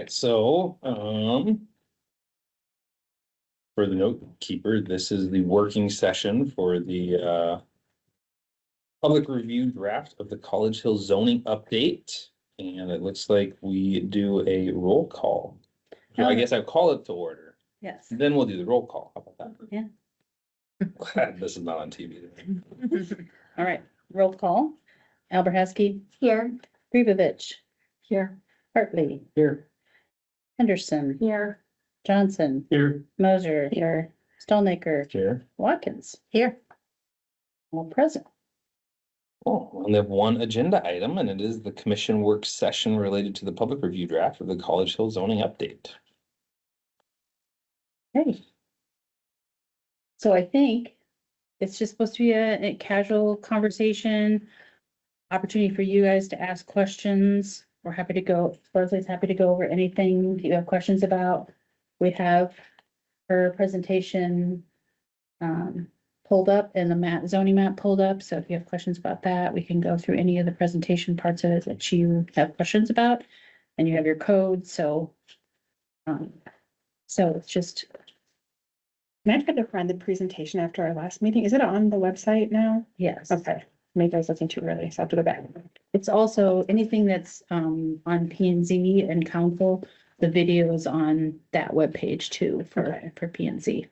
right, so, for the note keeper, this is the working session for the, public review draft of the College Hill zoning update. And it looks like we do a roll call. So I guess I'll call it to order. Yes. Then we'll do the roll call. How about that? Yeah. Glad this is not on TV. All right, roll call. Alberhaski. Here. Gribovich. Here. Hartley. Here. Henderson. Here. Johnson. Here. Moser. Here. Stolnaker. Here. Watkins. Here. All present. Oh, we only have one agenda item, and it is the commission work session related to the public review draft of the College Hill zoning update. Hey. So I think it's just supposed to be a casual conversation. Opportunity for you guys to ask questions. We're happy to go, Leslie's happy to go over anything that you have questions about. We have her presentation pulled up and the zoning map pulled up. So if you have questions about that, we can go through any of the presentation parts of it that you have questions about. And you have your code, so it's just. Can I try to find the presentation after our last meeting? Is it on the website now? Yes. Okay, maybe I was looking too early, so I have to go back. It's also anything that's on P and Z and council, the video is on that webpage too for P and Z.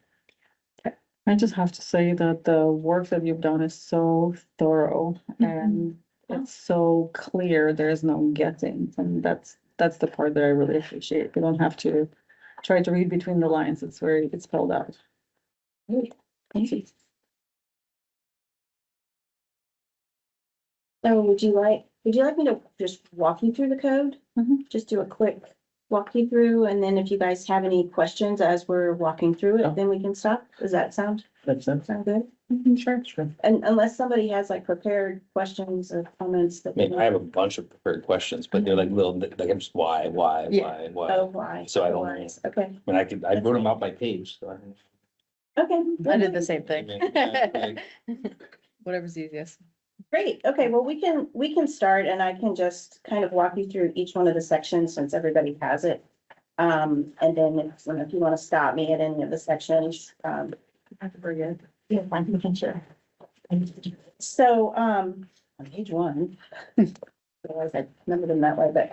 I just have to say that the work that you've done is so thorough and it's so clear. There is no guessing, and that's the part that I really appreciate. You don't have to try to read between the lines. It's very, it's spelled out. Thank you. So would you like me to just walk you through the code? Mhm. Just do a quick walk you through, and then if you guys have any questions as we're walking through it, then we can stop. Does that sound That's it. good? Sure. Sure. And unless somebody has like prepared questions or comments that. I mean, I have a bunch of prepared questions, but they're like little, like I'm just why? Yeah. Oh, why? So I don't know. Otherwise, okay, I mean, I wrote them out by page, so okay. I did the same thing. Yeah. Whatever's easiest. Great, okay, well, we can start and I can just kind of walk you through each one of the sections since everybody has it. And then if you want to stop me at any of the sections, Very good. Yeah, fine, we can share. so, on page one. Otherwise I remember them that way, but,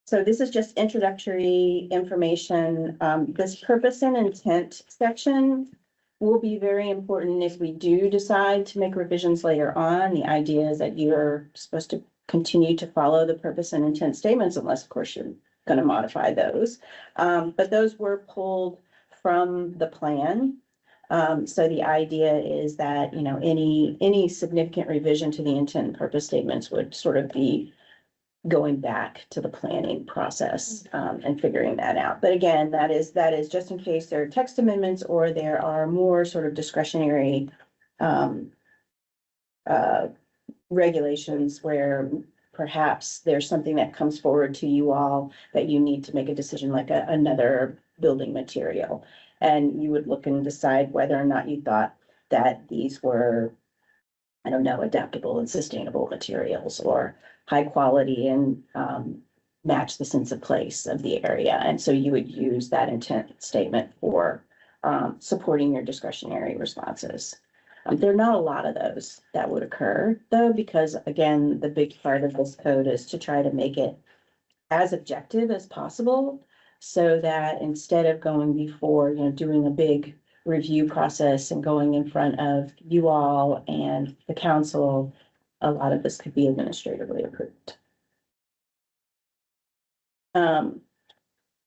so this is just introductory information. This purpose and intent section will be very important if we do decide to make revisions later on. The idea is that you're supposed to continue to follow the purpose and intent statements unless, of course, you're going to modify those. But those were pulled from the plan. So the idea is that, you know, any significant revision to the intent and purpose statements would sort of be going back to the planning process and figuring that out. But again, that is just in case there are text amendments or there are more sort of discretionary regulations where perhaps there's something that comes forward to you all that you need to make a decision like another building material. And you would look and decide whether or not you thought that these were, I don't know, adaptable and sustainable materials or high quality and match the sense of place of the area. And so you would use that intent statement for supporting your discretionary responses. There are not a lot of those that would occur though, because again, the big part of this code is to try to make it as objective as possible so that instead of going before, you know, doing a big review process and going in front of you all and the council, a lot of this could be administratively approved.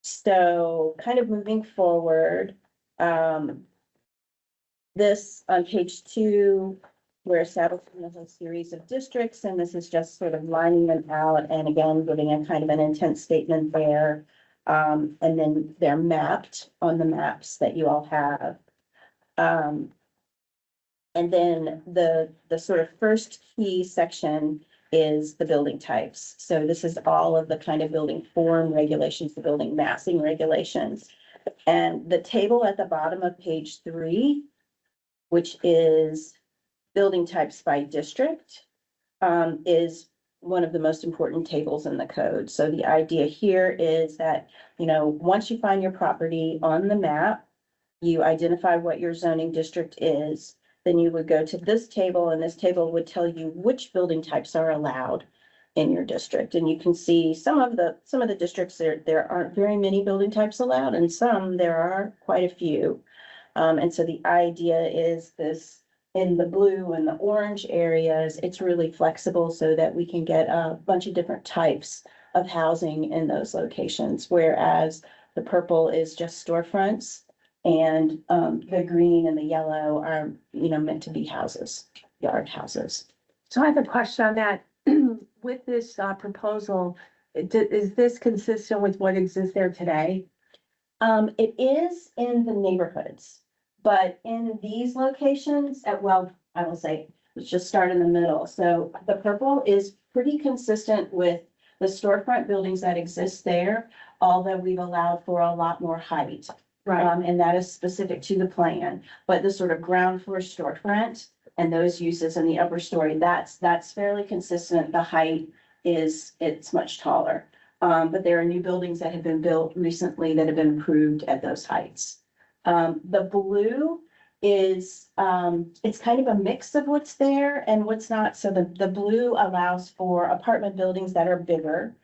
So kind of moving forward, this on page 2, we're establishing a series of districts, and this is just sort of lining them out and again, giving a kind of an intent statement there. And then they're mapped on the maps that you all have. And then the sort of first key section is the building types. So this is all of the kind of building form regulations, the building massing regulations. And the table at the bottom of page 3, which is building types by district, is one of the most important tables in the code. So the idea here is that, once you find your property on the map, you identify what your zoning district is, then you would go to this table, and this table would tell you which building types are allowed in your district. And you can see some of the districts there aren't very many building types allowed, and some there are quite a few. And so the idea is this, in the blue and the orange areas, it's really flexible so that we can get a bunch of different types of housing in those locations, whereas the purple is just storefronts, and the green and the yellow are, meant to be houses, yard houses. So I have a question on that. With this proposal, is this consistent with what exists there today? It is in the neighborhoods, but in these locations, I will say, let's just start in the middle. So the purple is pretty consistent with the storefront buildings that exist there, although we've allowed for a lot more height. And that is specific to the plan, but the sort of ground floor storefront and those uses in the upper story, that's fairly consistent. The height it's much taller. But there are new buildings that have been built recently that have been improved at those heights. The blue is, it's kind of a mix of what's there and what's not. So the blue allows for apartment buildings that are bigger.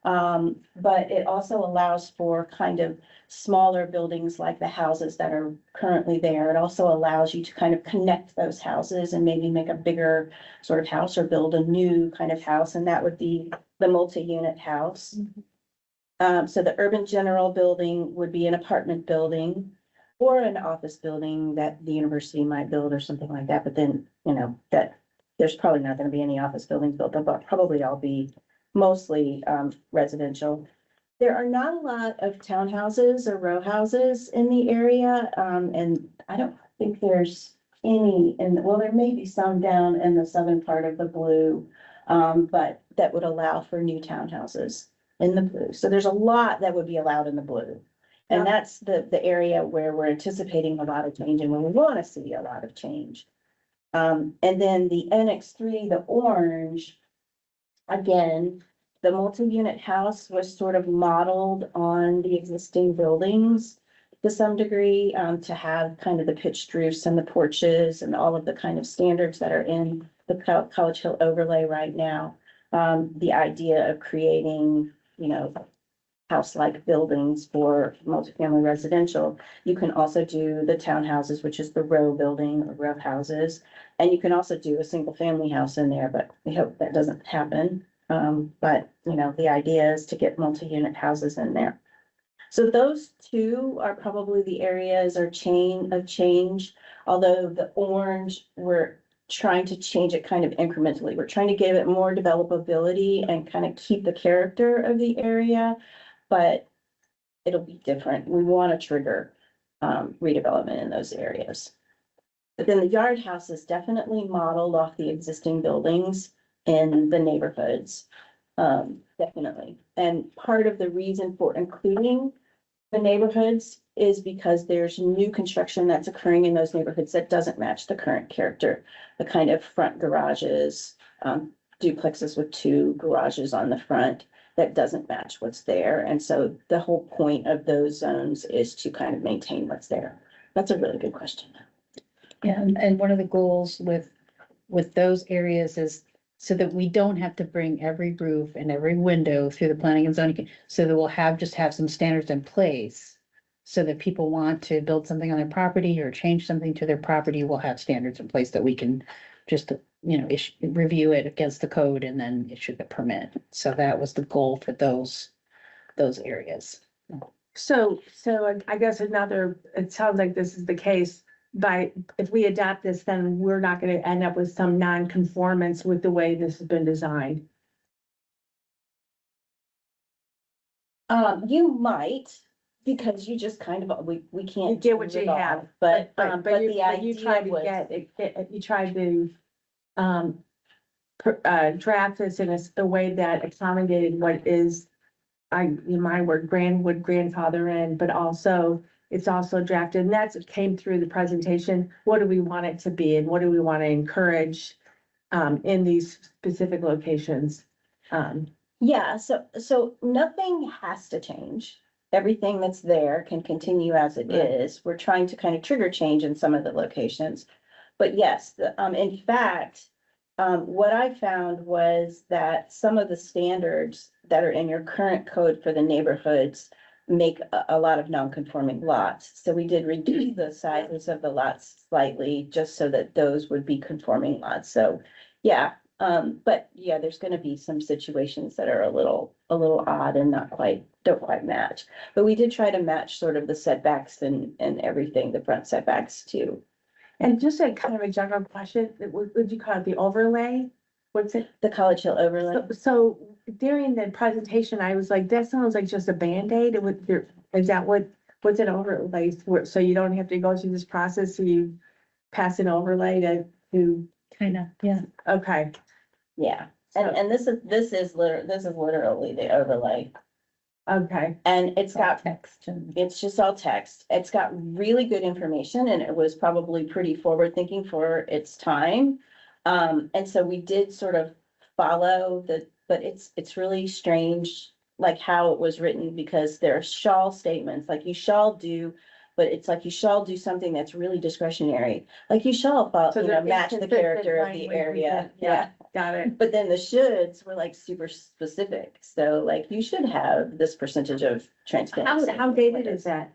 But it also allows for kind of smaller buildings like the houses that are currently there. It also allows you to kind of connect those houses and maybe make a bigger sort of house or build a new kind of house, and that would be the multi-unit house. So the urban general building would be an apartment building or an office building that the university might build or something like that. But then, that there's probably not going to be any office buildings built. They'll probably all be mostly residential. There are not a lot of townhouses or row houses in the area, and I don't think there's any there may be some down in the southern part of the blue, but that would allow for new townhouses in the blue. So there's a lot that would be allowed in the blue. And that's the area where we're anticipating a lot of change and where we want to see a lot of change. And then the Annex 3, the orange, again, the multi-unit house was sort of modeled on the existing buildings to some degree, to have kind of the pitched roofs and the porches and all of the kind of standards that are in the College Hill overlay right now. The idea of creating, house-like buildings for multifamily residential. You can also do the townhouses, which is the row building or row houses. And you can also do a single family house in there, but we hope that doesn't happen. But the idea is to get multi-unit houses in there. So those two are probably the areas or chain of change, although the orange, we're trying to change it kind of incrementally. We're trying to give it more developability and kind of keep the character of the area, but it'll be different. We want to trigger redevelopment in those areas. But then the yard house is definitely modeled off the existing buildings in the neighborhoods, definitely. And part of the reason for including the neighborhoods is because there's new construction that's occurring in those neighborhoods that doesn't match the current character. The kind of front garages, duplexes with 2 garages on the front, that doesn't match what's there. And so the whole point of those zones is to kind of maintain what's there. That's a really good question. Yeah, and one of the goals with those areas is so that we don't have to bring every roof and every window through the planning and zoning, so that we'll have some standards in place. So that people want to build something on their property or change something to their property, we'll have standards in place that we can just, review it against the code and then issue the permit. So that was the goal for those areas. So I guess it sounds like this is the case, but if we adopt this, then we're not gonna end up with some non-conformance with the way this has been designed. You might, because you just kind of, we can't. You get what do it you all, have, But you the try idea to was. you try to draft this in a way that accommodated what is, my word, grandfather in, but also it's also drafted, and that's came through the presentation. What do we want it to be and what do we want to encourage in these specific locations? Yeah, so nothing has to change. Everything that's there can continue as it Right. is. We're trying to kind of trigger change in some of the locations. But yes, in fact, what I found was that some of the standards that are in your current code for the neighborhoods make a lot of non-conforming lots. So we did reduce the sizes of the lots slightly, just so that those would be conforming lots. So, yeah, but yeah, there's gonna be some situations that are a little odd and don't quite match. But we did try to match sort of the setbacks and everything, the front setbacks too. And just a kind of a general question, would you call it the overlay? What's it? The College Hill overlay. So during the presentation, I was like, that sounds like just a Band-Aid. Is that what's an overlay for? So you don't have to go through this process, so you pass an overlay to, Kind of, yeah. okay. Yeah, So- and this is literally the overlay. Okay, And it's got, Text and. it's just all text. It's got really good information and it was probably pretty forward thinking for its time. And so we did sort of follow but it's really strange, like how it was written, because there are shall statements, like you shall do, but it's like you shall do something that's really discretionary. Like you shall follow, So you know, there match the inconsistent character of the language area. within- yeah. got it. But then the shoulds were like super specific, so like you should have this percentage of transparency. How dated is that?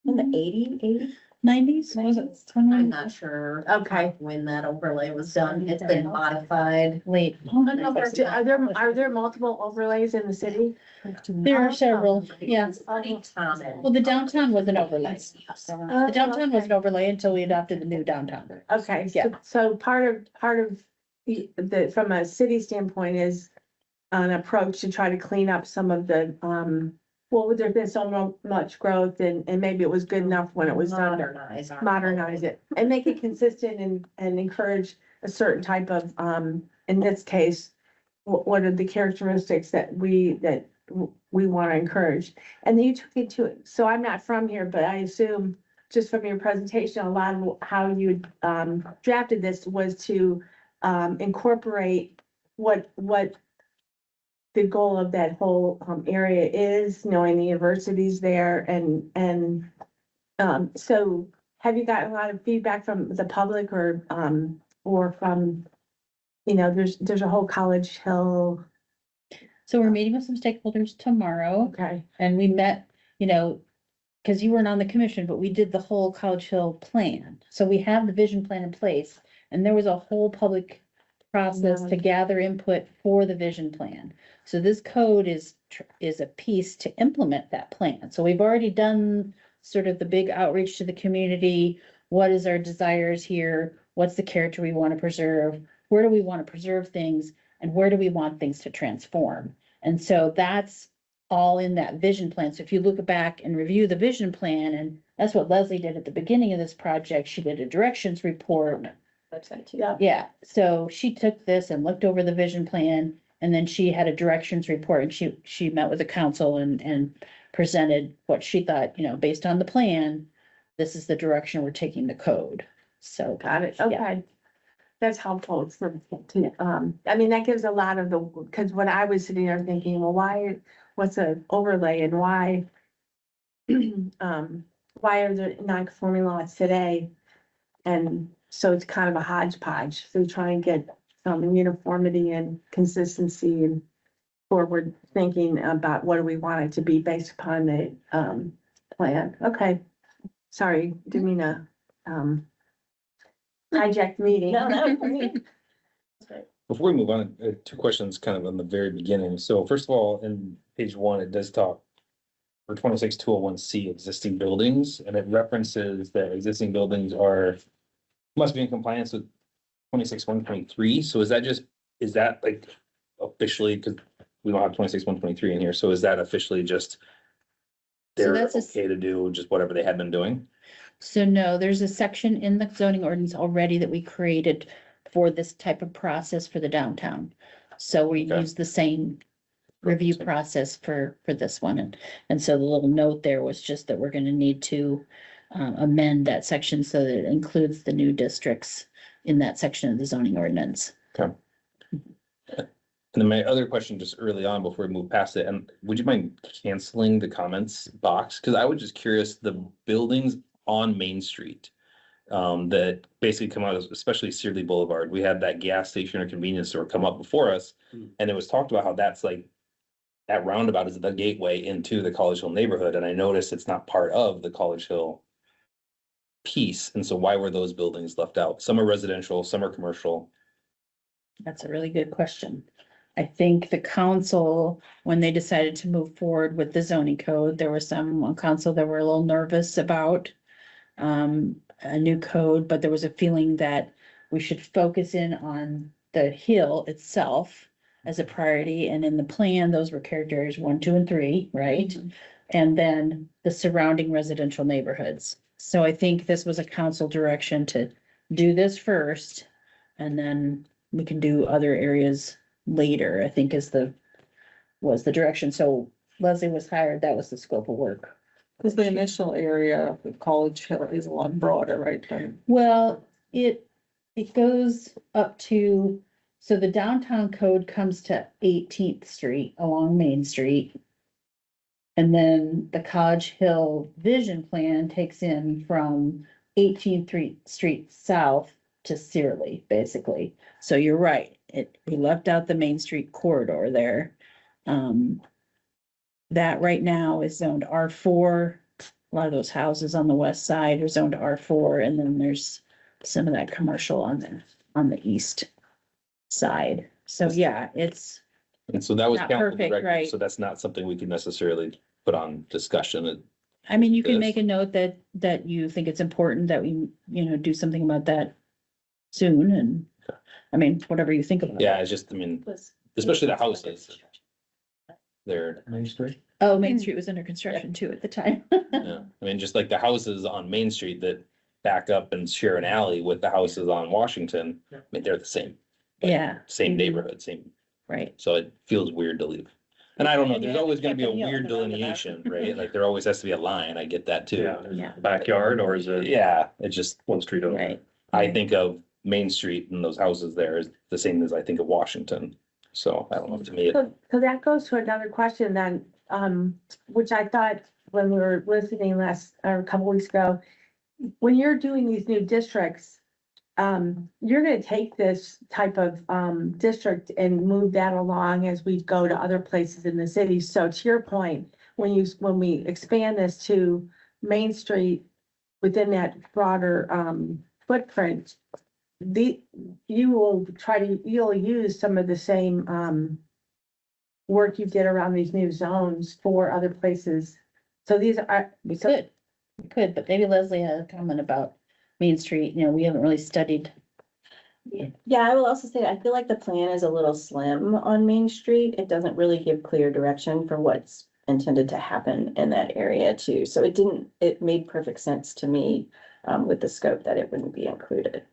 In the 80? 90s, was it? I'm not sure. Okay. When that overlay was done, it's been modified. Late. Are there multiple overlays in the city? There are several, yeah. It's pretty common. Well, the downtown was an overlay. The downtown was an overlay until we adopted the new downtown. Okay, Yeah. so part of from a city standpoint is an approach to try to clean up some of the, well, there's been so much growth and maybe it was good enough when it was done. Modernize it and make it consistent and encourage a certain type of, in this case, what are the characteristics that we want to encourage? And then you took it to it. So I'm not from here, but I assume just from your presentation, a lot of how you drafted this was to incorporate what the goal of that whole area is, knowing the universities there and so have you gotten a lot of feedback from the public or from, there's a whole College Hill, So we're meeting with some stakeholders tomorrow okay, and we met, because you weren't on the commission, but we did the whole College Hill plan. So we have the vision plan in place and there was a whole public process to gather input for the vision plan. So this code is a piece to implement that plan. So we've already done sort of the big outreach to the community. What is our desires here? What's the character we want to preserve? Where do we want to preserve things? And where do we want things to transform? And so that's all in that vision plan. So if you look back and review the vision plan, and that's what Leslie did at the beginning of this project, she did a directions report. Yeah, so she took this and looked over the vision plan, and then she had a directions report, and she met with the council and presented what she thought, based on the plan, this is the direction we're taking the code. So, got it, Yeah. okay. That's helpful I mean, that gives a lot of because when I was sitting there thinking, well, what's an overlay and why are there non-conforming lots today? And so it's kind of a hodgepodge, so try and get some uniformity and consistency and forward thinking about what do we want it to be based upon the plan. Okay, sorry, didn't mean to hijack the meeting. No, for me. Before we move on, two questions kind of on the very beginning. So first of all, in page 1, it does talk for 26-201C existing buildings, and it references that existing buildings must be in compliance with 26-123. So is that like officially, because we don't have 26-123 in here, so is that officially just they're that's okay to do just whatever they had been doing? So no, there's a section in the zoning ordinance already that we created for this type of process for the downtown. So we Okay. use the same review process for this one. And so the little note there was just that we're gonna need to amend that section so that it includes the new districts in that section of the zoning ordinance. Okay. And then my other question just early on before we move past it, and would you mind canceling the comments box? Cause I was just curious, the buildings on Main Street. That basically come out, especially Searly Boulevard, we had that gas station or convenience store come up before us. And it was talked about how that's like, that roundabout is the gateway into the College Hill neighborhood, and I noticed it's not part of the College Hill piece, and so why were those buildings left out? Some are residential, some are commercial. That's a really good question. I think the council, when they decided to move forward with the zoning code, there were some on council that were a little nervous about a new code, but there was a feeling that we should focus in on the hill itself as a priority, and in the plan, those were character areas 1, 2, and 3, right? And then the surrounding residential neighborhoods. So I think this was a council direction to do this first, and then we can do other areas later, I think was the direction. So Leslie was hired, that was the scope of work. Cause the initial area of the College Hill is a lot broader, right? Well, it goes up to, so the downtown code comes to 18th Street along Main Street. And then the College Hill Vision Plan takes in from 18th Street South to Searly, basically. So you're right, we left out the Main Street corridor there. That right now is zoned R4. A lot of those houses on the west side are zoned R4, and then there's some of that commercial on the east side. So yeah, it's, And so that was Not council perfect, directive, right. so that's not something we can necessarily put on discussion. I mean, you can Yes. make a note that you think it's important that we, do something about that soon, and I mean, whatever you think about it. Yeah, it's just, I mean, especially the houses, they're, Main Street? Oh, Main Street was under construction too at the time. yeah, I mean, just like the houses on Main Street that back up and share an alley with the houses on Washington, I mean, they're the same. Like, Yeah. Same neighborhood, same, Right, so it feels weird to leave. And I don't know, And you there's have always the gonna be a Camp and Hill weird in the roundabout. delineation, right? Like, there always has to be a line, I get that too. Yeah. Backyard, or is it Yeah, it just, one street over? right. I think of Main Street and those houses there is the same as I think of Washington. So I don't know, to me, So that goes to another question then, which I thought when we were listening or a couple weeks ago. When you're doing these new districts, you're gonna take this type of, district and move that along as we go to other places in the city. So to your point, when we expand this to Main Street within that broader, footprint, you'll use some of the same, work you did around these new zones for other places. So these are. We could, but maybe Leslie had a comment about Main Street, we haven't really studied. Yeah, I will also say, I feel like the plan is a little slim on Main Street. It doesn't really give clear direction for what's intended to happen in that area too. So it made perfect sense to me, with the scope that it wouldn't be included.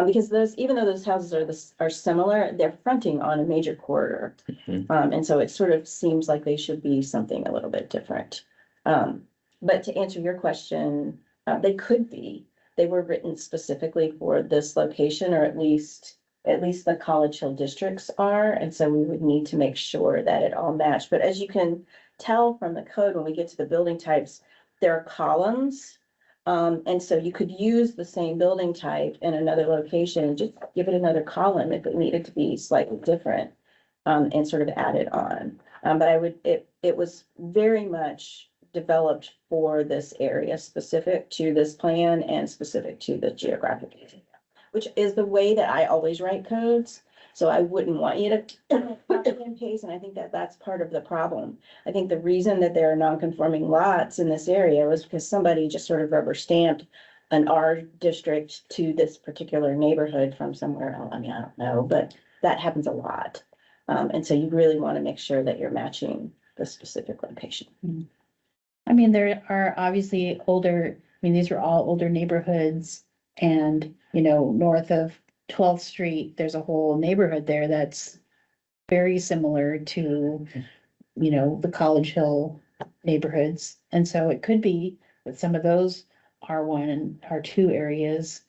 Because even though those houses are similar, they're fronting on a major corridor. Mhm. And so it sort of seems like they should be something a little bit different. But to answer your question, they could be. They were written specifically for this location, or at least the College Hill districts are, and so we would need to make sure that it all matched. But as you can tell from the code, when we get to the building types, there are columns. And so you could use the same building type in another location, and just give it another column if it needed to be slightly different, and sort of add it on. But it was very much developed for this area, specific to this plan and specific to the geographic area, which is the way that I always write codes. So I wouldn't want you to copy and paste, and I think that that's part of the problem. I think the reason that there are non-conforming lots in this area was because somebody just sort of rubber stamped an R district to this particular neighborhood from somewhere else. I mean, I don't know, but that happens a lot. And so you really want to make sure that you're matching the specific location. I mean, there are obviously these were all older neighborhoods, and, north of 12th Street, there's a whole neighborhood there that's very similar to, the College Hill neighborhoods. And so it could be with some of those R1 and R2 areas,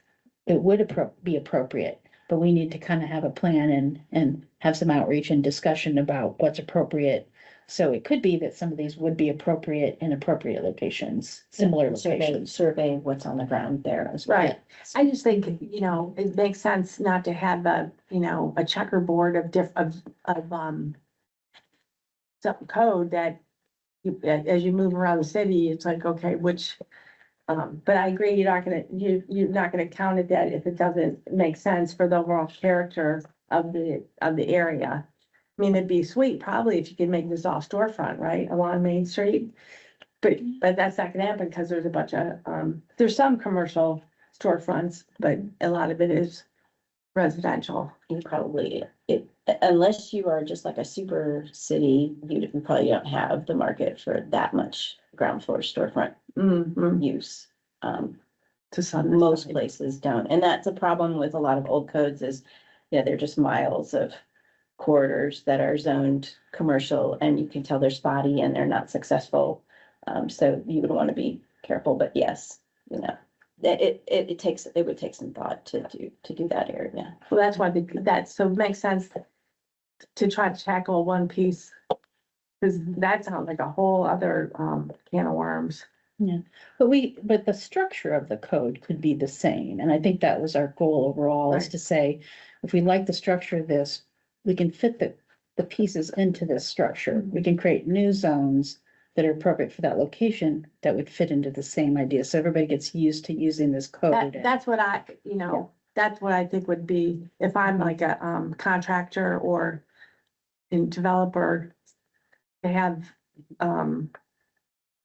it would be appropriate. but we need to kind of have a plan and have some outreach and discussion about what's appropriate. So it could be that some of these would be appropriate in appropriate locations, similar locations. Survey what's on the ground there as well. Right. I just think, you know, it makes sense not to have a, you know, a checkerboard of some code that you, as you move around the city, it's like, okay, which, but I agree, you're not gonna count it that if it doesn't make sense for the overall character of the area. I mean, it'd be sweet probably if you could make this all storefront, right, along Main Street. But that's not gonna happen because there's a bunch of, there's some commercial storefronts, but a lot of it is residential. You probably, unless you are just like a super city, you probably don't have the market for that much ground floor storefront use. To some. Most places don't, and that's a problem with a lot of old codes is, yeah, they're just miles of corridors that are zoned commercial, and you can tell they're spotty and they're not successful. So you would want to be careful, but yes, you know, it would take some thought to do that area. Well, that's why so it makes sense to try to tackle one piece. Cause that sounds like a whole other, can of worms. But the structure of the code could be the same, and I think that was our goal overall, is Right. to say, if we like the structure of this, we can fit the pieces into this structure. We can create new zones that are appropriate for that location that would fit into the same idea, so everybody gets used to using this code. That's what I, you know, that's what I think would be, if I'm like a, contractor or in developer, to have,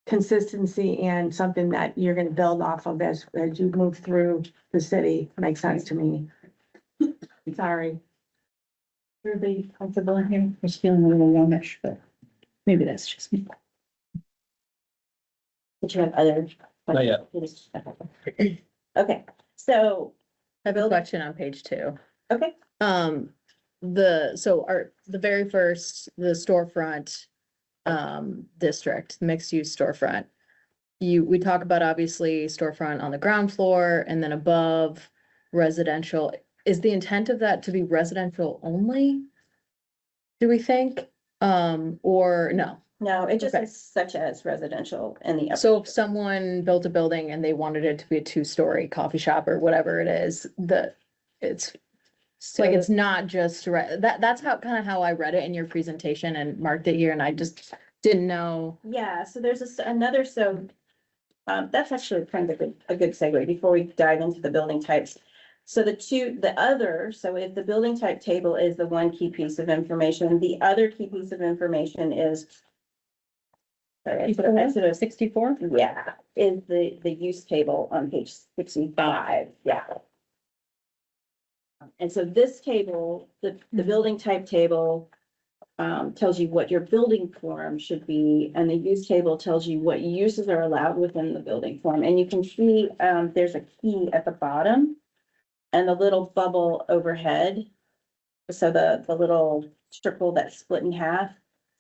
consistency and something that you're gonna build off of as you move through the city, makes sense to me. Sorry. Everybody comfortable in here? I was feeling a little warmish, but maybe that's just me. Did you have other? Not yet. Okay, so, I have a question on page 2. okay, The very first, the storefront, district, mixed use storefront. We talk about obviously storefront on the ground floor and then above residential. Is the intent of that to be residential only? Do we think? Or no? no, it just Okay. says such as residential in the. upper So if story. someone built a building and they wanted it to be a 2-story coffee shop or whatever it is, it's like, it's not just, that's how I read it in your presentation and marked it here, and I just didn't know. Yeah, so there's another, that's actually kind of a good segue before we dive into the building types. So so if the building type table is the one key piece of information, the other key piece of information is. Sorry, I should have 64? Yeah, is the use table on page 65, yeah. And so this table, the building type table, tells you what your building form should be, and the use table tells you what uses are allowed within the building form. And you can see, there's a key at the bottom and the little bubble overhead. So the little circle that's split in half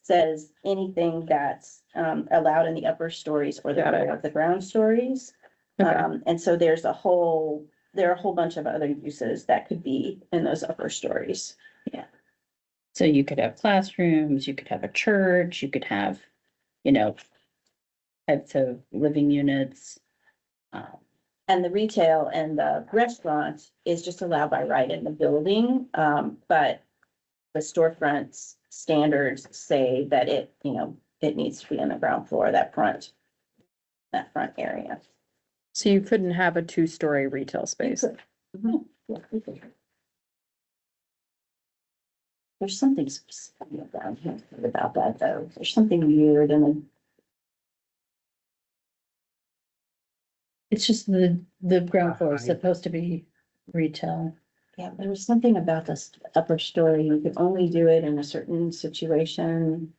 says anything that's, allowed in the upper stories or the ground stories. And so there are a whole bunch of other uses that could be in those upper stories. So you could have classrooms, you could have a church, you could have, types of living units. And the retail and the restaurant is just allowed by right in the building, but the storefronts standards say that it needs to be on the ground floor, that front area. So you couldn't have a 2-story retail space. There's something specific down here about that, though. There's something weird and then. It's just the ground floor is supposed to be retail. Yeah, there was something about this upper story. You could only do it in a certain situation.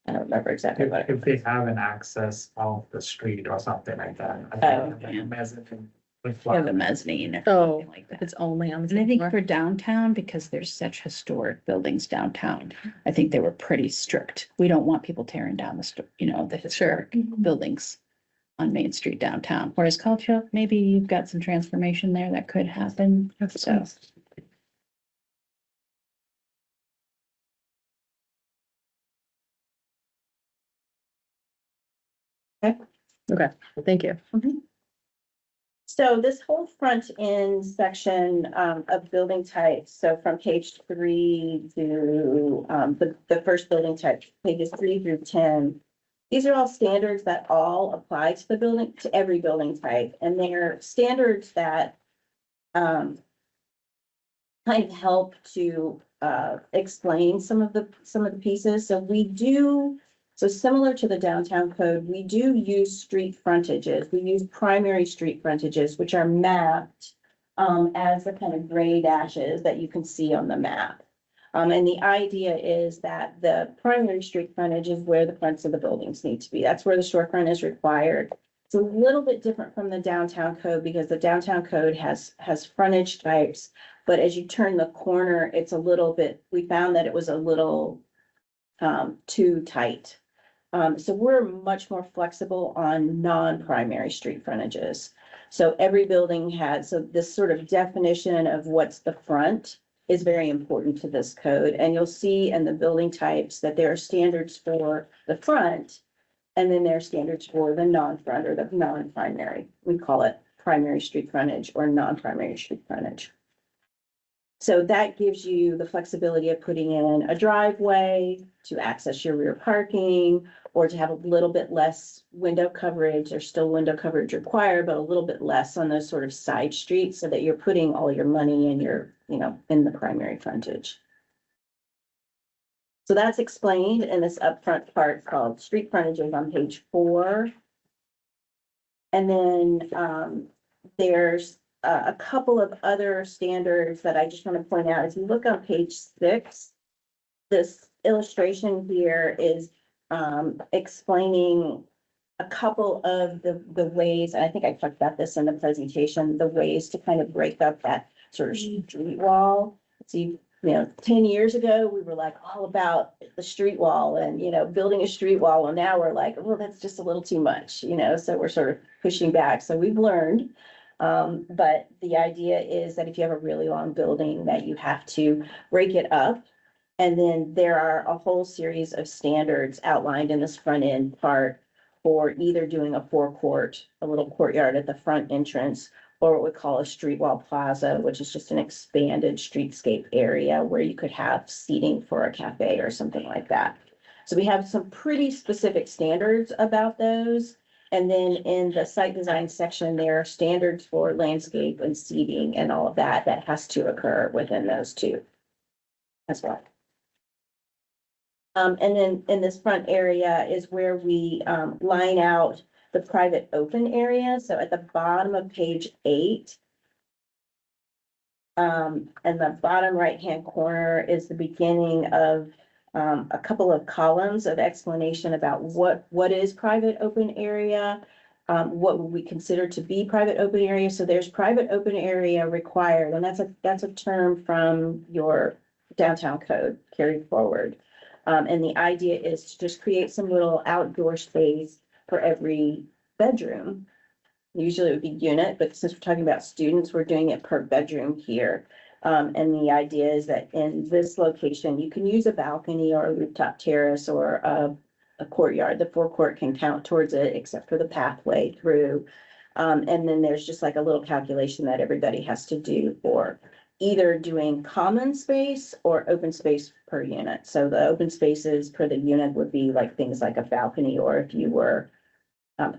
I don't remember exactly what. If they have an access off the street or something like that. I Oh, think the mezzanine with You have a flat- mezzanine or Oh, something like that. it's only on the. And I think floor. for downtown, because there's such historic buildings downtown, I think they were pretty strict. We don't want people tearing down the historic buildings on Main Street downtown. Whereas College Hill, maybe you've got some transformation there that could happen. So Okay, thank you. So this whole front end section of building types, so from page 3 to the first building type, pages 3 through 10. These are all standards that all apply to the building, to every building type, and they're standards that kind of help to explain some of the pieces. So similar to the downtown code, we do use street frontages. We use primary street frontages, which are mapped as the kind of gray dashes that you can see on the map. And the idea is that the primary street frontage is where the fronts of the buildings need to be. That's where the storefront is required. It's a little bit different from the downtown code because the downtown code has frontage types. But as you turn the corner, it's a little bit, we found that it was a little too tight. So we're much more flexible on non-primary street frontages. So every building has, so this sort of definition of what's the front is very important to this code. And you'll see in the building types that there are standards for the front, and then there are standards for the non-front or the non-primary. We call it primary street frontage or non-primary street frontage. So that gives you the flexibility of putting in a driveway to access your rear parking, or to have a little bit less window coverage. There's still window coverage required, but a little bit less on those sort of side streets so that you're putting all your money in your, in the primary frontage. So that's explained in this upfront part called street frontages on page 4. And then there's a couple of other standards that I just want to point out. If you look on page 6, this illustration here is explaining a couple of the ways, and I think I talked about this in the presentation, the ways to kind of break up that sort of street wall. So 10 years ago, we were like all about the street wall and, building a street wall. And now we're like, well, that's just a little too much, so we're sort of pushing back. So we've learned. But the idea is that if you have a really long building that you have to break it up. And then there are a whole series of standards outlined in this front end part for either doing a forecourt, a little courtyard at the front entrance, or what we call a street wall plaza, which is just an expanded streetscape area where you could have seating for a cafe or something like that. So we have some pretty specific standards about those. And then in the site design section, there are standards for landscape and seating and all of that has to occur within those two as well. And then in this front area is where we line out the private open area. So at the bottom of page 8, and the bottom right-hand corner is the beginning of a couple of columns of explanation about what is private open area, what would we consider to be private open area. So there's private open area required, and that's a term from your downtown code carried forward. And the idea is to just create some little outdoor space for every bedroom. Usually it would be unit, but since we're talking about students, we're doing it per bedroom here. And the idea is that in this location, you can use a balcony or a rooftop terrace or a courtyard. The forecourt can count towards it, except for the pathway through. And then there's just like a little calculation that everybody has to do for either doing common space or open space per unit. So the open spaces per the unit would be like things like a balcony, or if you were,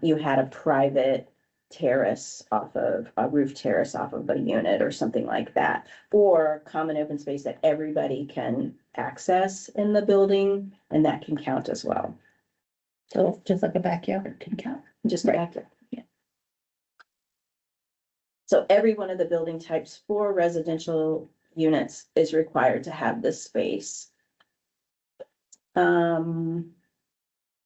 you had a private terrace off of a roof terrace off of a unit or something like that, or common open space that everybody can access in the building, and that can count as well. So just like a backyard can count. Just back there. Yeah. So every one of the building types for residential units is required to have this space. And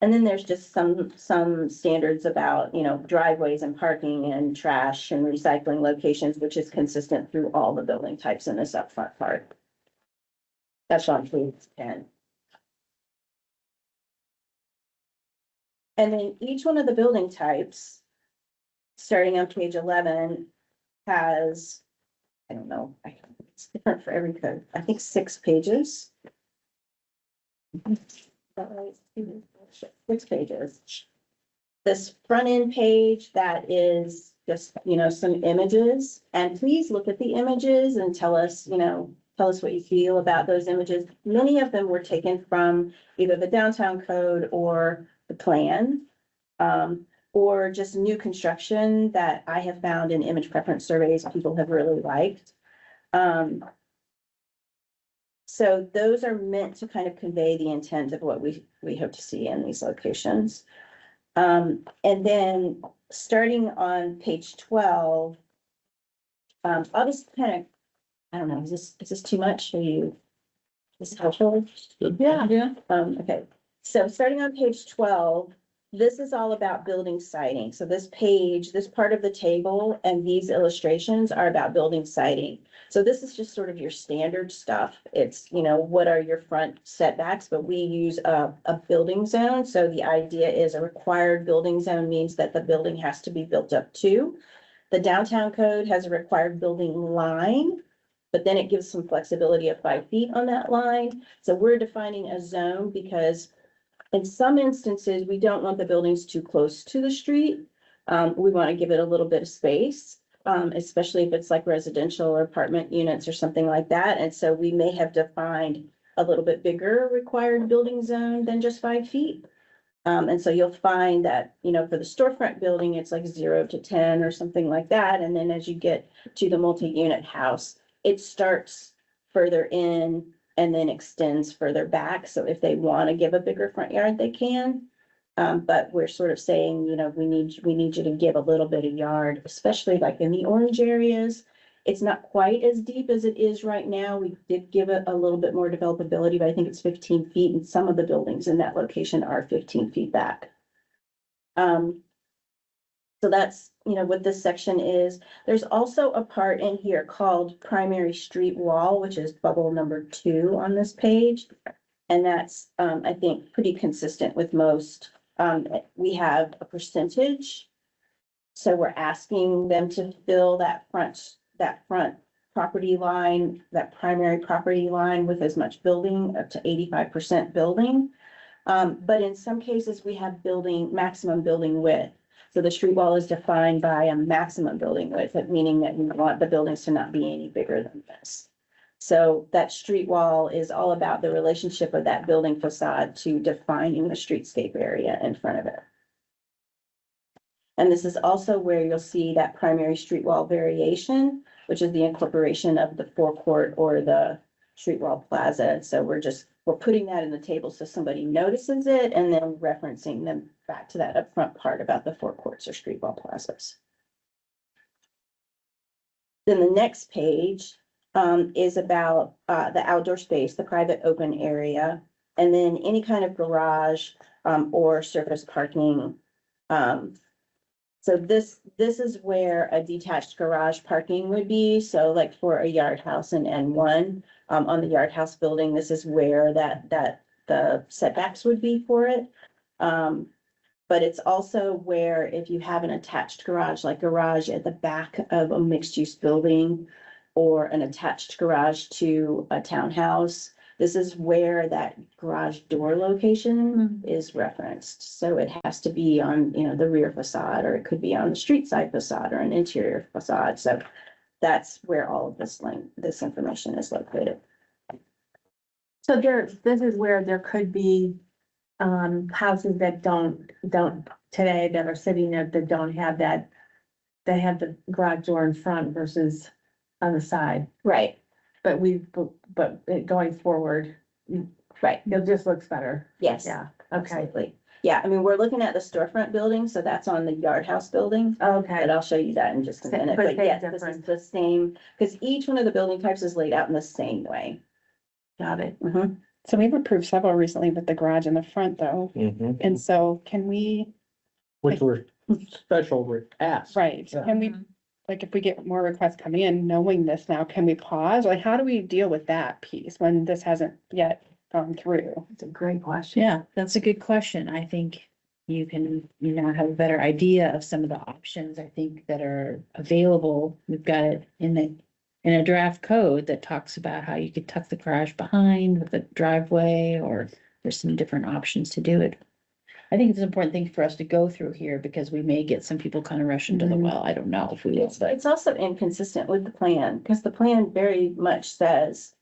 then there's just some standards about, driveways and parking and trash and recycling locations, which is consistent through all the building types in this upfront part. That's on page 10. And then each one of the building types, starting on page 11, has, I don't know, it's different for every code. I think 6 pages. Is that right? 6 pages. this front end page that is just, some images. And please look at the images and tell us, tell us what you feel about those images. Many of them were taken from either the downtown code or the plan. Or just new construction that I have found in image preference surveys, people have really liked. So those are meant to kind of convey the intent of what we hope to see in these locations. And then starting on page 12, I'll just kind of, I don't know, is this too much? Is this helpful? Yeah. Okay, so starting on page 12, this is all about building siting. So this page, this part of the table and these illustrations are about building siting. So this is just sort of your standard stuff. It's, what are your front setbacks, but we use a building zone. So the idea is a required building zone means that the building has to be built up to. The downtown code has a required building line, but then it gives some flexibility of 5 feet on that line. So we're defining a zone because in some instances, we don't want the buildings too close to the street. We want to give it a little bit of space, especially if it's like residential or apartment units or something like that. And so we may have defined a little bit bigger required building zone than just 5 feet. And so you'll find that, for the storefront building, it's like 0 to 10 or something like that. And then as you get to the multi-unit house, it starts further in and then extends further back. So if they want to give a bigger front yard, they can. But we're sort of saying, we need you to give a little bit of yard, especially like in the orange areas. It's not quite as deep as it is right now. We did give it a little bit more developability, but I think it's 15 feet and some of the buildings in that location are 15 feet back. So that's, what this section is. There's also a part in here called primary street wall, which is bubble number 2 on this page. And that's, I think, pretty consistent with most. We have a percentage. So we're asking them to fill that front property line, that primary property line with as much building, up to 85% building. But in some cases, we have maximum building width. So the street wall is defined by a maximum building width, meaning that we want the buildings to not be any bigger than this. So that street wall is all about the relationship of that building facade to defining the streetscape area in front of it. And this is also where you'll see that primary street wall variation, which is the incorporation of the forecourt or the street wall plaza. So we're putting that in the table so somebody notices it and then referencing them back to that upfront part about the forecourts or street wall plazas. Then the next page is about the outdoor space, the private open area, and then any kind of garage or surface parking. So this is where a detached garage parking would be. So like for a yard house in N1, on the yard house building, this is where the setbacks would be for it. But it's also where if you have an attached garage, like garage at the back of a mixed use building or an attached garage to a townhouse, this is where that garage door location is referenced. So it has to be on, the rear facade, or it could be on the street side facade or an interior facade. So that's where all of this information is located. So this is where there could be houses that don't today that are sitting there that don't have that. They have the garage door in front versus on the side, Right, but going forward, right. it just looks better. Yes. Yeah, okay, Absolutely. Yeah, I mean, we're looking at the storefront building, so that's on the yard house building. okay. But I'll show you that in just a minute. But But same yes, this is difference. the same, because each one of the building types is laid out in the same way. Got it. Mhm. So we've approved several recently with the garage in the front though. Mhm. And so can we, Which were special asks. right, Yeah. can we, like, if we get more requests coming in, knowing this now, can we pause? Like, how do we deal with that piece when this hasn't yet gone through? It's a great question. Yeah, that's a good question. I think you can, have a better idea of some of the options, I think, that are available. We've got it in a draft code that talks about how you could tuck the garage behind with the driveway, or there's some different options to do it. I think it's an important thing for us to go through here because we may get some people kind of rush into the Mhm. well. I don't know if we will, It's, but it's also inconsistent with the plan, because the plan very much says,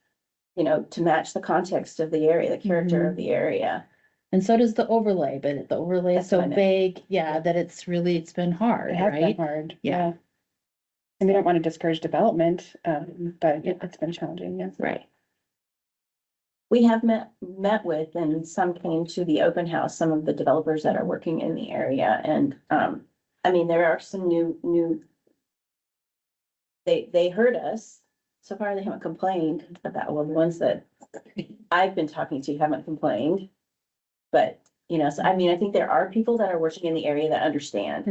you know, to match the context of the area, the character of the area. and so does the overlay, but the overlay is That's what I so meant. vague, yeah, that it's been hard, It has been right? hard, Yeah. yeah. And we don't want to discourage development, but it's been challenging, yes. Right. We have met with, and some came to the open house, some of the developers that are working in the area, and, I mean, there are some new. They heard us, so far they haven't complained about, well, the ones that I've been talking to haven't complained. But, you know, so I mean, I think there are people that are working in the area that understand,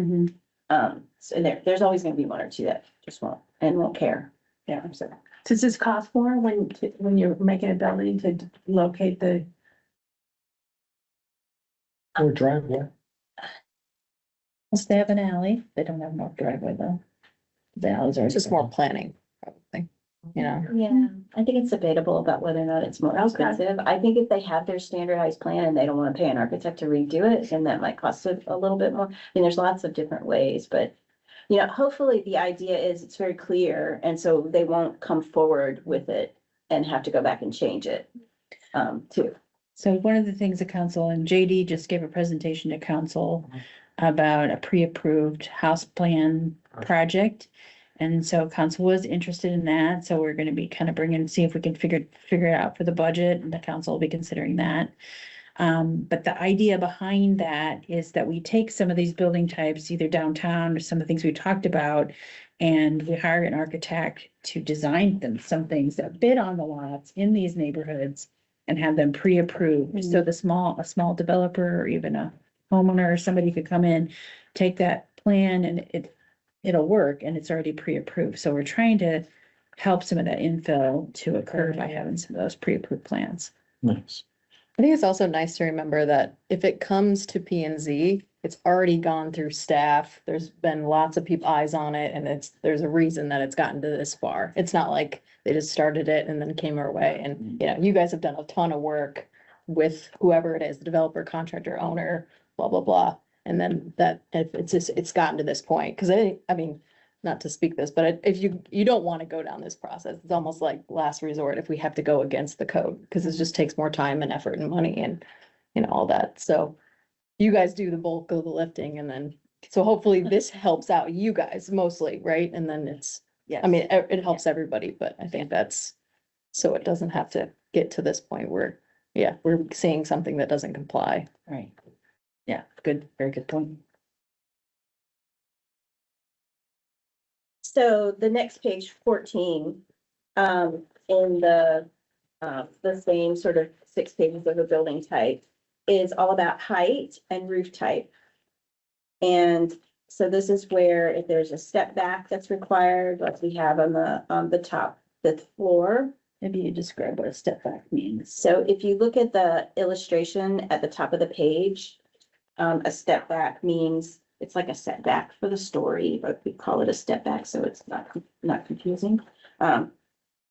Mhm. so there's always gonna be one or two that just won't care. Yeah. So. Does this cost more when you're making a building to locate the, Or driveway. Unless they have an alley, they don't have no driveway though. The alleys are. It's just more planning, probably, you know? Yeah, I think it's debatable about whether or not it's more Okay. expensive. I think if they have their standardized plan and they don't wanna pay an architect to redo it, then that might cost a little bit more. I mean, there's lots of different ways, but. You know, hopefully the idea is it's very clear, and so they won't come forward with it and have to go back and change it, too. So one of the things the council, and JD just gave a presentation to council about a pre-approved house plan project. And so council was interested in that, so we're gonna be kind of see if we can figure it out for the budget, and the council will be considering that. But the idea behind that is that we take some of these building types, either downtown or some of the things we talked about, and we hire an architect to design them, some things that bid on the lots in these neighborhoods and have them pre-approved. So a small developer or even a homeowner or somebody could come in, take that plan and it'll work and it's already pre-approved. So we're trying to help some of that infill to occur by having some of those pre-approved plans. Nice. I think it's also nice to remember that if it comes to P and Z, it's already gone through staff. There's been lots of people eyes on it and there's a reason that it's gotten to this far. It's not like they just started it and then came our way. And, you know, you guys have done a ton of work with whoever it is, the developer, contractor, owner, blah, blah, blah. And then that, if it's gotten to this point, because I mean, not to speak this, but if you don't want to go down this process, it's almost like last resort if we have to go against the code, because it just takes more time and effort and money and, you know, all that. So you guys do the bulk of the lifting and then, so hopefully this helps out you guys mostly, right? And then Yes. I mean, it helps everybody, but I think that's, so it doesn't have to get to this point where, yeah, we're seeing something that doesn't comply. Right. Yeah, good, very good point. So the next page, 14, in the same sort of 6 pages of a building type is all about height and roof type. And so this is where if there's a step back that's required, like we have on the top, fifth floor. Maybe you describe what a step back means. So if you look at the illustration at the top of the page, a step back means it's like a setback for the story, but we call it a step back, so it's not confusing.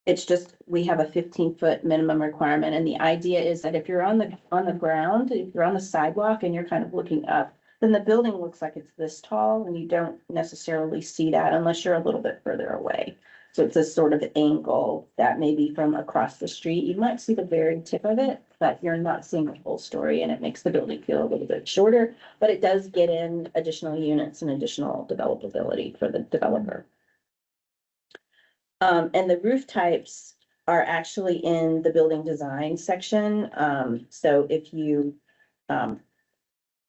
It's just, we have a 15-foot minimum requirement, and the idea is that if you're on the ground, if you're on the sidewalk and you're kind of looking up, then the building looks like it's this tall, and you don't necessarily see that unless you're a little bit further away. So it's a sort of angle that maybe from across the street, you might see the very tip of it, but you're not seeing the whole story, and it makes the building feel a little bit shorter, but it does get in additional units and additional developability for the developer. And the roof types are actually in the building design section. So if you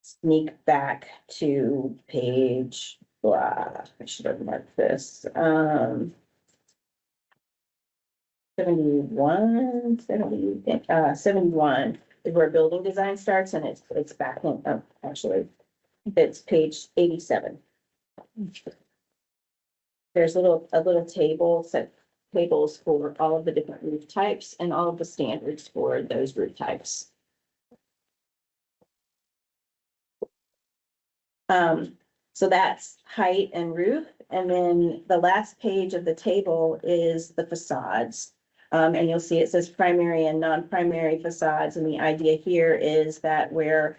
sneak back to page, blah, I should have marked this. 71 is where building design starts, and it's back in, oh, actually, it's page 87. There's a little table, set tables for all of the different roof types and all of the standards for those roof types. So that's height and roof, and then the last page of the table is the facades. And you'll see it says primary and non-primary facades, and the idea here is that we're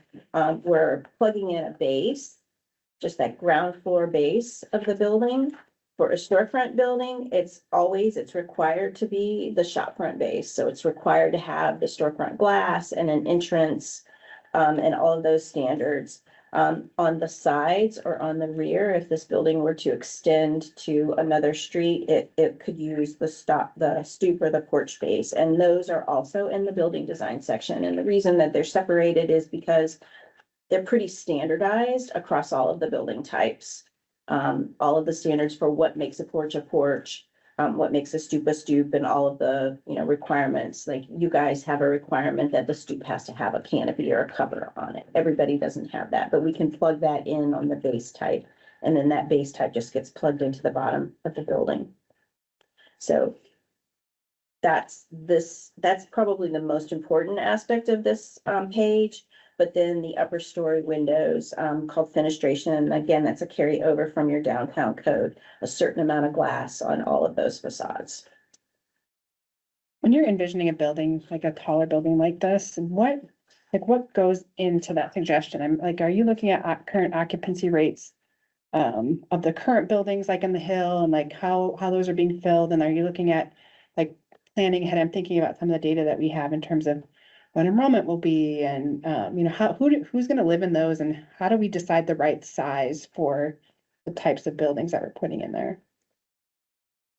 plugging in a base, just that ground floor base of the building. For a storefront building, it's required to be the shop front base, so it's required to have the storefront glass and an entrance, and all of those standards. On the sides or on the rear, if this building were to extend to another street, it could use the stoop or the porch base, and those are also in the building design section. And the reason that they're separated is because they're pretty standardized across all of the building types. All of the standards for what makes a porch, what makes a stoop, and all of the, requirements. Like you guys have a requirement that the stoop has to have a canopy or a cover on it. Everybody doesn't have that, but we can plug that in on the base type. And then that base type just gets plugged into the bottom of the building. So that's probably the most important aspect of this page. But then the upper story windows, called fenestration, again, that's a carryover from your downtown code, a certain amount of glass on all of those facades. When you're envisioning a building, like a taller building like this, what goes into that suggestion? I'm like, are you looking at current occupancy rates of the current buildings, like in the Hill, and like how those are being filled? And are you looking at like planning ahead? I'm thinking about some of the data that we have in terms of what enrollment will be, and who's going to live in those, and how do we decide the right size for the types of buildings that we're putting in there?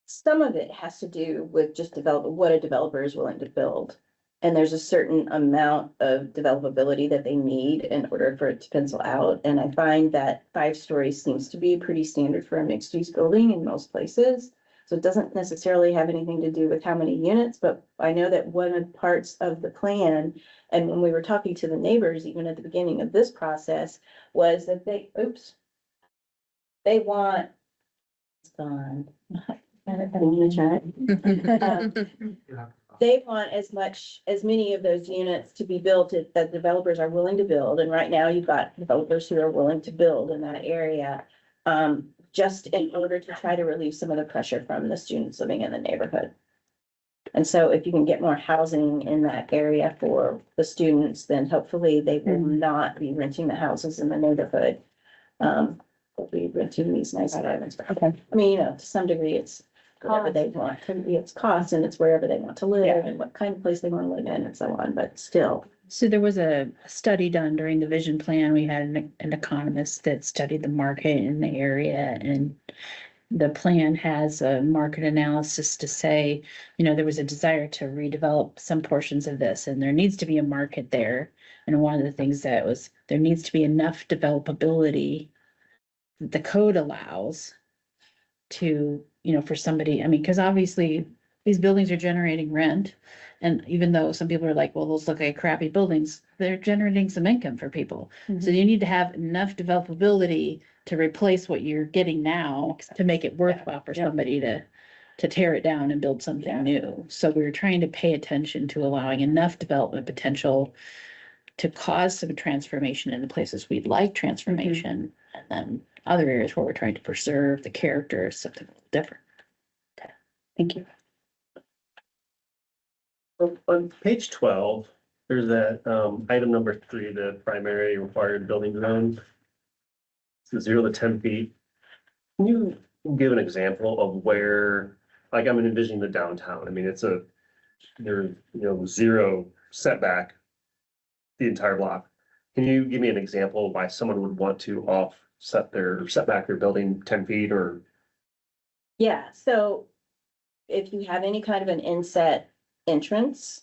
Some of it has to do with just what a developer is willing to build. And there's a certain amount of developability that they need in order for it to pencil out. And I find that 5 stories seems to be pretty standard for a mixed use building in most places. So it doesn't necessarily have anything to do with how many units, but I know that one of the parts of the plan, and when we were talking to the neighbors, even at the beginning of this process, was that they want, it's gone. They want as many of those units to be built that developers are willing to build. And right now you've got developers who are willing to build in that area. Just in order to try to relieve some of the pressure from the students living in the neighborhood. And so if you can get more housing in that area for the students, then hopefully they will not be renting the houses in the neighborhood. They'll be renting these nice apartments. Okay. I mean, to some degree, it's whatever they want. It's cost, and it's wherever they want to live and what kind of place they want to live in and so on, but still. So there was a study done during the vision plan. We had an economist that studied the market in the area, and the plan has a market analysis to say, there was a desire to redevelop some portions of this, and there needs to be a market there. And one of the things that was, there needs to be enough developability that the code allows to, for somebody, because obviously these buildings are generating rent. And even though some people are like, well, those look like crappy buildings, they're generating some income for people. So you need to have enough developability to replace what you're getting now to make it worthwhile for somebody to tear it down and build something new. So we were trying to pay attention to allowing enough development potential to cause some transformation in the places we'd like transformation. And then other areas where we're trying to preserve the character, something a little different. Thank you. On page 12, there's that item number 3, the primary required building zone. So 0 to 10 feet. Can you give an example of where, like I'm envisioning the downtown? I mean, there's 0 setback the entire block. Can you give me an example of why someone would want to offset their setback their building 10 feet or? Yeah, so if you have any kind of an inset entrance,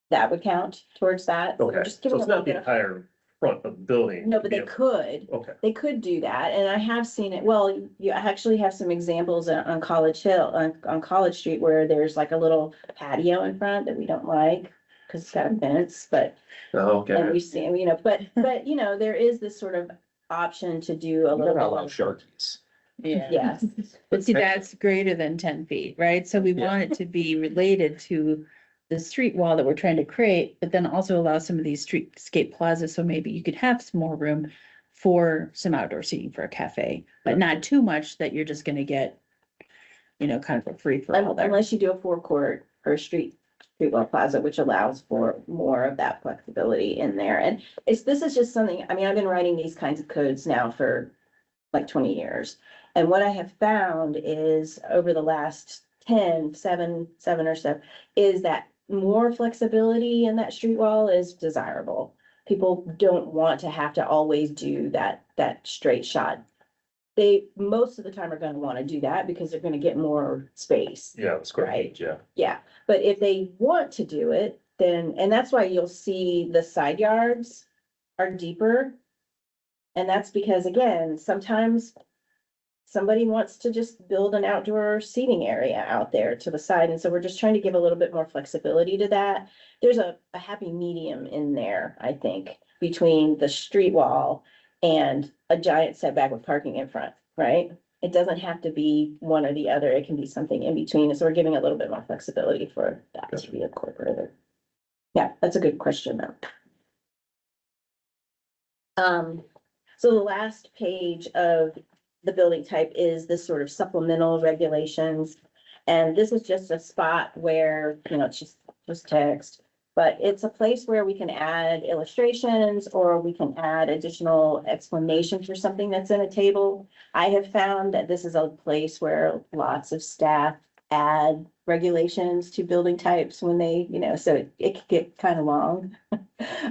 that would count towards that. So we're Okay, just so giving it's a little not the bit of- entire front of the building. No, but they could. Okay, They could do that, and I have seen it. Well, you actually have some examples on College Hill, on College Street, where there's like a little patio in front that we don't like because it's got a fence, but and okay. we see, but there is this sort of option to do a We're little not bit allowed of, sharkies. yes. But see, that's greater than 10 feet, right? So we want it to be related to the street wall that we're trying to create, but then also allow some of these streetscape plazas. So maybe you could have some more room for some outdoor seating for a cafe, but not too much that you're just gonna get, kind of a free for all there. Unless you do a forecourt for a street wall plaza, which allows for more of that flexibility in there. And this is just something, I mean, I've been writing these kinds of codes now for like 20 years. And what I have found is over the last 7 or so, is that more flexibility in that street wall is desirable. People don't want to have to always do that straight shot. They, most of the time, are gonna wanna do that because they're gonna get more space. Yeah, square Right. footage, yeah. Yeah, but if they want to do it, then, and that's why you'll see the side yards are deeper. And that's because, again, sometimes somebody wants to just build an outdoor seating area out there to the side, and so we're just trying to give a little bit more flexibility to that. There's a happy medium in there, I think, between the street wall and a giant setback with parking in front, right? It doesn't have to be one or the other, it can be something in between, and so we're giving a little bit more flexibility for that to be incorporated. Yeah, that's a good question, though. So the last page of the building type is this sort of supplemental regulations. And this is just a spot where, you know, it's just text, but it's a place where we can add illustrations or we can add additional explanation for something that's in a table. I have found that this is a place where lots of staff add regulations to building types when they, you know, so it could get kind of long.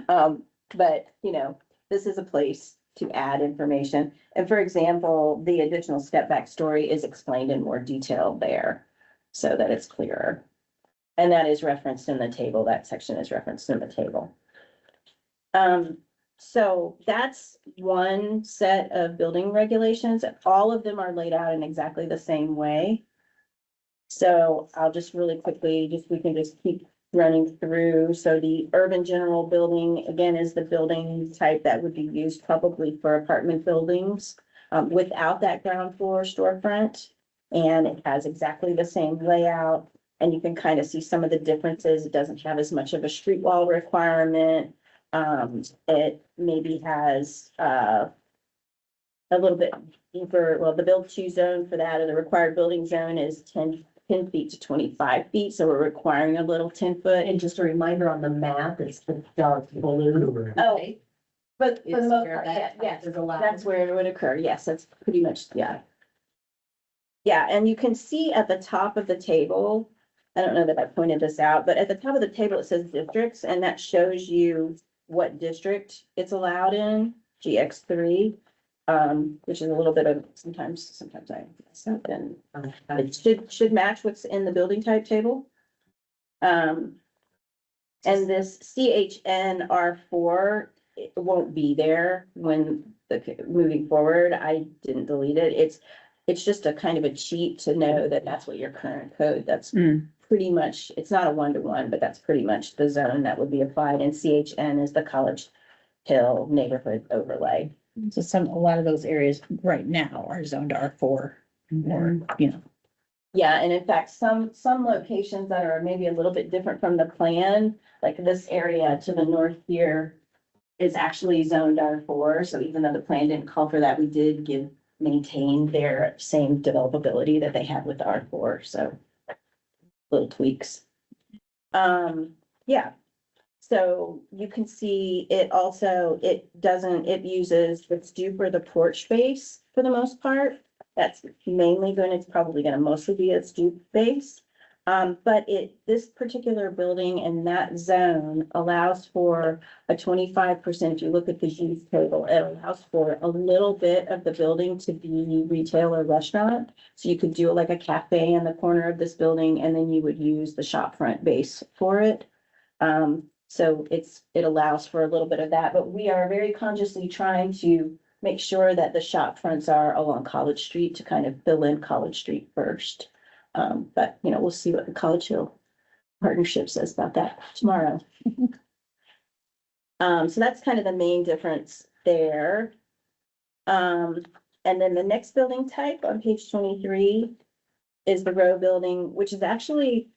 But, you know, this is a place to add information. And for example, the additional step back story is explained in more detail there so that it's clearer. And that is referenced in the table. That section is referenced in the table. So that's one set of building regulations. All of them are laid out in exactly the same way. So I'll just really quickly, we can just keep running through. So the urban general building, again, is the building type that would be used probably for apartment buildings without that ground floor storefront. And it has exactly the same layout. And you can kind of see some of the differences. It doesn't have as much of a street wall requirement. It maybe has a little bit deeper, well, the build to zone for that, or the required building zone is 10 feet to 25 feet, so we're requiring a little 10-foot. And just a reminder on the map, it's the dark blue. Oh, but for the Is most where part, that yeah, is allowed. that's where it would occur. Yes, that's pretty much, yeah. Yeah, and you can see at the top of the table, I don't know that I pointed this out, but at the top of the table, it says districts, and that shows you what district it's allowed in, GX3. Which is a little bit of, sometimes I mess up, and it should match what's in the building type table. And this CHNR4, it won't be there when moving forward. I didn't delete it. It's just a kind of a cheat to know that that's what your current code, that's pretty much, it's not a 1-to-1, but that's pretty much the zone that would be applied. And CHN is the College Hill neighborhood overlay. So a lot of those areas right now are zoned R4 or, you know. Yeah, and in fact, some locations that are maybe a little bit different from the plan, like this area to the north here is actually zoned R4. So even though the plan didn't call for that, we did maintain their same developability that they had with the R4. So little tweaks. Yeah. So you can see it also, it uses what's due for the porch space for the most part. That's mainly it's probably gonna mostly be its due base. But this particular building in that zone allows for a 25%, if you look at the use table, it allows for a little bit of the building to be retail or restaurant. So you could do like a cafe in the corner of this building, and then you would use the shop front base for it. So it allows for a little bit of that, but we are very consciously trying to make sure that the shop fronts are along College Street to kind of fill in College Street first. But you know, we'll see what the College Hill partnership says about that tomorrow. So that's kind of the main difference there. And then the next building type on page 23 is the row building, which is actually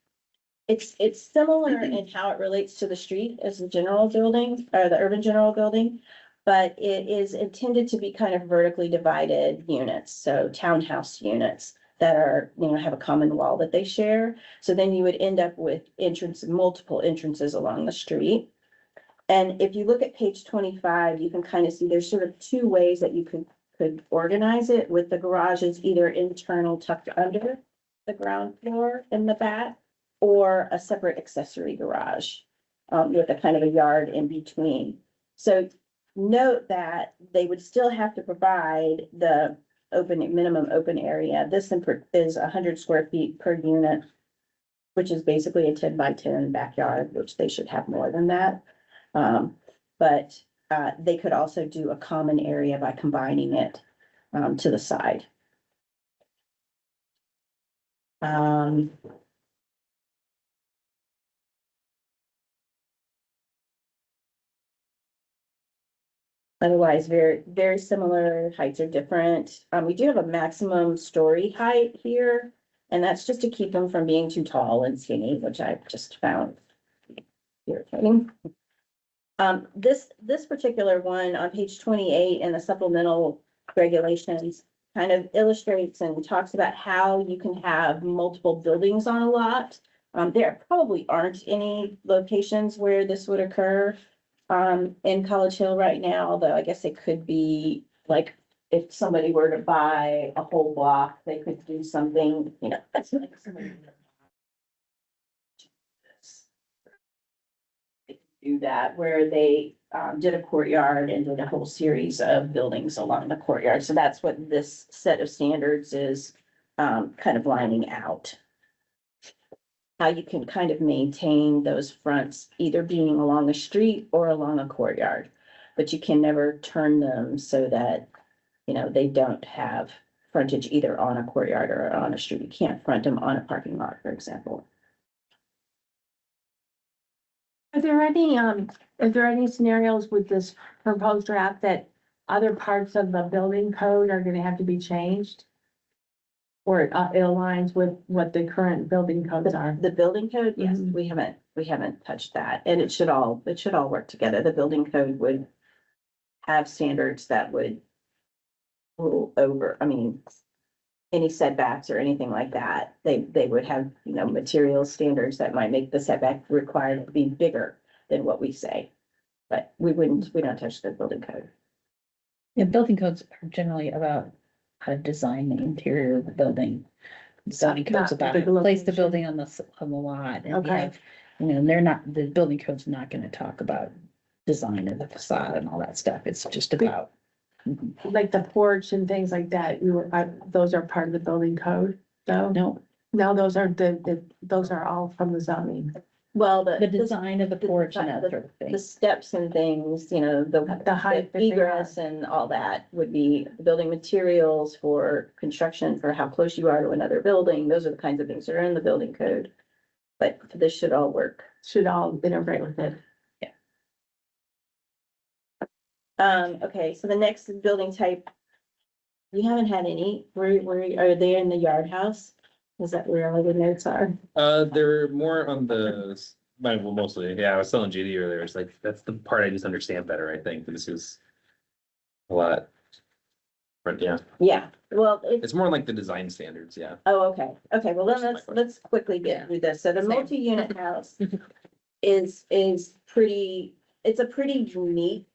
it's similar in how it relates to the street as the general building or the urban general building, but it is intended to be kind of vertically divided units, so townhouse units that are, you know, have a common wall that they share. So then you would end up with multiple entrances along the street. And if you look at page 25, you can kind of see there's sort of two ways that you could organize it, with the garages either internal tucked under the ground floor in the back, or a separate accessory garage, with a kind of a yard in between. So note that they would still have to provide the minimum open area. This is 100 square feet per unit, which is basically a 10 by 10 backyard, which they should have more than that. But they could also do a common area by combining it to the side. Otherwise, very, very similar, heights are different. We do have a maximum story height here, and that's just to keep them from being too tall and skinny, which I've just found irritating. This particular one on page 28 in the supplemental regulations kind of illustrates and talks about how you can have multiple buildings on a lot. There probably aren't any locations where this would occur in College Hill right now, although I guess it could be like if somebody were to buy a whole block, they could do something, you know, that's like somebody do that, where they did a courtyard and did a whole series of buildings along the courtyard. So that's what this set of standards is kind of lining out. How you can kind of maintain those fronts either being along a street or along a courtyard, but you can never turn them so that, you know, they don't have frontage either on a courtyard or on a street. You can't front them on a parking lot, for example. Are there any scenarios with this proposed draft that other parts of the building code are gonna have to be changed? Or it aligns with what the current building codes are? The building code, yes, Mhm. we haven't touched that, and it should all work together. The building code would have standards that would rule over, I mean, any setbacks or anything like that. They would have, you know, material standards that might make the setback required to be bigger than what we say. But we don't touch the building code. Yeah, building codes are generally about how to design the interior of the building. Zoning codes Not about the how to place the location. building on the lot. And we Okay. have, you know, the building code's not gonna talk about design of the facade and all that stuff. It's just about. Like the porch and things like that, those are part of the building code, though? No, those are those are all from the zoning. Well, the design of the porch and that the- sort of thing. The steps and things, you know, The height. that they egress are. and all that would be the building materials for construction, for how close you are to another building. Those are the kinds of things that are in the building code. But this should all work. Should all integrate with it. Okay, so the next building type. You haven't had any, are they in the yard house? Is that where all the notes are? They're more on well, mostly, yeah, I was telling JD earlier, it's like, that's the part I just understand better, I think, this is a lot. But yeah, Yeah, well, it's more like the design standards, yeah. oh, okay, well, then Most of my let's quickly get through this. So the Same. multi-unit house is pretty, it's a pretty unique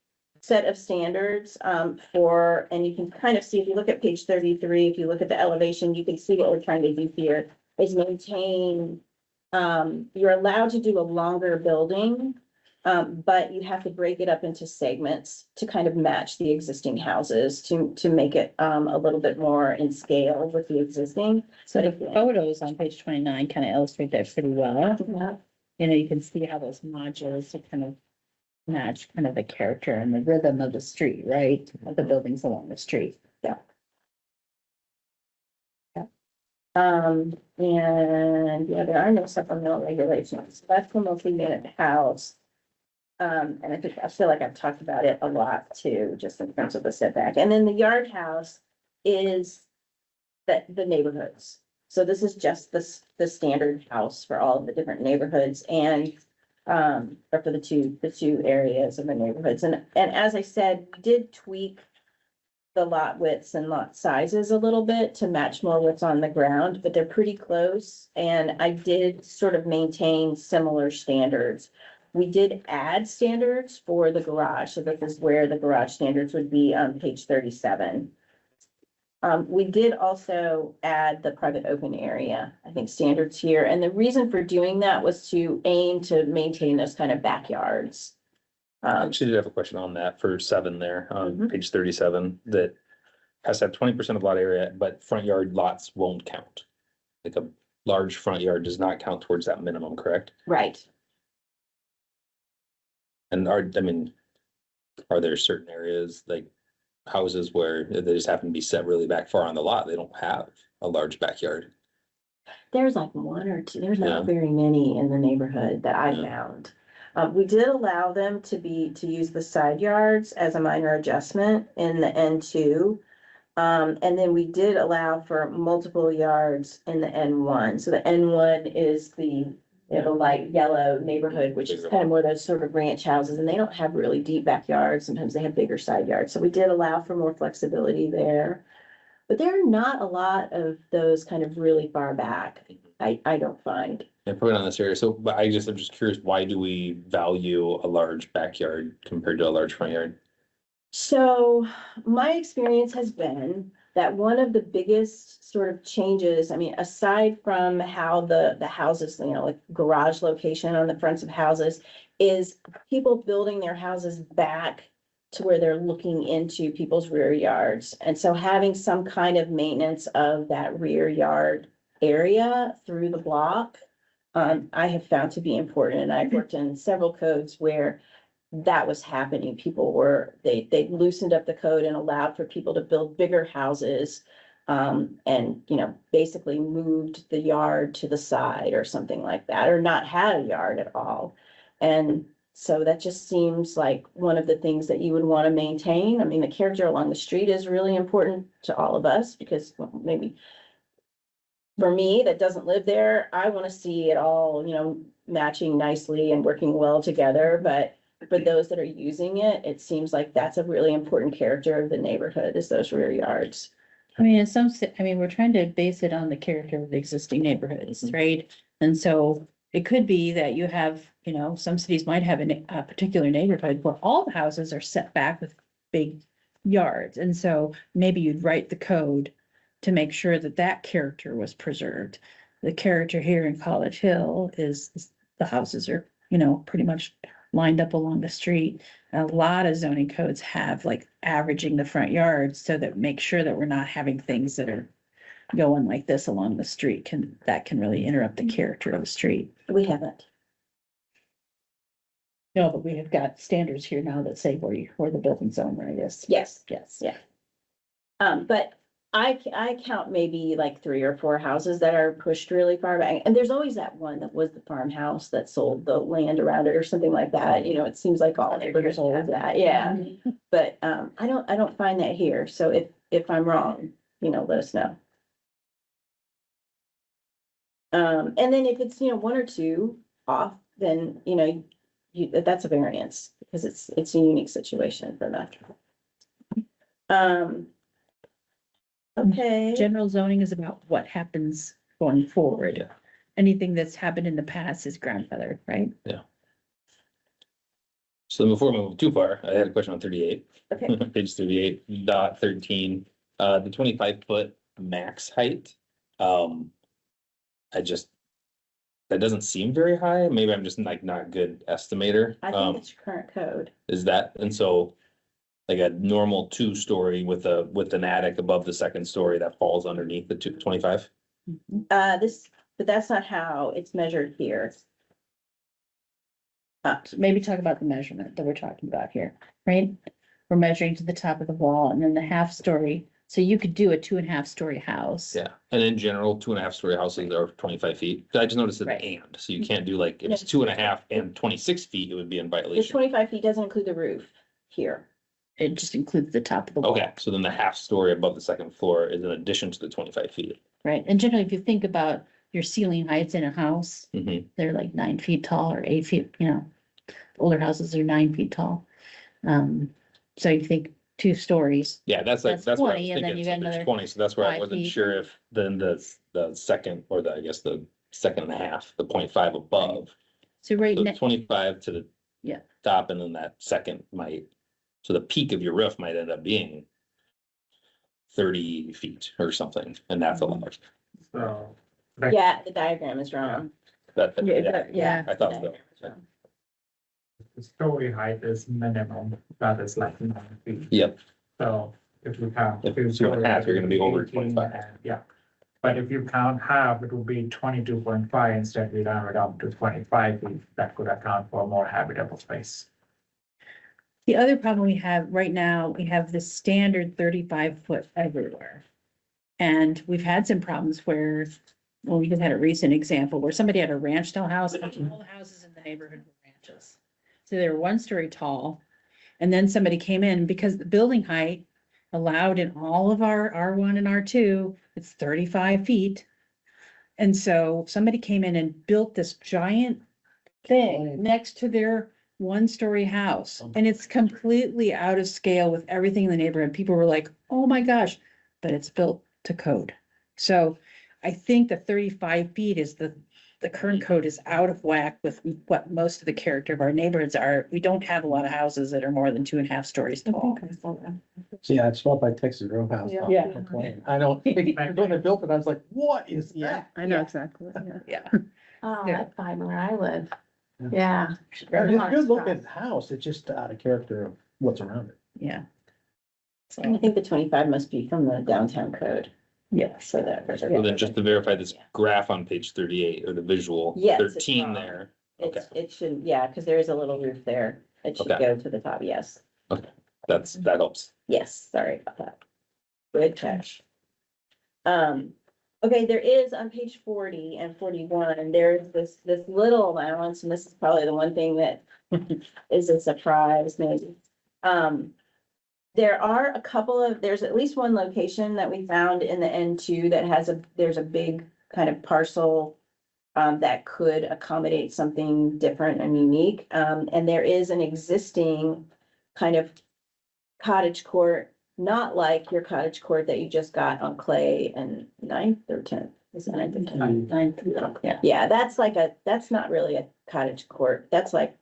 set of standards, and you can kind of see, if you look at page 33, if you look at the elevation, you can see what we're trying to do here is maintain, you're allowed to do a longer building, but you have to break it up into segments to kind of match the existing houses to make it, a little bit more in scale with the existing. So the photos on page 29 kind of illustrate that pretty well. Yeah. You know, you can see how those modules are kind of match kind of the character and the rhythm of the street, right? Of the buildings along the street. And yeah, there are no supplemental regulations. That's the multi-unit house. And I feel like I've talked about it a lot too, just in terms of the setback. And then the yard house is the neighborhoods. So this is just the standard house for all of the different neighborhoods and or for the two areas of the neighborhoods. And as I said, we did tweak the lot widths and lot sizes a little bit to match more what's on the ground, but they're pretty close. And I did sort of maintain similar standards. We did add standards for the garage, so this is where the garage standards would be on page 37. We did also add the private open area, I think standards here, and the reason for doing that was to aim to maintain those kind of backyards. I actually did have a question on that for 7 there on Mhm. page 37, that has to have 20% of lot area, but front yard lots won't count. Like a large front yard does not count towards that minimum, correct? Right. And are there certain areas like houses where they just happen to be set really back far on the lot, they don't have a large backyard? There's like one or two, there's Yeah. not very many in the neighborhood that I Yeah. found. We did allow them to use the side yards as a minor adjustment in the N2. And then we did allow for multiple yards in the N1. So the N1 is the light yellow neighborhood, which is kind of more those sort of ranch houses, and they don't have really deep backyards. Sometimes they have bigger side yards. So we did allow for more flexibility there. But there are not a lot of those kind of really far back. I don't find. Yeah, probably not in this area. So, but I'm just curious, why do we value a large backyard compared to a large front yard? So my experience has been that one of the biggest sort of changes, I mean, aside from how the houses, like garage location on the fronts of houses, is people building their houses back to where they're looking into people's rear yards. And so having some kind of maintenance of that rear yard area through the block, I have found to be important. And I've worked in several codes where that was happening. People were, they loosened up the code and allowed for people to build bigger houses. And, basically moved the yard to the side or something like that, or not had a yard at all. And so that just seems like one of the things that you would want to maintain. I mean, the character along the street is really important to all of us because maybe for me that doesn't live there, I want to see it all, matching nicely and working well together. But for those that are using it, it seems like that's a really important character of the neighborhood is those rear yards. I mean, we're trying to base it on the character of the existing neighborhoods, right? And so it could be that you have, some cities might have a particular neighborhood where all the houses are set back with big yards. And so maybe you'd write the code to make sure that that character was preserved. The character here in College Hill is the houses are, pretty much lined up along the street. A lot of zoning codes have like averaging the front yards so that make sure that we're not having things that are going like this along the street that can really interrupt the character of the street. We haven't. No, but we have got standards here now that say where the building zone right is. Yes. Yes. Yeah. But I count maybe like 3 or 4 houses that are pushed really far back. And there's always that one that was the farmhouse that sold the land around it or something like that. It seems like all neighborhoods have that. Yeah. But I don't find that here. So if I'm wrong, let us know. And then if it's, 1 or 2 off, then, that's a variance because it's a unique situation for that. Okay. General zoning is about what happens going forward. Yeah. Anything that's happened in the past is grandfathered, right? So before we move too far, I had a question on 38. Okay. Page 38.13, the 25-foot max height. That doesn't seem very high. Maybe I'm just like not good estimator. I think it's your current code. Is that, and so like a normal 2-story with an attic above the 2nd story that falls underneath the 25? But that's not how it's measured here. Maybe talk about the measurement that we're talking about here, right? We're measuring to the top of the wall and then the half story. So you could do a 2.5-story house. Yeah, and in general, 2.5-story houses are 25 feet. I just noticed Right. and, so you can't do like, if it's 2.5 and 26 feet, it would be in The violation. 25 feet doesn't include the roof here. It just includes the top of the wall. Okay, so then the half story above the 2nd floor is in addition to the 25 feet. Right, and generally, if you think about your ceiling heights in a house, Mhm. they're like 9 feet tall or 8 feet, older houses are 9 feet tall. So you think 2 stories. Yeah, that's like, That's that's what I 20, was and then thinking, you so got there's another 20, so that's where I 5 wasn't feet. sure if then the second, or the, I guess, the second and a half, the 0.5 above. So right So next, 25 to the. Yeah. Top, and then that second might, so the peak of your roof might end up being 30 feet or something, and that's allowed. So. Yeah, the diagram is wrong. yeah. I thought so. The story height is minimum, that is like 9 feet. Yep, So if you count. If it's 2.5, you're gonna be over 18, 25. and- Yeah, but if you count half, it will be 22.5 instead we round it up to 25 feet. That could account for more habitable space. The other problem we have right now, we have the standard 35-foot everywhere. And we've had some problems where, well, we just had a recent example where somebody had a ranch style house, and all the houses in the neighborhood were ranches. So they were 1 story tall, and then somebody came in because the building height allowed in all of our R1 and R2, it's 35 feet. And so somebody came in and built this giant thing next to their 1 story house. And it's completely out of scale with everything in the neighborhood. People were like, oh my gosh, but it's built to code. So I think the 35 feet is the current code is out of whack with what most of the character of our neighborhoods are. We don't have a lot of houses that are more than 2.5 stories tall. See, I saw by Texas Row House. Yeah. I know, when they built it, I was like, what is that? I know Yeah. exactly, yeah. Yeah. Oh, Yeah. that's fine where I live. Yeah. Yeah. It's a good looking house, it's just out of character of what's around it. Yeah. And I think the 25 must be from the downtown code. Yeah. So that. so then just to verify this graph on page 38, or the visual Yes, it's 13 wrong. there. It should, yeah, because there is a little roof there. It should Okay. go to the top, yes. That helps. Yes, sorry about that. Good catch. Okay, there is on page 40 and 41, there's this little allowance, and this is probably the one thing that is a surprise, maybe. There are a couple of, there's at least one location that we found in the N2 that has there's a big kind of parcel that could accommodate something different and unique. And there is an existing kind of cottage court, not like your cottage court that you just got on Clay and 9th or 10th. Is it 9th or 10th? Yeah. Yeah, that's not really a cottage court. That's like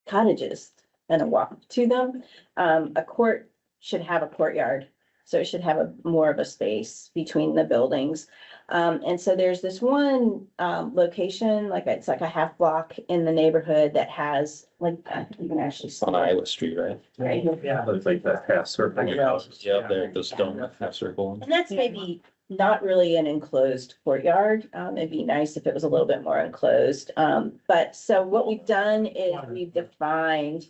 cottages and a walk to them. A court should have a courtyard. So it should have more of a space between the buildings. And so there's this one, location, like it's like a half block in the neighborhood that has, like, you can actually. see On it. Iowa Street, right? Right. Yeah. Looks like that half circle. Yeah, there, the stone half circle. And that's maybe not really an enclosed courtyard. It'd be nice if it was a little bit more enclosed. But so what we've done is we've defined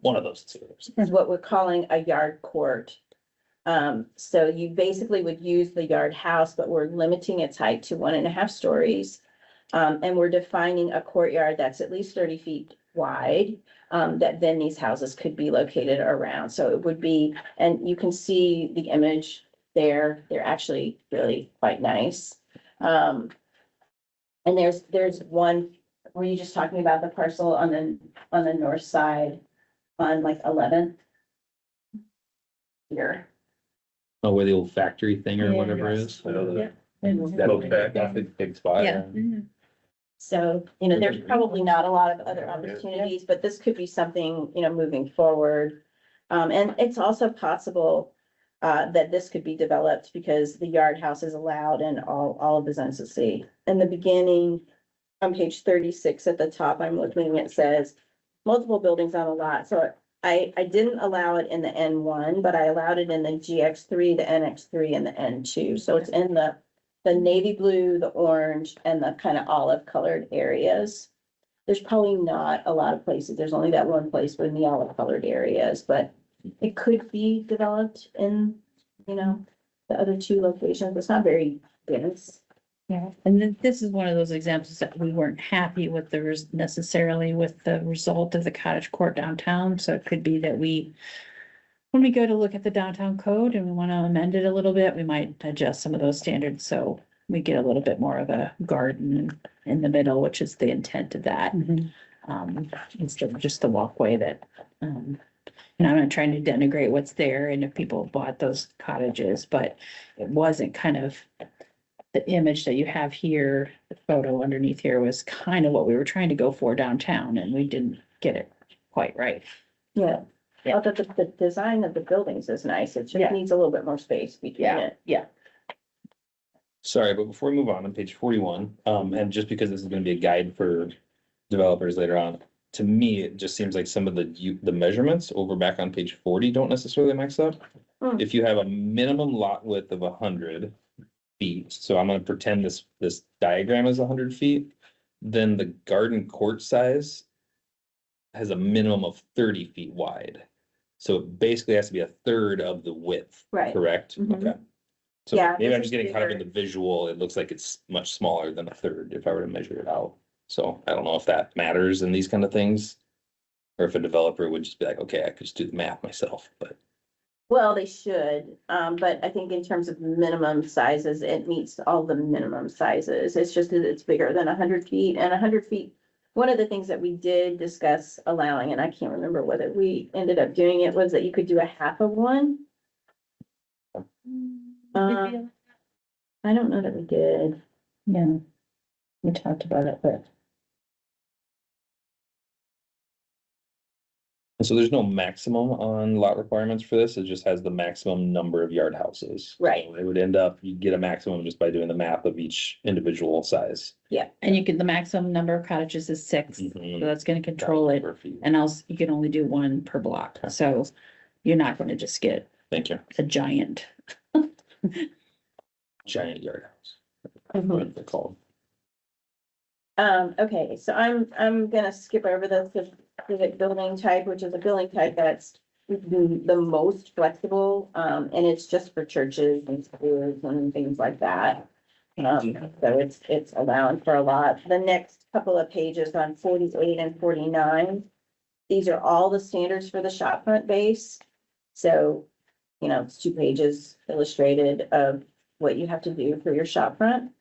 One of those two. is what we're calling a yard court. So you basically would use the yard house, but we're limiting its height to 1.5 stories. And we're defining a courtyard that's at least 30 feet wide, that then these houses could be located around. So it would be, and you can see the image there. They're actually really quite nice. And there's one, were you just talking about the parcel on the north side on like 11th? Here. Oh, where the old factory thing or Yeah. whatever is. Yeah. That big spot. Yeah. So, there's probably not a lot of other opportunities, but this could be something, moving forward. And it's also possible that this could be developed because the yard house is allowed in all of the zones of C. In the beginning, on page 36 at the top, I'm looking, it says multiple buildings on a lot. So I didn't allow it in the N1, but I allowed it in the GX3, the NX3, and the N2. So it's in the navy blue, the orange, and the kind of olive colored areas. There's probably not a lot of places. There's only that one place in the olive colored areas, but it could be developed in, the other two locations. It's not very dense. Yeah, and then this is one of those examples that we weren't happy with necessarily with the result of the cottage court downtown, so it could be that when we go to look at the downtown code and we want to amend it a little bit, we might adjust some of those standards, so we get a little bit more of a garden in the middle, which is the intent of that. Instead of just the walkway that, And I'm not trying to denigrate what's there and if people bought those cottages, but it wasn't kind of. The image that you have here, the photo underneath here was kind of what we were trying to go for downtown and we didn't get it quite right. Yeah. Yeah. Although the design of the buildings is nice, it Yeah. just needs a little bit more space between it. Yeah. Sorry, but before we move on page 41, and just because this is gonna be a guide for developers later on, to me, it just seems like some of the measurements over back on page 40 don't necessarily mix up. Hmm. If you have a minimum lot width of 100 feet, so I'm gonna pretend this diagram is 100 feet, then the garden court size has a minimum of 30 feet wide. So it basically has to be a third of the width, Right. correct? Mhm. Okay. So Yeah, maybe this I'm is just getting caught up in bigger. the visual. It looks like it's much smaller than a third if I were to measure it out. So I don't know if that matters in these kind of things. Or if a developer would just be like, okay, I could just do the math myself, but Well, they should, but I think in terms of minimum sizes, it meets all the minimum sizes. It's just that it's bigger than 100 feet and 100 feet. One of the things that we did discuss allowing, and I can't remember whether we ended up doing it, was that you could do a half of one. I don't know that we did. Yeah. We talked about it, but. and so there's no maximum on lot requirements for this. It just has the maximum number of yard houses. Right. So it would end up, you get a maximum just by doing the math of each individual size. And you can, the maximum number of cottages is 6, so Mhm. that's gonna control it. Square feet. And else you can only do 1 per block, so you're not gonna just get Thank you. a giant. Giant yard house. Mhm. What they're called. Okay, so I'm gonna skip over the specific building type, which is a building type that's the most flexible, and it's just for churches and schools and things like that. So it's allowing for a lot. The next couple of pages on 48 and 49, these are all the standards for the shop front base. So, it's 2 pages illustrated of what you have to do for your shop front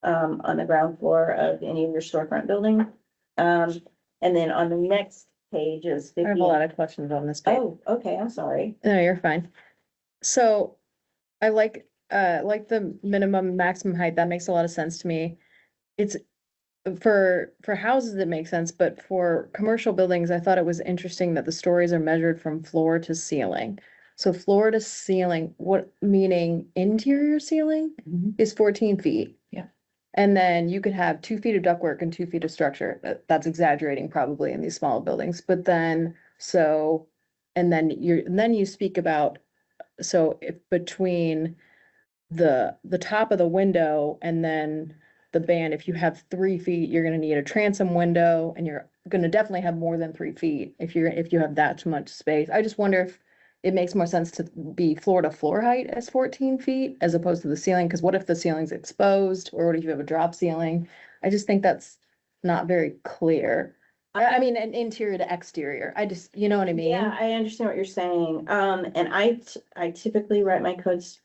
on the ground floor of any of your storefront building. And then on the next page is I have 50. a lot of questions on this page. Oh, okay, I'm sorry. No, you're fine. So I like the minimum maximum height. That makes a lot of sense to me. It's for houses, it makes sense, but for commercial buildings, I thought it was interesting that the stories are measured from floor to ceiling. So floor to ceiling, what meaning interior ceiling is 14 feet. Yeah. And then you could have 2 feet of ductwork and 2 feet of structure. That's exaggerating probably in these small buildings, but then, and then you speak about, so if between the top of the window and then the band, if you have 3 feet, you're gonna need a transom window and you're gonna definitely have more than 3 feet if you have that much space. I just wonder if it makes more sense to be floor to floor height as 14 feet as opposed to the ceiling, because what if the ceiling's exposed or what if you have a drop ceiling? I just think that's not very clear. I mean, an interior to exterior. I just, you know what I mean? Yeah, I understand what you're saying. And I typically write my codes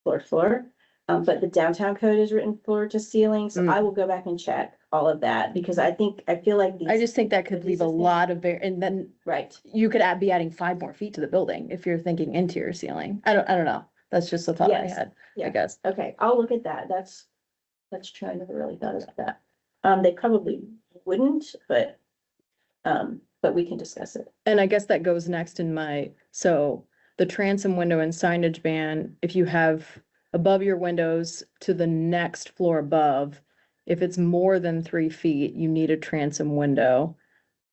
floor to floor. But the downtown code is written floor to ceiling, so I will go back and check all of that because I feel like I these, just think that could leave a lot of, and then right. you could be adding 5 more feet to the building if you're thinking interior ceiling. I don't know. That's just a thought I Yes. had, Yeah. I guess. Okay, I'll look at that. That's true. I never really thought about that. They probably wouldn't, but we can discuss it. And I guess that goes next in so the transom window and signage ban, if you have above your windows to the next floor above, if it's more than 3 feet, you need a transom window.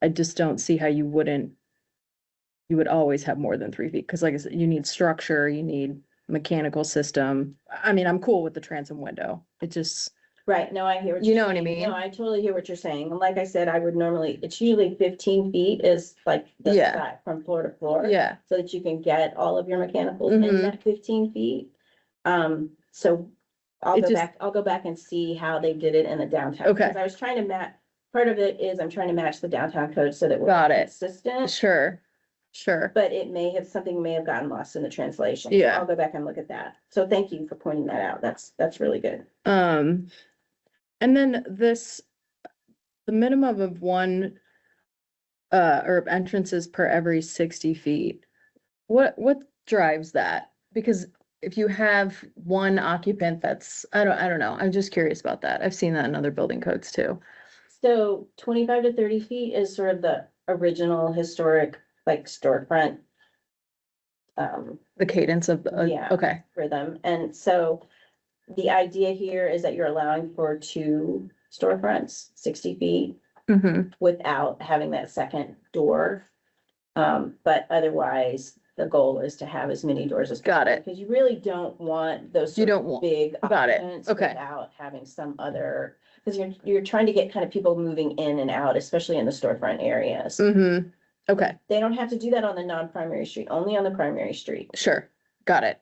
I just don't see how you would always have more than 3 feet, because like I said, you need structure, you need mechanical system. I mean, I'm cool with the transom window. It just, Right, no, I hear what You you're know what I saying. mean? No, I totally hear what you're saying. And like I said, I would normally, it's usually 15 feet is like the Yeah. side from floor to floor. yeah, So that you can get all of your mechanicals in Mhm. that 15 feet. So I'll It go just- back, I'll go back and see how they did it in the downtown. Okay. Because I was trying to part of it is I'm trying to match the downtown code so that we're Got it. consistent. sure. But something may have gotten lost in the translation. So Yeah. I'll go back and look at that. So thank you for pointing that out. That's really good. And then the minimum of one or entrances per every 60 feet. What drives that? Because if you have one occupant that's, I don't know, I'm just curious about that. I've seen that in other building codes too. So 25 to 30 feet is sort of the original historic, like storefront. The cadence of, Yeah. okay, Rhythm, and so the idea here is that you're allowing for 2 storefronts, 60 feet, mm-hmm, without having that second door. But otherwise, the goal is to have as many doors as Got possible, it. because you really don't want those. You sort of don't want- Big got it. occupants Okay. without having some other, because you're trying to get kind of people moving in and out, especially in the storefront areas. mm-hmm, okay. They don't have to do that on the non-primary street, only on the primary street. Sure, got it.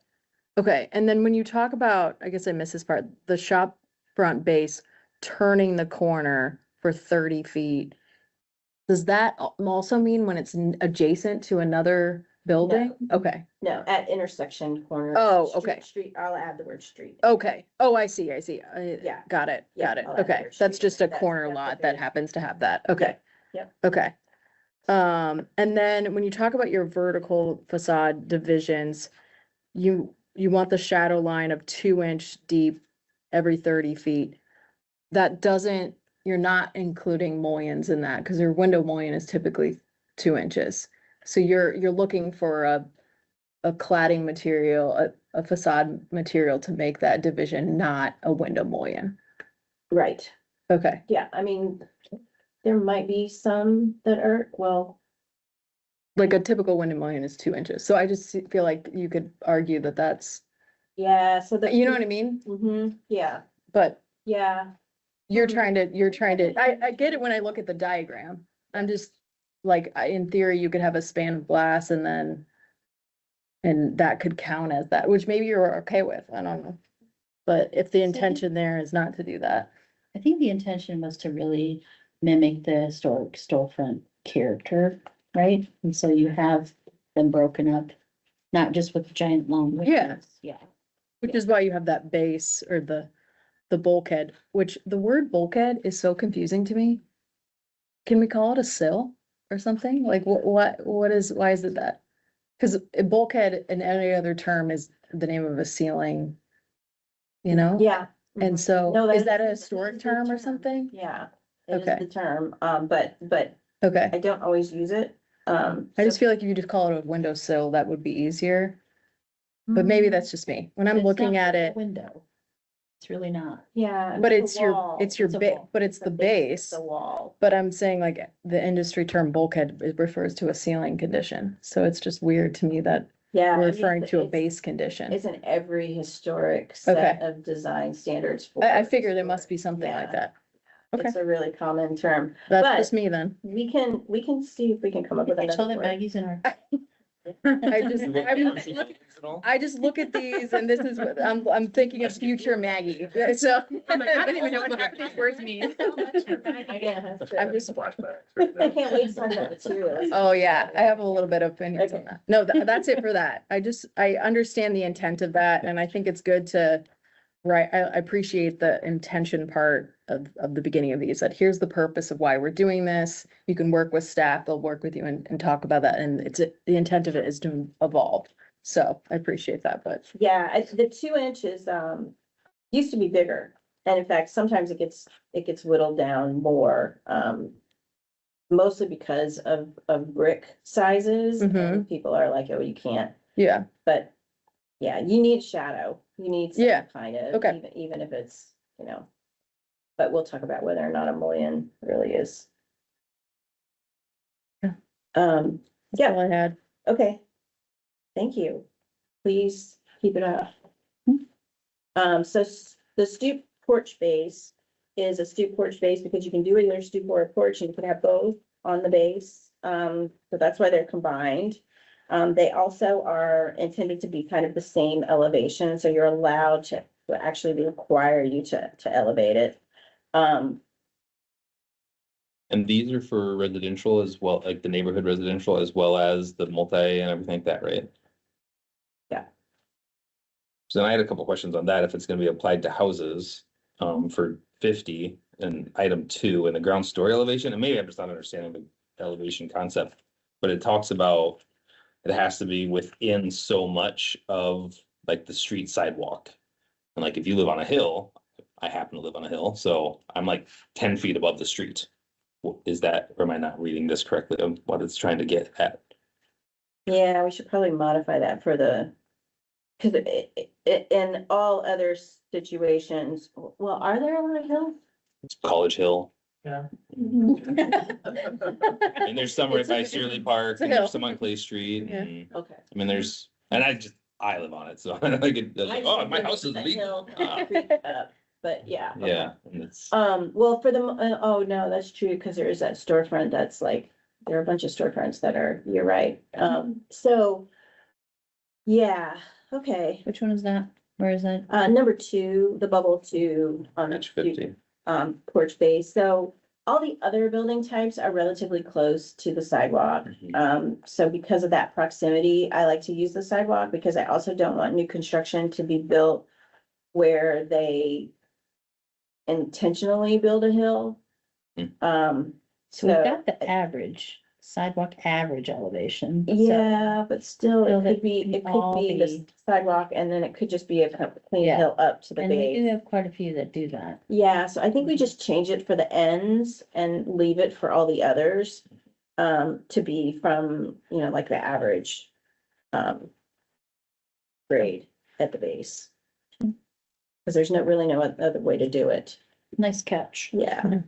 Okay, and then when you talk about, I guess I missed this part, the shop front base turning the corner for 30 feet. Does that also mean when it's adjacent to another building? Okay, No, at intersection corner. Oh, street- okay. Street, I'll add the word street. okay. Oh, I see. Yeah. Got it, Yeah, got it. I'll add the Okay, word that's street. just a That's- corner that's a lot that big- happens to have that. Okay. Yep. Okay. And then when you talk about your vertical facade divisions, you want the shadow line of 2-inch deep every 30 feet. That doesn't, you're not including mullions in that, because your window mullion is typically 2 inches. So you're looking for a cladding material, a facade material to make that division not a window mullion. Right, Okay, yeah, I mean, there might be some that are, well, like a typical window mullion is 2 inches. So I just feel like you could argue that that's, yeah, so the. you know what I mean? Yeah, But yeah, you're trying to, I get it when I look at the diagram. I'm just like, in theory, you could have a span of glass and that could count as that, which maybe you're okay with. I don't know. But if the intention there is not to do that. I think the intention was to really mimic the historic storefront character, right? And so you have them broken up, not just with giant long Yeah. windows. Yeah. Which is why you have that base or the bulkhead, which the word bulkhead is so confusing to me. Can we call it a sill or something? Like why is it that? Cause a bulkhead in any other term is the name of a ceiling. You know? yeah. And Mhm. so No, is that a that historic is the term or something? Yeah, it is Okay. the term, but Okay, I don't always use it. I just feel like if you just call it a windowsill, that would be easier. But maybe that's just me. When I'm It's looking not at a it, Window. It's really not. Yeah. but it's it's a your, wall. it's your It's a bit, wall. but it's the base. The wall. But I'm saying like the industry term bulkhead, it refers to a ceiling condition. So it's just weird to me that Yeah. I we're mean, referring to a it's- base condition. It's in every historic set Okay. of design standards. for I figured it must be historic. something like Yeah, that. Okay, It's a really common term. that's but- just me then. We can see if we can come up with I told another that word. Maggie's in our. I just look at these and this is what I'm thinking of future Maggie. So. I'm like, I don't even know what half of these words mean. Yeah, I'm just, Flashbacks. I can't wait to talk about materials. oh yeah, I have a little bit of opinions on that. No, that's it for that. I understand the intent of that and I think it's good to, right, I appreciate the intention part of the beginning of these, that here's the purpose of why we're doing this. You can work with staff, they'll work with you and talk about that. And the intent of it is to evolve. So I appreciate that, but Yeah, the 2 inches, used to be bigger. And in fact, sometimes it gets whittled down more, mostly because of brick sizes. And people are like, oh, you can't, yeah, but yeah, you need shadow. You need some Yeah, kind of, okay. even if it's, but we'll talk about whether or not a mullion really is. Yeah. Um, that's all I had. okay. Thank you. Please keep it up. So the stoop porch base is a stoop porch base because you can do either stoop or a porch and you can have both on the base. So that's why they're combined. They also are intended to be kind of the same elevation, so you're allowed to actually require you to elevate it. And these are for residential as well, like the neighborhood residential as well as the multi and everything like that, right? Yeah. So I had a couple questions on that, if it's gonna be applied to houses, for 50 and item 2 in the ground story elevation, and maybe I'm just not understanding elevation concept, but it talks about it has to be within so much of like the street sidewalk. And like if you live on a hill, I happen to live on a hill, so I'm like 10 feet above the street. Is that, or am I not reading this correctly of what it's trying to get at? Yeah, we should probably modify that for the, cause in all other situations, well, are there a lot of hills? It's College Hill, Yeah. and there's some right by Shirley Park, it's a and there's hill. some on Clay Street, Yeah. and, Okay. I mean, there's, and I live on it, so I like it, like, oh, my house is legal. Ah, But yeah. okay. Yeah, and it's, Well, for the, oh, no, that's true, because there is that storefront that's like, there are a bunch of storefronts that are, you're right. So, yeah, okay. Which one is that? Where is that? Number two, the bubble two on Page 50. porch base. So all the other building types are relatively close to the sidewalk. Mhm. So because of that proximity, I like to use the sidewalk because I also don't want new construction to be built where they intentionally build a hill. Hmm. So we've So- got the average sidewalk average elevation. So- Yeah, but still, Still it that could be, can it could all be the be- sidewalk and then it could just be a clean Yeah. hill up to the And we do base. have quite a few that do that. Yeah, so I think we just change it for the ends and leave it for all the others. To be from, like the average. Grade at the base. Cause there's really no other way to do it. Nice catch. Yeah.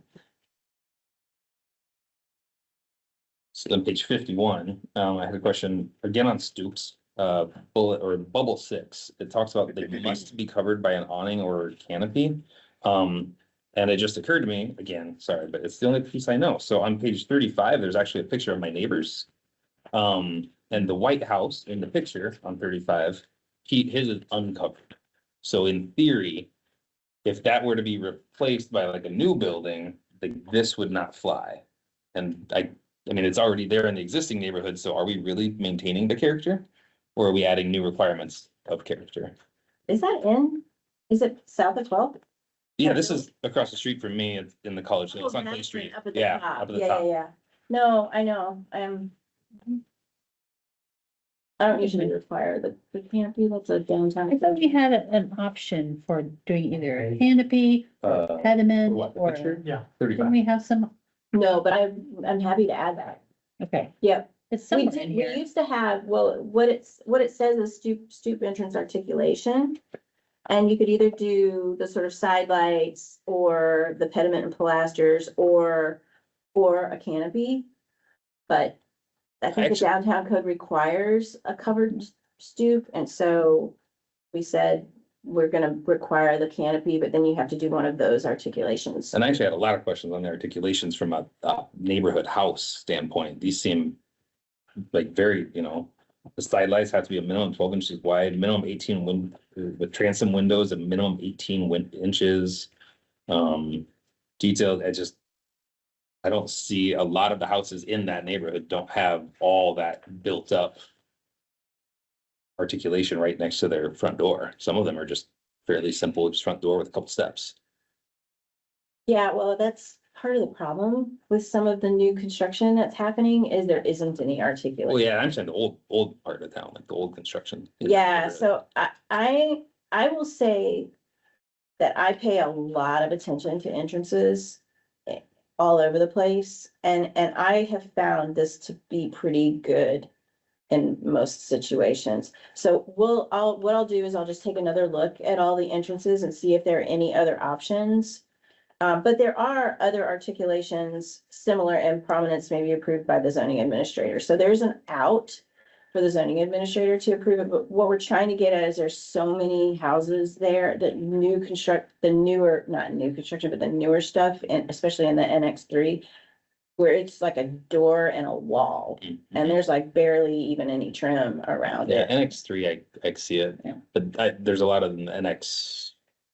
So then page 51, I had a question again on stoops, bullet or bubble 6. It talks about they must be covered by an awning or canopy. And it just occurred to me, again, sorry, but it's the only piece I know. So on page 35, there's actually a picture of my neighbors. And the White House in the picture on 35, his is uncovered. So in theory, if that were to be replaced by like a new building, like this would not fly. And I mean, it's already there in the existing neighborhood, so are we really maintaining the character? Or are we adding new requirements of character? Is it south of 12th? Yeah, this is across the street from me, it's in the College Hill, it's on Clay That's Street. Up at the Yeah, top. up at the Yeah, top. yeah. No, I know, I don't usually require the canopy, that's a I downtown. thought we had an option for doing either a canopy, or pediment, What, the or, picture? Yeah. didn't 35. we have some? No, but I'm happy to add that. Okay, Yep. it's We somewhere in did, we here. used to have, well, what it says is stoop entrance articulation. And you could either do the sort of side lights or the pediment and pilasters or a canopy. But I think the Actually- downtown code requires a covered stoop, and so we said we're gonna require the canopy, but then you have to do one of those articulations. And I actually had a lot of questions on the articulations from a neighborhood house standpoint. These seem like very, the side lights have to be a minimum 12 inches wide, minimum 18 with transom windows, a minimum 18 inches. Detailed, I don't see a lot of the houses in that neighborhood don't have all that built up articulation right next to their front door. Some of them are just fairly simple, just front door with a couple steps. Yeah, well, that's part of the problem with some of the new construction that's happening is there isn't any Oh, articulation. yeah, I'm saying the old part of town, like the old construction. Yeah, so I will say that I pay a lot of attention to entrances all over the place, and I have found this to be pretty good in most situations. So what I'll do is I'll just take another look at all the entrances and see if there are any other options. But there are other articulations similar in prominence may be approved by the zoning administrator. So there's an out for the zoning administrator to approve it. But what we're trying to get at is there's so many houses there that not new construction, but the newer stuff, and especially in the NX3, where it's like a door and a wall, and there's like barely even any trim around Yeah, it. NX3, I see it, Yeah. but there's a lot of them, NX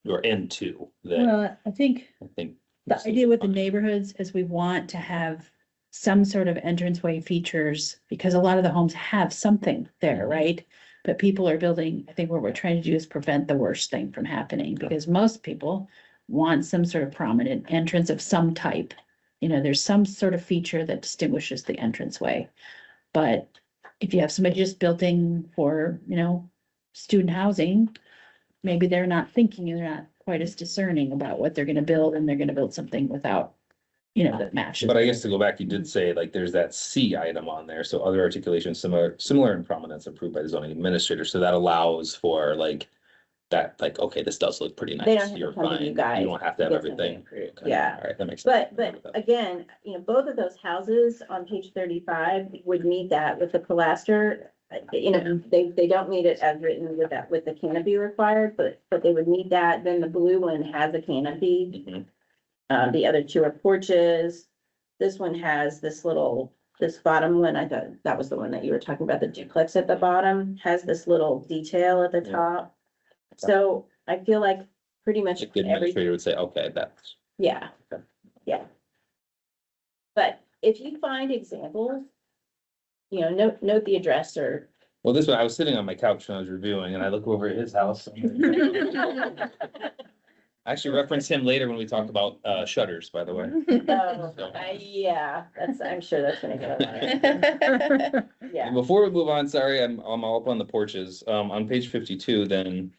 or N2 that Well, I think I think. the idea with the neighborhoods is we want to have some sort of entranceway features, because a lot of the homes have something there, right? But people are building, I think what we're trying to do is prevent the worst thing from happening, because most people want some sort of prominent entrance of some type. there's some sort of feature that distinguishes the entranceway. But if you have somebody just building for, student housing, maybe they're not thinking, they're not quite as discerning about what they're gonna build, and they're gonna build something without, that matches. But I guess to go back, you did say like there's that C item on there, so other articulations similar in prominence approved by the zoning administrator, so that allows for like. That like, okay, this does look pretty They don't nice, have to you're come to fine, you you guys don't have to have to get something everything. approved. Okay, Yeah. all right, that makes sense. But again, both of those houses on page 35 would meet that with the pilaster. They don't need it as written with that, with the canopy required, but they would need that. Then the blue one has a canopy. Mhm. The other two are porches. This one has this bottom one, I thought that was the one that you were talking about, the duplex at the bottom, has this little detail at the Yeah. top. So I feel like pretty much Like the every, administrator would say, okay, that's. yeah, yeah. But if you find examples, note the address or. Well, this one, I was sitting on my couch when I was reviewing and I look over at his house. I actually reference him later when we talk about shutters, by the way. Yeah, I'm sure that's gonna get a lot. Yeah. And before we move on, sorry, I'm all up on the porches. On page 52, then.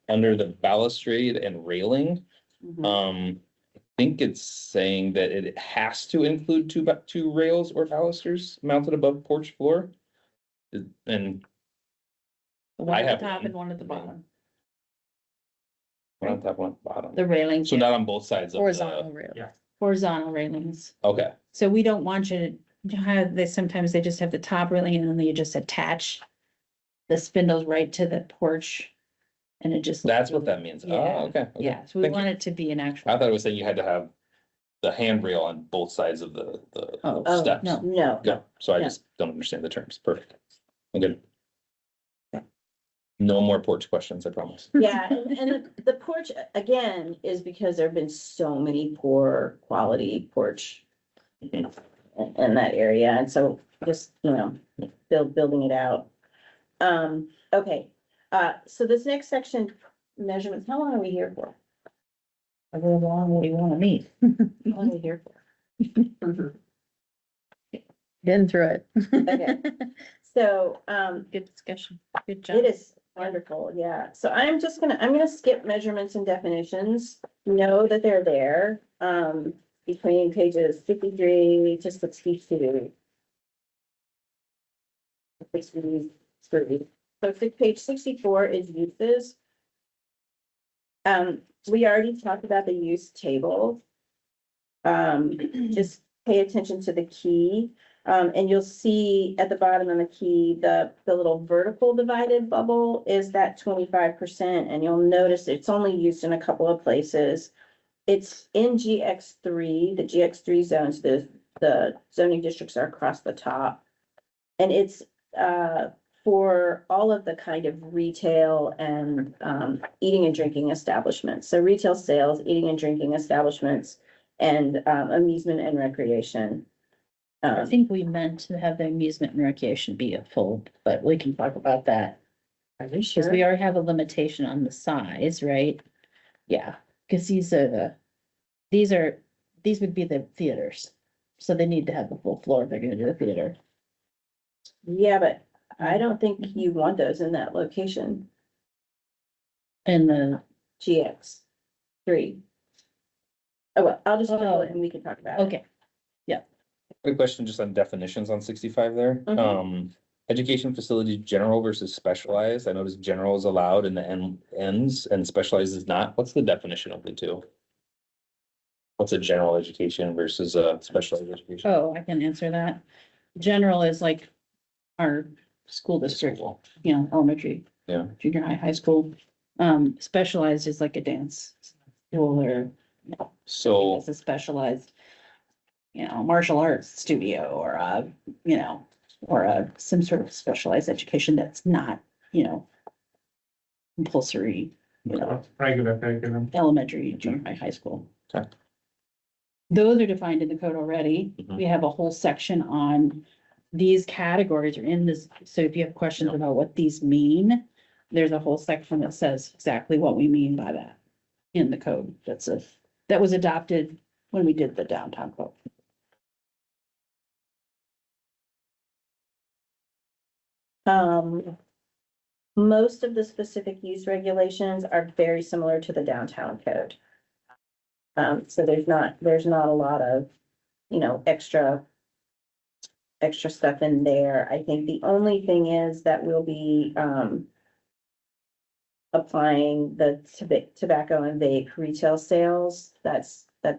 Under the balustrade and railing, Mhm. I think it's saying that it has to include two rails or balusters mounted above porch floor. And One I at have the top one. and one at the bottom, one on top, one on the bottom. the railings, So not on both sides of Horizontal the, rail. horizontal railings. okay, So we don't want you to have, sometimes they just have the top railing and then you just attach the spindles right to the porch. And it just. that's what that means. Yeah. Oh, okay. Yeah, so we Thank you. want it to be an actual. I thought it was saying you had to have the handrail on both sides of the Oh, steps. no. No, Yeah, so I No. just don't understand the terms. Perfect. I'm good. No more porch questions, I promise. yeah, and the porch, again, is because there've been so many poor quality porch in that area, and so just, building it out. Okay, so this next section, measurements, how long are we here for? However long we wanna meet. How long are we here for? Getting through it. Okay. So, Good discussion, good job. it is wonderful, yeah. So I'm gonna skip measurements and definitions. Know that they're there, between pages 53 to 62. 63. So page 64 is uses. We already talked about the use table. Just pay attention to the key. And you'll see at the bottom of the key, the little vertical divided bubble is that 25%, and you'll notice it's only used in a couple of places. It's in GX3, the GX3 zones, the zoning districts are across the top. And it's for all of the kind of retail and eating and drinking establishments. So retail sales, eating and drinking establishments, and amusement and recreation. I think we meant to have the amusement and recreation be a full, but we can talk about that. Are you Because we already have a limitation on the size, right? Yeah, because these would be the theaters. So they need to have the full floor if they're gonna do the theater. Yeah, but I don't think you want those in that location, And the, GX3. Oh, well, I'll just go and we can talk about it. okay, Quick question just on definitions on 65 there. Mhm. Education facilities, general versus specialized. I noticed general is allowed in the ends and specialized is not. What's the definition of the two? What's a general education versus a specialized education? oh, I can answer that. General is like our school district, elementary. Yeah. Junior high school. Specialized is like a dance school or So, it's a specialized, martial arts studio or some sort of specialized education that's not, compulsory, Regular curriculum. elementary, junior high school. Okay. Those are defined in the code already. Mhm. We have a whole section on these categories are in this. So if you have questions about what these mean, there's a whole section that says exactly what we mean by that in the code. That was adopted when we did the downtown code. Most of the specific use regulations are very similar to the downtown code. So there's not a lot of, extra stuff in there. I think the only thing is that we'll be, applying the tobacco and vape retail sales. That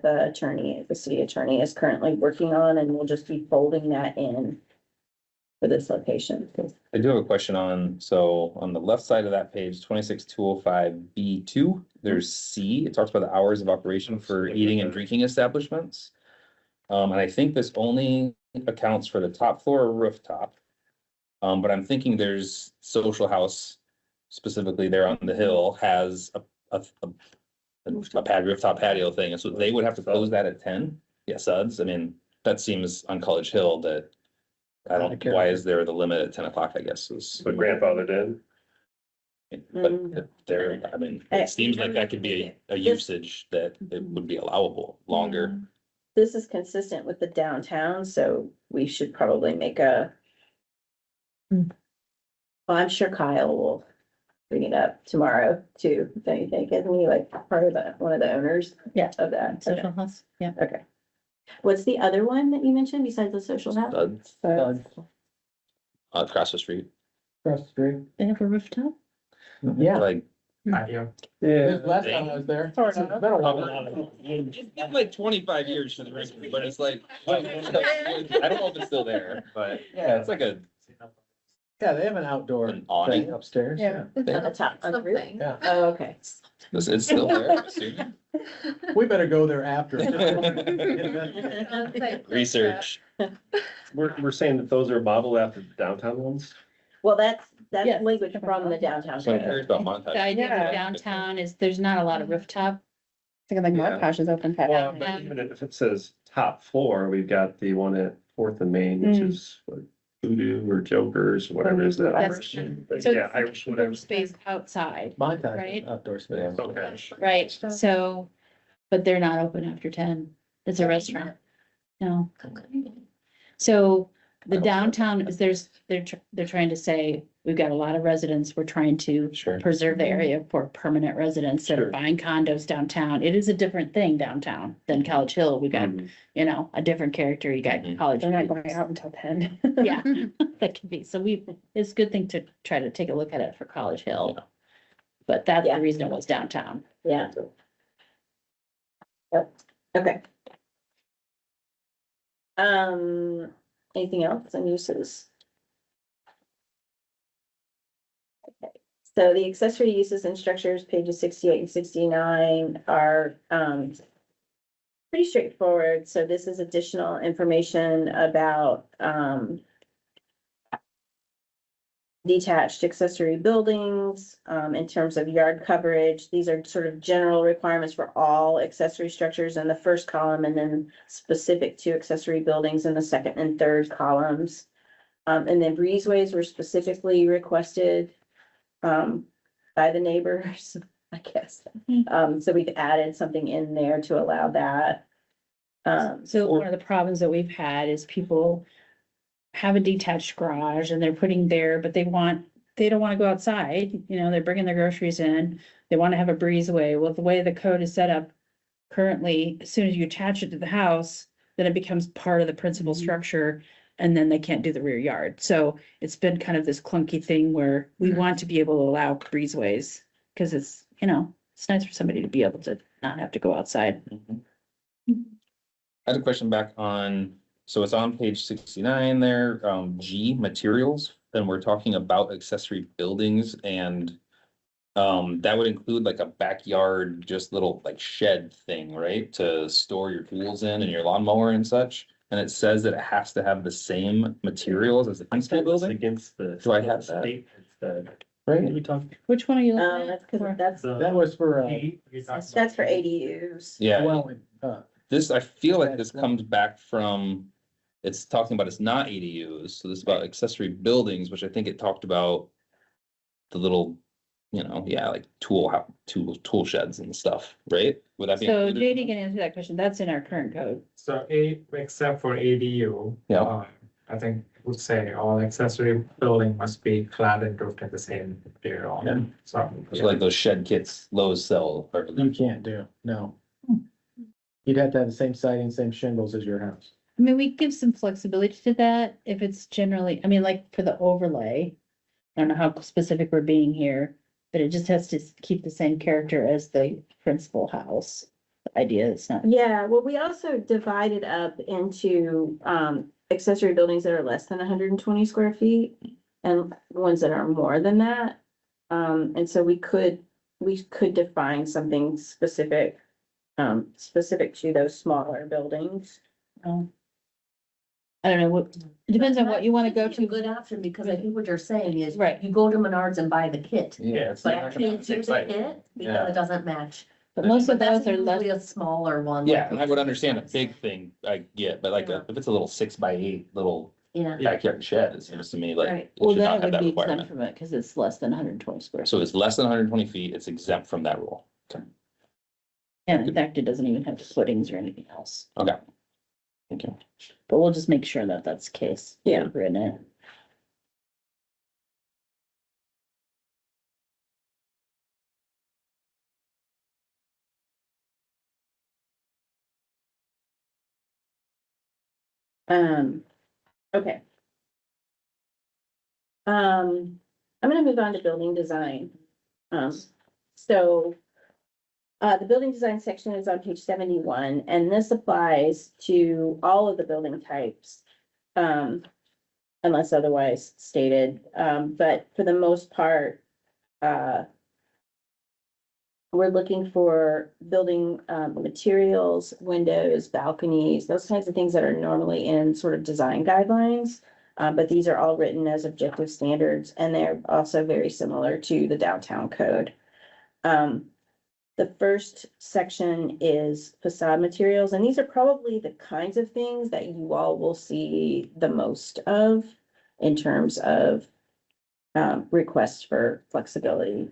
the city attorney is currently working on, and we'll just be folding that in for this location. I do have a question on, so on the left side of that page, 26205B2, there's C, it talks about the hours of operation for eating and drinking establishments. And I think this only accounts for the top floor or rooftop. But I'm thinking there's social house specifically there on the hill has a rooftop patio thing, and so they would have to close that at 10? Yeah, Suds, I mean, that seems on College Hill that, I don't, why is there the limit at 10 o'clock, I guess, is. But grandfathered in. But there, I mean, it seems like that could be a usage that it would be allowable longer. This is consistent with the downtown, so we should probably make a. Well, I'm sure Kyle will bring it up tomorrow too, don't you think? Isn't he like part of one of the owners? Yeah. Of that? Social house, yeah. Okay. What's the other one that you mentioned besides the social house? Suds, across the street. Across the street. They have a rooftop? Yeah. Like, Patio. This last time I was there. It's been a while. it's been like 25 years for the record, but it's like, I don't know if it's still there, but yeah, it's like a. Yeah, they have an outdoor An awning? thing upstairs. Yeah. On the top, on the roof? Yeah, Oh, okay. It's still there, I'm assuming. we better go there after. Research. We're saying that those are modeled after the downtown ones? Well, that's Yes. language from the downtown. So I'm code. curious about The montage. idea Yeah. of downtown is there's not a lot of rooftop. Thinking like Yeah. Montage is open. Well, patio. but even if it says top floor, we've got the one at Fourth and Main, which is what, Voodoo or Jokers, whatever it is that. That's- But So yeah, Irish, whatever. space outside, My time, Right. outdoor space. Okay. right? So, but they're not open after 10. It's a restaurant. No. So the downtown is they're trying to say, we've got a lot of residents. We're trying to Sure. preserve the area for permanent residents that Sure. are buying condos downtown. It is a different thing downtown than College Hill. We got, Mhm. a different character. You got Mhm. college. They're not students. going out until 10. Yeah, that could be. So it's a good thing to try to take a look at it for College Hill. But that's Yeah. the reason it was downtown. Yeah. Yep, okay. Anything else on uses? Okay, so the accessory uses and structures, pages 68 and 69 are, pretty straightforward. So this is additional information about, detached accessory buildings, in terms of yard coverage. These are sort of general requirements for all accessory structures in the first column, and then specific to accessory buildings in the second and third columns. And then breezeways were specifically requested, by the neighbors, I guess. So we've added something in there to allow that. So one of the problems that we've had is people have a detached garage and they're putting there, but they don't want to go outside, they're bringing their groceries in. They want to have a breezeway. Well, the way the code is set up currently, as soon as you attach it to the house, then it becomes part of the principal structure, and then they can't do the rear yard. So it's been kind of this clunky thing where we want to be able to allow breezeways, because it's nice for somebody to be able to not have to go outside. I had a question back on, so it's on page 69 there, G, materials, and we're talking about accessory buildings, and that would include like a backyard, just little like shed thing, right? To store your tools in and your lawnmower and such. And it says that it has to have the same materials as the principal building. Against the. Do I have that? state instead. Right, We talked. Which one are you looking That's at? because that's, that was for, that's for ADUs. Yeah, well, this, I feel like this comes back from, it's talking about it's not ADUs, so this is about accessory buildings, which I think it talked about the little, you know, yeah, like tool sheds and stuff, right? Would that be? So included? JD can answer that question. That's in our current code. So except for ADU. Yeah. I think would say all accessory building must be clad and roofed in the same material. Yeah. So. So like those shed kits Lowe's sell, or You can't do, no. You'd have to have the same siding, same shingles as your house. I mean, we give some flexibility to that if it's generally, I mean, like for the overlay. I don't know how specific we're being here, but it just has to keep the same character as the principal house. The idea is not, Yeah, well, we also divided up into, accessory buildings that are less than hundred and 20 square feet. And ones that are more than that. And so we could define something specific. Specific to those smaller buildings. I don't know, what, it depends on what you wanna go That's a to. good option, because I think what you're saying is. Right. You go to Menards and buy the kit. yeah, it's But not I gonna can't be do the exciting. kit Yeah. because it doesn't match. But most of But that's those are less, usually a smaller one. Yeah, like and I would understand a big thing, I get, but like Yeah. if it's a little 6x8 little Yeah. backyard shed, it seems to me like. Right. it well, should then not it have would that be exempt requirement. from it, cause it's less than hundred and twenty square. So it's less than 120 feet, it's exempt from that rule. Okay. And in fact, it doesn't even have footings or anything else, Okay. Thank you. but we'll just make sure that that's the case. Yeah. Written in. Okay. I'm gonna move on to building design. So. The building design section is on page 71, and this applies to all of the building types. Unless otherwise stated, but for the most part, we're looking for building, materials, windows, balconies, those kinds of things that are normally in sort of design guidelines. But these are all written as objective standards, and they're also very similar to the downtown code. The first section is facade materials, and these are probably the kinds of things that you all will see the most of in terms of requests for flexibility.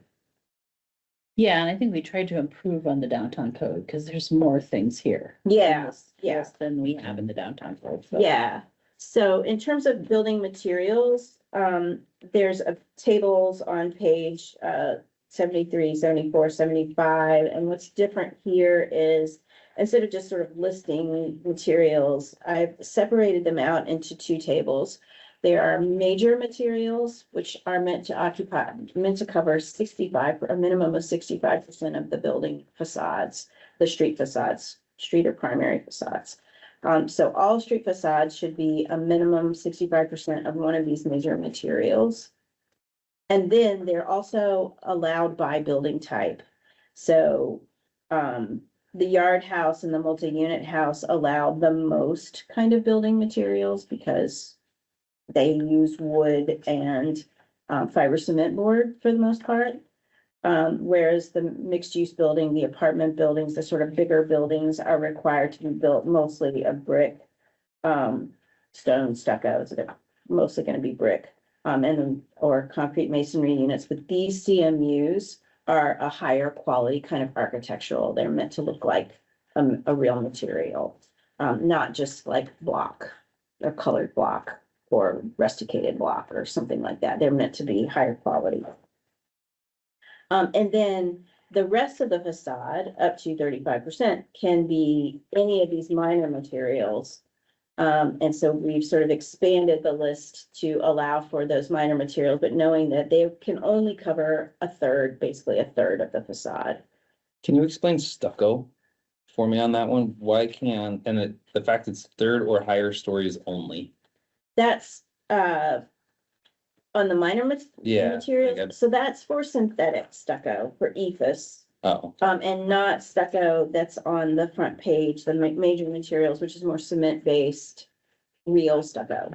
Yeah, and I think we tried to improve on the downtown code, cause there's more things here. Yeah, in this yeah. list Than we have in the downtown code. So. Yeah, so in terms of building materials, there's tables on page 73, 74, 75, and what's different here is instead of just sort of listing materials, I've separated them out into two tables. There are major materials, which are meant to cover 65, a minimum of 65% of the building facades, the street facades, street or primary facades. So all street facades should be a minimum 65% of one of these major materials. And then they're also allowed by building type. So, the yard house and the multi-unit house allow the most kind of building materials because they use wood and, fiber cement board for the most part. Whereas the mixed use building, the apartment buildings, the sort of bigger buildings are required to be built mostly of brick. Stone stucco, so they're mostly gonna be brick, or concrete masonry units, but these CMUs are a higher quality kind of architectural. They're meant to look like a real material, not just like block or colored block or rusticated block or something like that. They're meant to be higher quality. And then the rest of the facade, up to 35%, can be any of these minor materials. And so we've sort of expanded the list to allow for those minor materials, but knowing that they can only cover basically a third of the facade. Can you explain stucco for me on that one? Why can't, and the fact it's third or higher stories only? That's, on the minor Yeah, materials, so that's for synthetic stucco, for ephes. Oh, And not stucco that's on the front page, the major materials, which is more cement-based, real stucco.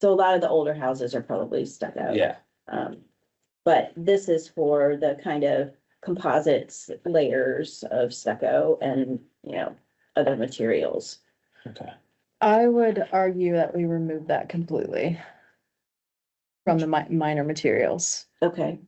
So a lot of the older houses are probably stucco. yeah, But this is for the kind of composites layers of stucco and, other materials. okay. I would argue that we remove that completely from the minor materials. Okay,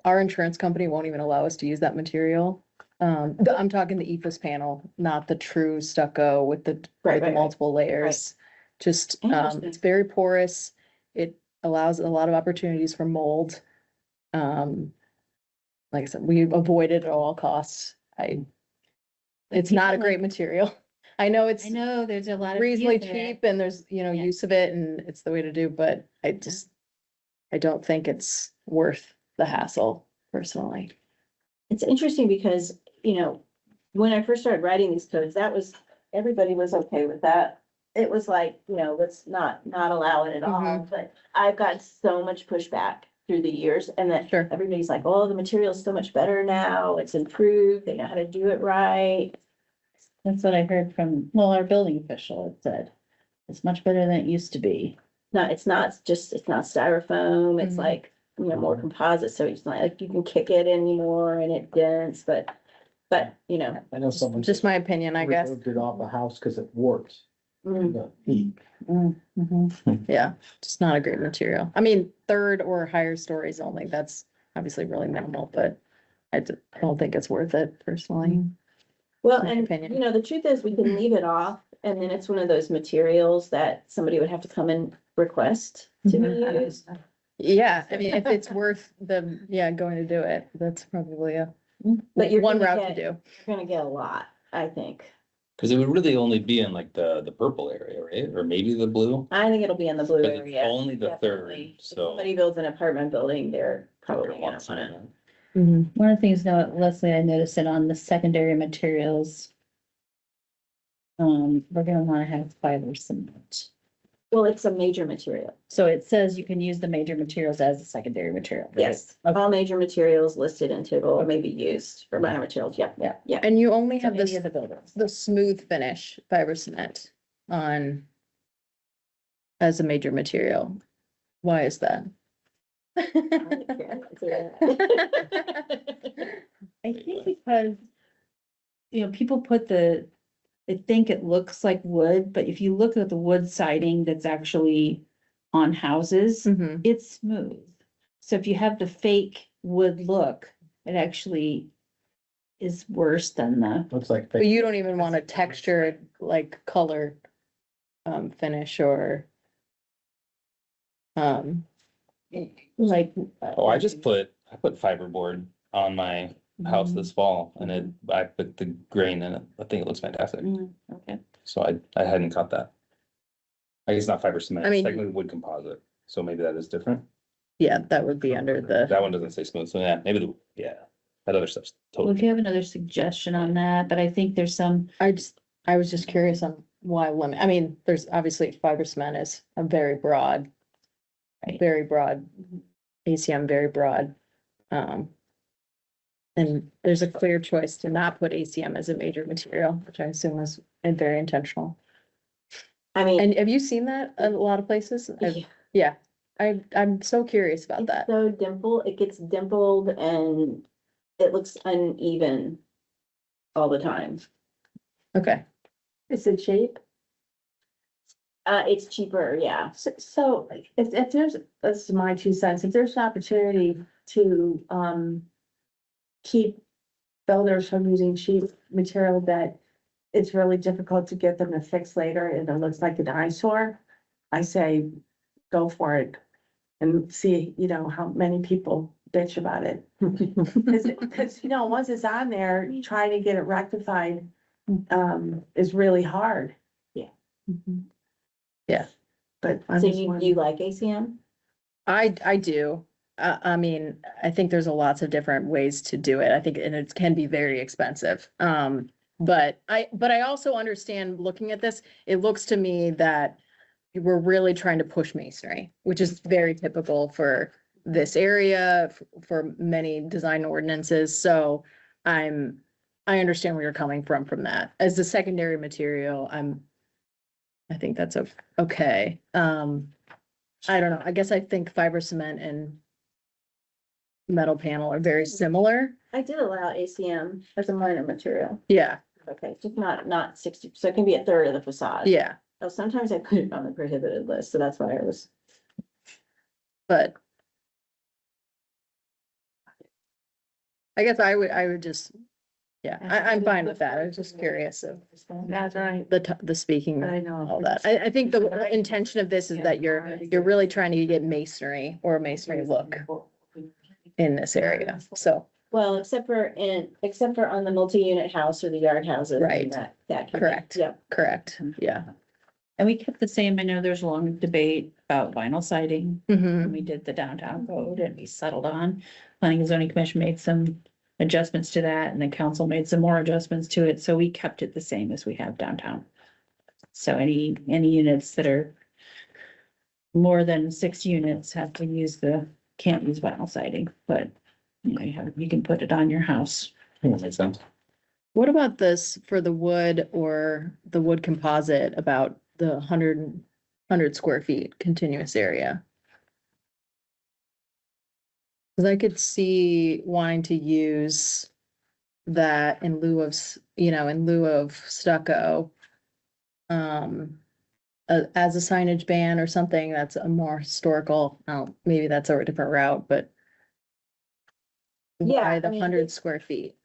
our insurance company won't even allow us to use that material. I'm talking the EPIS panel, not the true stucco with the, Right, with the right, right. multiple layers. Just, Interesting. it's very porous. It allows a lot of opportunities for mold. Like I said, we avoid it at all costs. It's not a great material. I know it's I know there's a lot of. reasonably use there. cheap and there's, you know, Yeah. use of it and it's the way to do, but I don't think it's worth the hassle personally. It's interesting because, when I first started writing these codes, everybody was okay with that. It was like, let's not allow it at all, but I've got so much pushback through the years and that Sure. everybody's like, oh, the material's so much better now, it's improved, they know how to do it right. That's what I heard from, well, our building official had said, it's much better than it used to be. No, it's not styrofoam, it's Mhm. like, more composite, so it's not like you can kick it anymore and it dents, but, I know someone. Just my opinion, I guess. Removed it off the house because it warps. mm, The heat. Yeah, just not a great material. I mean, third or higher stories only, that's obviously really minimal, but I don't think it's worth it personally. well, My and, opinion. the truth is, we can leave it off, and then it's one of those materials that somebody would have to come and request to be used. Yeah, I mean, if it's worth going to do it, that's probably a But you're one gonna route to get, do. you're gonna get a lot, I think. Cause it would really only be in like the purple area, right? Or maybe the blue. I think it'll be in the blue 'Cause it's area. only the third, definitely. If so- somebody builds an apartment building, they're probably gonna Wants want it. it. One of the things now, Leslie, I noticed it on the secondary materials. We're gonna wanna have fiber cement. Well, it's a major material. So it says you can use the major materials as a secondary material. right? Yes, all major materials listed in table may be used for minor materials. Yeah, Yeah. yeah. And you only So have any this, of the buildings. the smooth finish fiber cement on as a major material. Why is that? I think because, people put they think it looks like wood, but if you look at the wood siding that's actually on houses, Mhm. it's smooth. So if you have the fake wood look, it actually is worse than the, Looks like. But you don't even want a textured, like, color finish or like. Oh, I put fiberboard on my house this fall and I put the grain in it. I think it looks fantastic. Okay. So I hadn't caught that. I guess not fiber cement, I it's mean- technically wood composite, so maybe that is different. yeah, that would be under the, That one doesn't say smooth, so yeah, that other stuff's Well, totally. if you have another suggestion on that, but I think there's some, I was just curious on why limit, I mean, there's obviously fiber cement is a very broad. Right. Very broad, ACM, very broad. And there's a clear choice to not put ACM as a major material, which I assume is very intentional. I mean, And have you seen that in a lot of places? Yeah, I'm so curious about it's that. so it gets dimpled and it looks uneven all the time. Okay, Is it cheap? It's cheaper, yeah. So if there's, this is my 2 cents, if there's an opportunity to, keep builders from using cheap material that it's really difficult to get them to fix later and it looks like an eyesore, I say, go for it. And see, how many people bitch about it. Cause, once it's on there, trying to get it rectified, is really hard. yeah, But I'm So just you wondering. like ACM? I do. I mean, I think there's lots of different ways to do it. I think, and it can be very expensive. But I also understand looking at this, it looks to me that we're really trying to push masonry, which is very typical for this area, for many design ordinances. So I understand where you're coming from that. As the secondary material, I think that's okay. I don't know. I guess I think fiber cement and metal panel are very similar. I did allow ACM as a minor material. Yeah, Okay, just not 60, so it can be a third of the facade. yeah, Oh, sometimes I put it on the prohibited list, so that's why I was. but I guess I would just, yeah, I'm fine with that. I was just curious of That's right. the speaking, I know. all that. I think the intention of this is that you're really trying to get masonry or a masonry look in this area, so, Well, except for on the multi-unit house or the yard houses. Right. And that. Can be- correct. Yep. Correct, yeah. And we kept the same, I know there's a long debate about vinyl siding. Mhm. When we did the downtown code and we settled on, planning and zoning commission made some adjustments to that and the council made some more adjustments to it, so we kept it the same as we have downtown. So any units that are more than 6 units have to use can't use vinyl siding, but you can put it on your house. That makes sense. What about this for the wood or the wood composite about the 100 square feet continuous area? Cause I could see wanting to use that in lieu of, in lieu of stucco. As a signage ban or something that's a more historical, maybe that's a different route, but. Yeah, Why I the mean, 100 square feet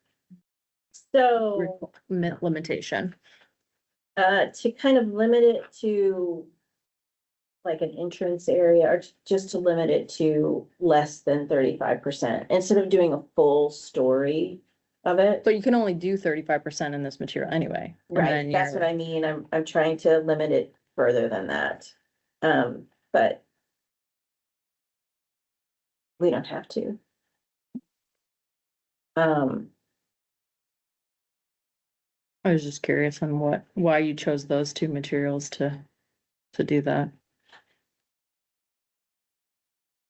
So, limitation? to kind of limit it to like an entrance area or just to limit it to less than 35% instead of doing a full story of it. But you can only do 35% in this material anyway. and Right, then that's what you're- I mean. I'm trying to limit it further than that. But we don't have to. I was just curious on why you chose those two materials to do that.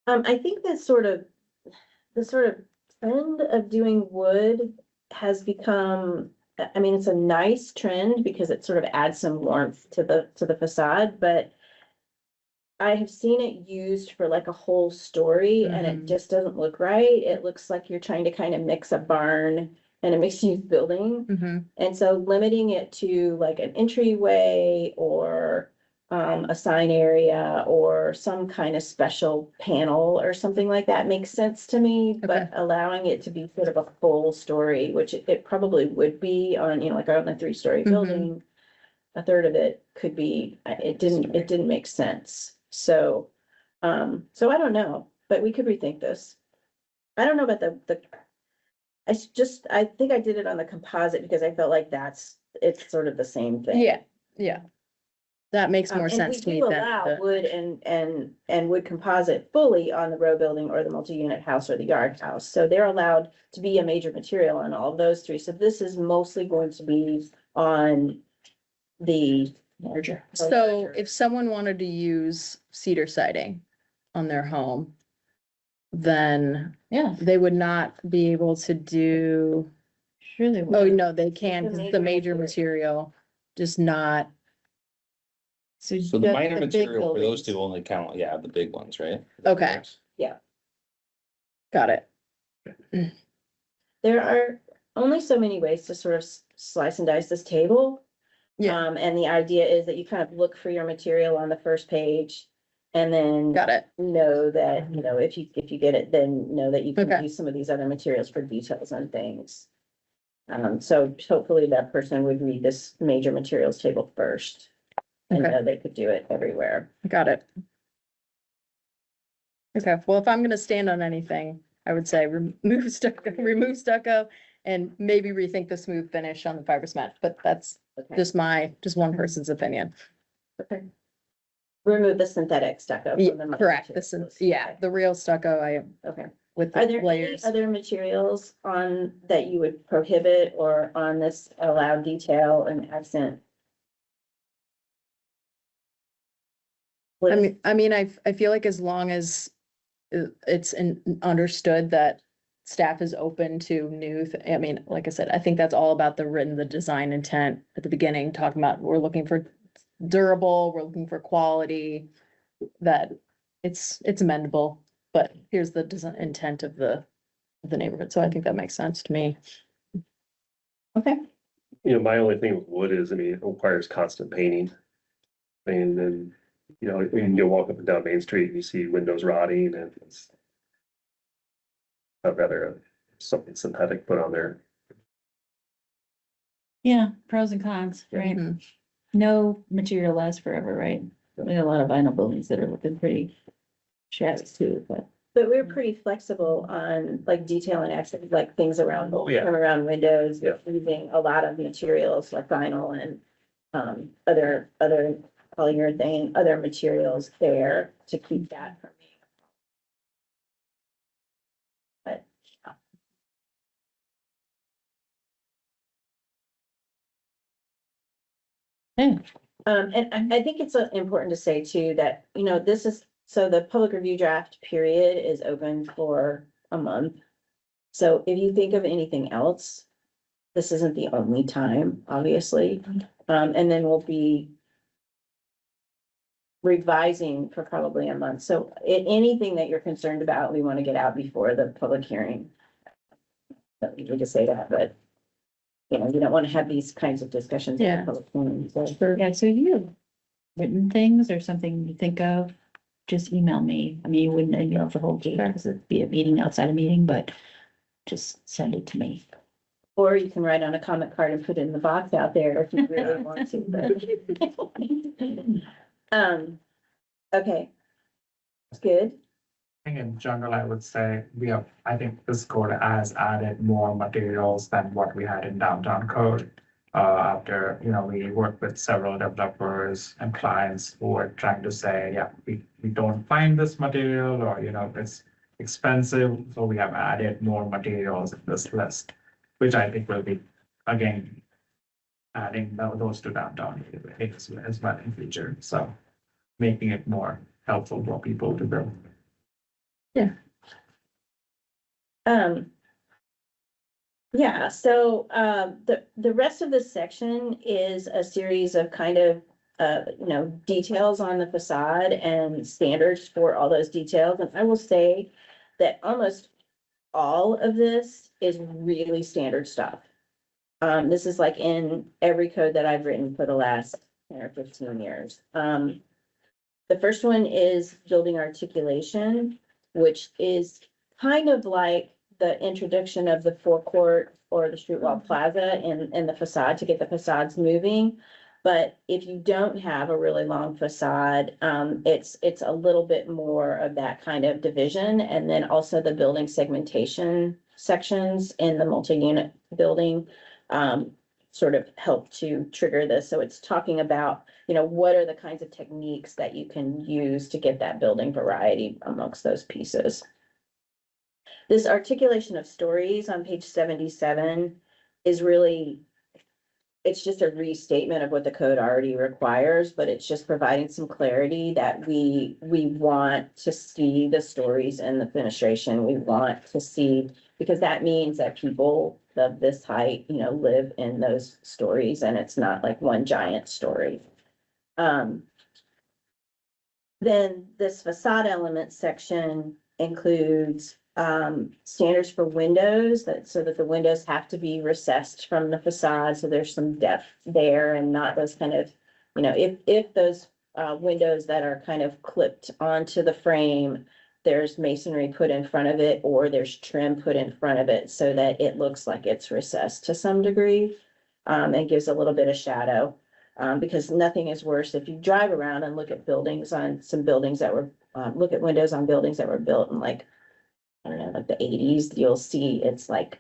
I think that the sort of trend of doing wood has become, I mean, it's a nice trend because it sort of adds some warmth to the facade, but I have seen it used for like a whole story and it Mhm. just doesn't look right. It looks like you're trying to kind of mix a barn and a mixed-use building. Mm-hmm. And so limiting it to like an entryway or a sign area or some kind of special panel or something like that makes sense to me. But allowing it to be sort of a full story, which it probably would be on, like on a 3-story Mhm. building, a third of it could be, it didn't make sense. So I don't know, but we could rethink this. I don't know about I think I did it on the composite because I felt like it's sort of the same thing. Yeah. That makes more And sense we to me do than allow the, wood and wood composite fully on the row building or the multi-unit house or the yard house. So they're allowed to be a major material on all of those 3. So this is mostly going to be on the larger. so if someone wanted to use cedar siding on their home, then Yeah, they would not be able to do, sure they oh, will. no, they can, It's a because it's the major major material, just not, So the minor the big material for those buildings. two only count, the big ones, right? Okay. Got it. There are only so many ways to sort of slice and dice this table. Yeah. And the idea is that you kind of look for your material on the first page. And then Got it. know that, if you get it, then know that you can Okay. use some of these other materials for details and things. So hopefully that person would read this major materials table first. And Okay. know they could do it everywhere. Got it. Okay, well, if I'm gonna stand on anything, I would say remove stucco and maybe rethink the smooth finish on the fiber cement, but that's Okay. just one person's opinion. Okay. Remove the synthetic stucco. Yeah, from the correct, this is, materials. the real stucco, Okay. with Are the there any layers. other materials on that you would prohibit or on this allowed detail and accent? I mean, I feel like as long as it's understood that staff is open to new, I mean, like I said, I think that's all about the design intent at the beginning, talking about, we're looking for durable, we're looking for quality, that it's amendable, but here's the design intent of the neighborhood. So I think that makes sense to me. Okay, My only thing with wood is, it requires constant painting. And then, you'll walk up and down Main Street and you see windows rotting and it's. I'd rather something synthetic put on there. Yeah, pros and cons, right? Mhm. No material lasts forever, right? We have a lot of vinyl buildings that are looking pretty shabby too, but. But we're pretty flexible on like detail and accent, like things around, Yeah. around windows, Yeah. using a lot of materials like vinyl and other polyurethane, other materials there to keep that from being. But Yeah. and I think it's important to say too, that, you know, this is, so the public review draft period is open for a month. So if you think of anything else, this isn't the only time, obviously. And then we'll be revising for probably a month. So anything that you're concerned about, we want to get out before the public hearing. Don't usually just say that, but you know, you don't want to have these kinds of discussions. at the Yeah. public hearing, so. Yeah, so you have written things or something you think of, just email me. I mean, you wouldn't email the whole day because it'd be a meeting outside a meeting, but just send it to me. Or you can write on a comment card and put it in the box out there if you really want to, but. Okay. Good. I think in general, I would say I think this code has added more materials than what we had in downtown code. After, you know, we worked with several developers and clients who were trying to say, yeah, we don't find this material, or, you know, it's expensive, so we have added more materials in this list, which I think will be, again, adding those to downtown as well in future, so making it more helpful for people to build. Yeah, so, the rest of this section is a series of kind of, you know, details on the facade and standards for all those details. And I will say that almost all of this is really standard stuff. This is like in every code that I've written for the last 10 or 15 years. The first one is building articulation, which is kind of like the introduction of the forecourt or the street wall plaza in the facade to get the facades moving. But if you don't have a really long facade, it's a little bit more of that kind of division. And then also the building segmentation sections in the multi-unit building sort of help to trigger this. So it's talking about, you know, what are the kinds of techniques that you can use to get that building variety amongst those pieces. This articulation of stories on page 77 is really, it's just a restatement of what the code already requires, but it's just providing some clarity that we want to see the stories in the fenestration. We want to see, because that means that people of this height, you know, live in those stories, and it's not like one giant story. Then this facade element section includes standards for windows, so that the windows have to be recessed from the facade, so there's some depth there and not those kind of, you know, if those windows that are kind of clipped onto the frame, there's masonry put in front of it, or there's trim put in front of it so that it looks like it's recessed to some degree, and gives a little bit of shadow. Because nothing is worse if you drive around and look at buildings on some buildings that were, look at windows on buildings that were built in like, I don't know, like the 80s, you'll see it's like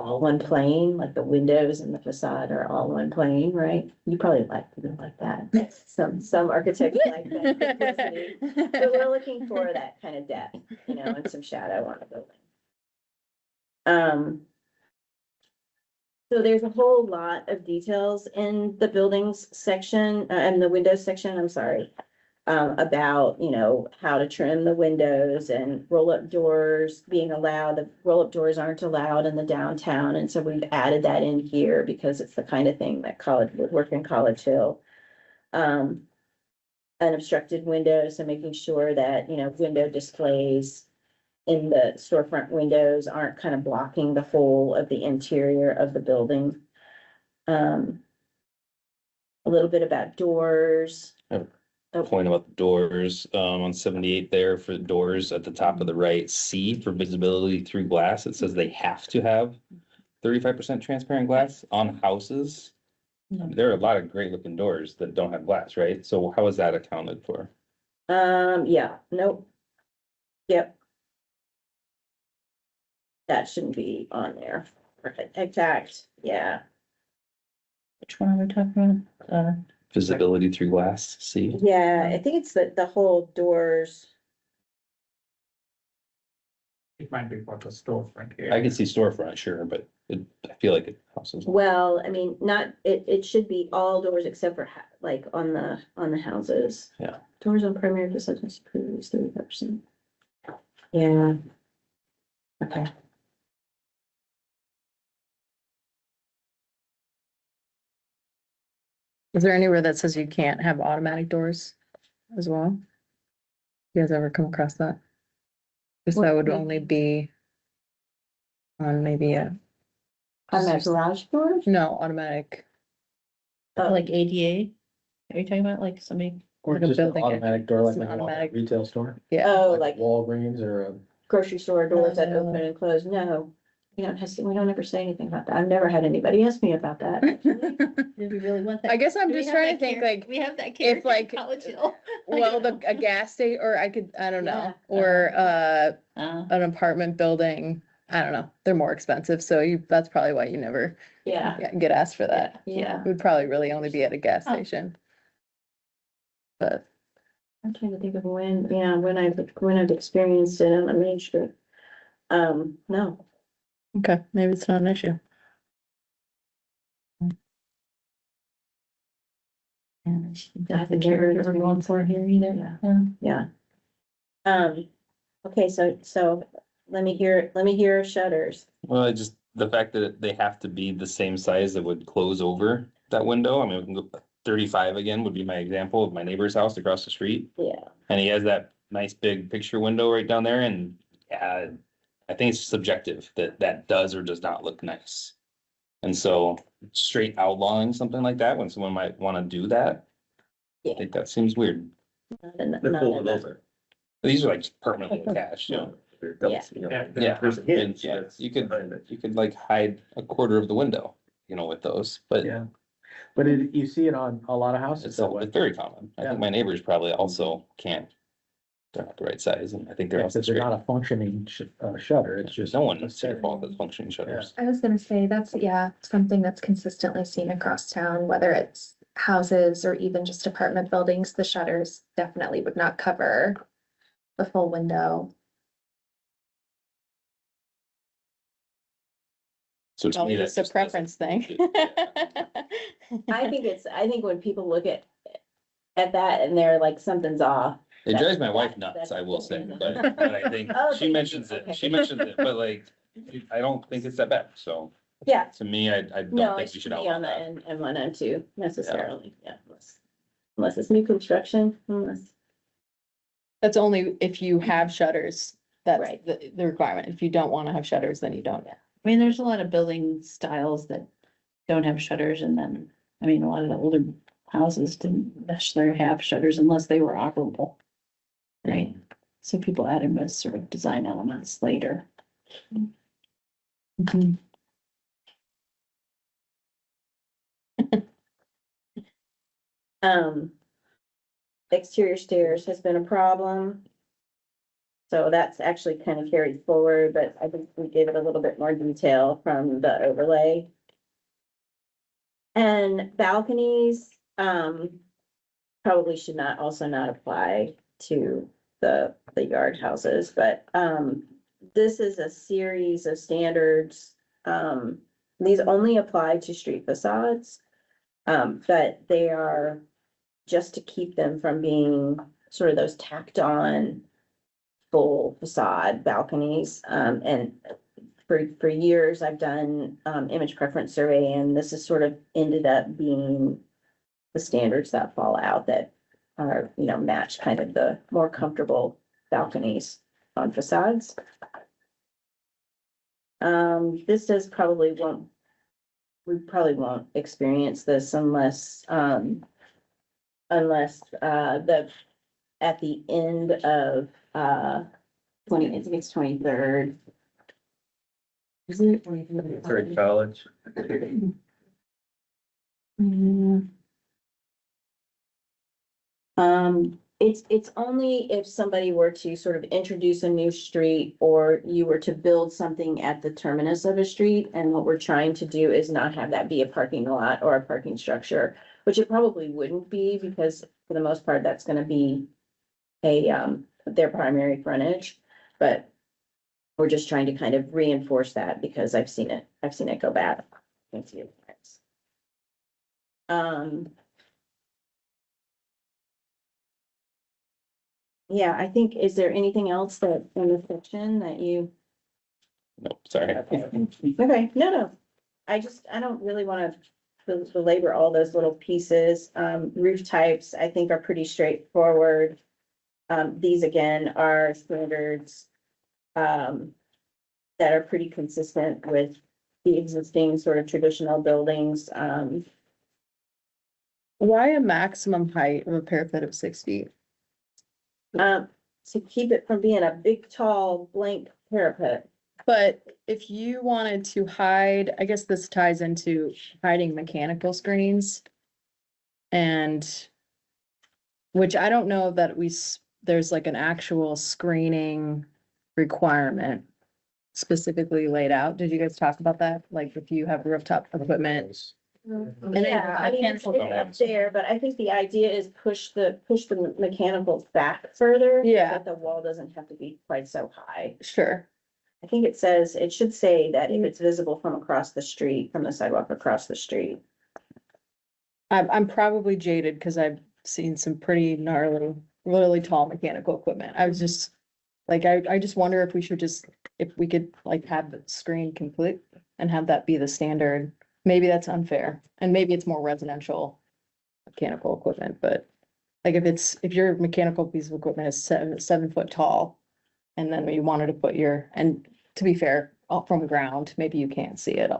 all one plane, like the windows and the facade are all one plane, right? You probably like that. Some architects like that. So we're looking for that kind of depth, you know, and some shadow on the building. So there's a whole lot of details in the buildings section, and the windows section, I'm sorry. About, you know, how to trim the windows and roll-up doors being allowed. The roll-up doors aren't allowed in the downtown, and so we've added that in here because it's the kind of thing that college would work in College Hill. Unobstructed windows, so making sure that, you know, window displays in the storefront windows aren't kind of blocking the whole of the interior of the building. A little bit about doors. Oh. point about the doors, on 78 there for doors at the top of the right, C for visibility through glass, it says they have to have 35% transparent glass on houses. There are a lot of great looking doors that don't have glass, right? So how is that accounted for? Yeah, nope. Yep. That shouldn't be on there. Perfect, exact, yeah. Which one are we talking about? Visibility through glass, C? Yeah, I think it's the whole doors. It might be for the storefront here. I can see storefront, sure, but I feel like it houses. Well, I mean, not, it should be all doors except for like on the houses. Yeah. Doors on primary facades, previous 35%. Yeah. Okay. Is there anywhere that says you can't have automatic doors as well? You guys ever come across that? Cause that would only be on maybe a, On that garage door? no, automatic. Like ADA? Are you talking about like somebody? Or Like a just an building, automatic door, like it's an when you walk in a automatic- retail store, Yeah, Oh, like like Walgreens or a. grocery store doors that open and close, no. We don't ever say anything about that. I've never had anybody ask me about that. Do we really want that? I guess I'm Do we just have trying to that think care- like, We have that if, character in like, College Hill. well, a gas station, or I could, I don't know, Yeah. or Uh, an apartment building. I don't know, they're more expensive, so that's probably why you never Yeah. get asked for that. Yeah. It would probably really only be at a gas Oh. station. But I'm trying to think of when I've experienced it on a main street. No. okay, maybe it's not an issue. That's the character we're going for here either. Yeah. Okay, so let me hear shutters. Well, the fact that they have to be the same size that would close over that window, I mean, we can go 35 again would be my example of my neighbor's house across the street. Yeah. And he has that nice big picture window right down there and, yeah, I think it's subjective that does or does not look nice. And so straight outlawing something like that when someone might want to do that, I Yeah. think that seems weird. They're folded over. These are like just permanently attached, you know? They're double, you know, Yeah. There's a hinge. Yeah, that's you could- behind it. You could like hide a quarter of the window, you know, with those, but Yeah, but you see it on a lot of houses it's that way. very common. I Yeah. think my neighbors probably also can't. They're not the right size and I think they're also Because they're straight. not a functioning shutter, it's just. No one, it's their fault that's functioning shutters. I was gonna say, that's, yeah, something that's consistently seen across town, whether it's houses or even just apartment buildings, the shutters definitely would not cover the full window. So to Probably me, just that's a preference thing. I think when people look at that and they're like, something's off. It drives my wife That- nuts, that's- I will say, but I think Oh, she mentions okay. it, but like, I don't think it's that bad, so. Yeah. To me, I No, don't it think we should should be outlaw on the that. M1, M2 necessarily, yeah. Unless it's new construction, unless. That's only if you have shutters, that's Right. the requirement. If you don't want to have shutters, then you don't. I mean, there's a lot of building styles that don't have shutters and then, I mean, a lot of the older houses didn't necessarily have shutters unless they were operable. Right? So people added those sort of design elements later. Mhm. Exterior stairs has been a problem. So that's actually kind of carried forward, but I think we gave it a little bit more detail from the overlay. And balconies, probably should also not apply to the yard houses, but, this is a series of standards. These only apply to street facades. But they are just to keep them from being sort of those tacked on full facade balconies. And for years, I've done, image preference survey, and this has sort of ended up being the standards that fall out that are, match kind of the more comfortable balconies on facades. This we probably won't experience this unless, unless, at the end of, 20, I think it's 23rd. Is it? Third college. It's only if somebody were to sort of introduce a new street or you were to build something at the terminus of a street. And what we're trying to do is not have that be a parking lot or a parking structure, which it probably wouldn't be because for the most part, that's gonna be their primary frontage. But we're just trying to kind of reinforce that because I've seen it go bad. Thank you. Yeah, I think, is there anything else that in this section that you? No, sorry. Okay, no. I don't really wanna belabor all those little pieces. Roof types, I think are pretty straightforward. These again are standards, that are pretty consistent with the existing sort of traditional buildings. Why a maximum height of a parapet of 6 feet? To keep it from being a big, tall, blank parapet. But if you wanted to hide, I guess this ties into hiding mechanical screens. And which I don't know that there's like an actual screening requirement specifically laid out. Did you guys talk about that? Like if you have rooftop equipment? Yeah, I mean, it's up there, but I think the idea is push the mechanicals back further. Yeah. That the wall doesn't have to be quite so high. Sure. I think it should say that if it's visible from across the street, from the sidewalk across the street. I'm probably jaded because I've seen some pretty gnarly, really tall mechanical equipment. I was just like, I just wonder if we could like have the screen complete and have that be the standard. Maybe that's unfair and maybe it's more residential mechanical equipment, but like if your mechanical piece of equipment is 7 foot tall and then you wanted to put and to be fair, up from the ground, maybe you can't see it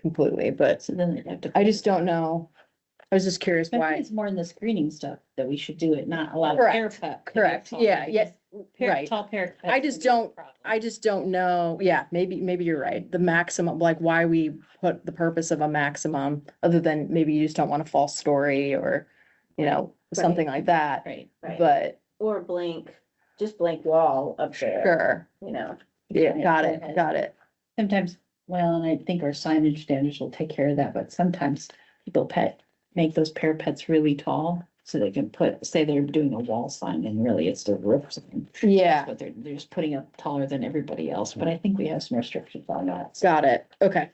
completely, but So then they'd have to. I just don't know. I was just curious I think why. it's more in the screening stuff that we should do it, not allow Correct, parapet. to be correct. tall, Yeah, because right. Tall parapet. I just don't know. Yeah, maybe you're right. The maximum, like why we put the purpose of a maximum, other than maybe you just don't want a false story or, something like that. Right. Right. But Or just blank wall up there, sure, yeah, got it. Sometimes, well, and I think our signage standards will take care of that, but sometimes people make those parapets really tall. So they can say they're doing a wall sign and really it's the roof sign. Yeah, But they're just putting up taller than everybody else, but I think we have some restrictions on that. got it. Okay.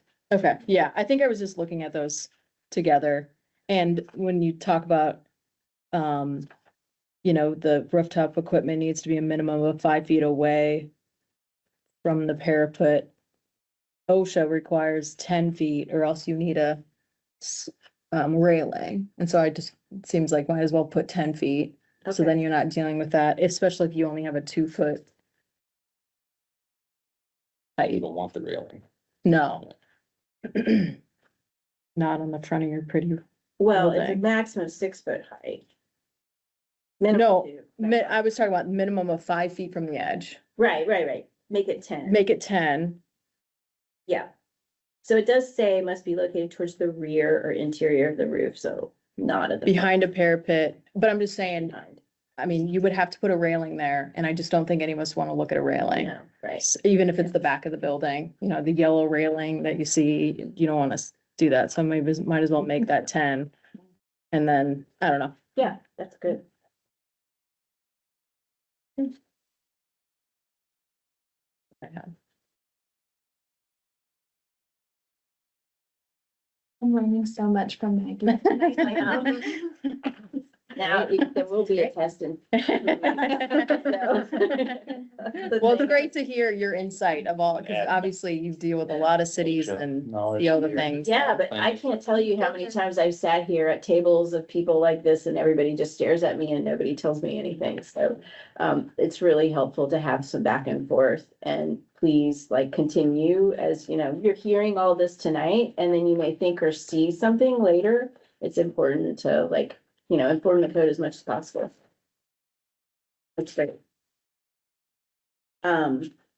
Yeah, I think I was just looking at those together. And when you talk about, the rooftop equipment needs to be a minimum of 5 feet away from the parapet. OSHA requires 10 feet or else you need a railing. And so it seems like might as well put 10 feet. So Okay. then you're not dealing with that, especially if you only have a 2 foot. You don't want the railing. No. Not on the front of your pretty, Well, it's a building. maximum of 6 foot height. No, Minimum I was talking about minimum of 5 feet from the edge. Right. Make it 10. Make it 10. Yeah. So it does say must be located towards the rear or interior of the roof, so not at the. Behind a parapet, but I'm just saying, Behind. I mean, you would have to put a railing there, and I just don't think any of us want to look at a railing. No, right. Even if it's the back of the building, the yellow railing that you see, you don't want to do that, so maybe might as well make that 10. And then, I don't know. Yeah, that's good. I'm learning so much from Maggie tonight. Now, there will be a test and. Well, it's great to hear your insight of all, because obviously you deal with a lot of cities and see all the things. Yeah, but I can't tell you how many times I've sat here at tables of people like this and everybody just stares at me and nobody tells me anything. So it's really helpful to have some back and forth, and please continue as, you're hearing all this tonight and then you may think or see something later. It's important to inform the code as much as possible. That's great.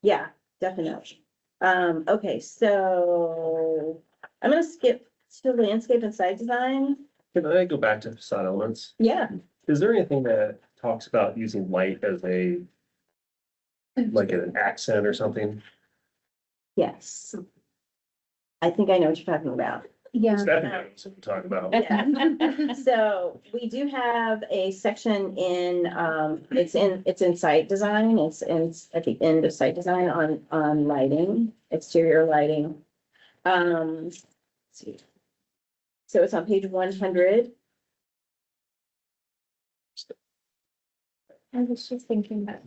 Yeah, definitely. Okay, so I'm gonna skip to landscape and site design. Can I go back to facade elements? Yeah, Is there anything that talks about using light as a, like an accent or something? yes. I think I know what you're talking about. Yeah. Stephanie knows what I'm talking about. Yeah. So we do have a section in, it's in site design, it's at the end of site design on lighting, exterior lighting. Let's see. So it's on page 100. I was just thinking that.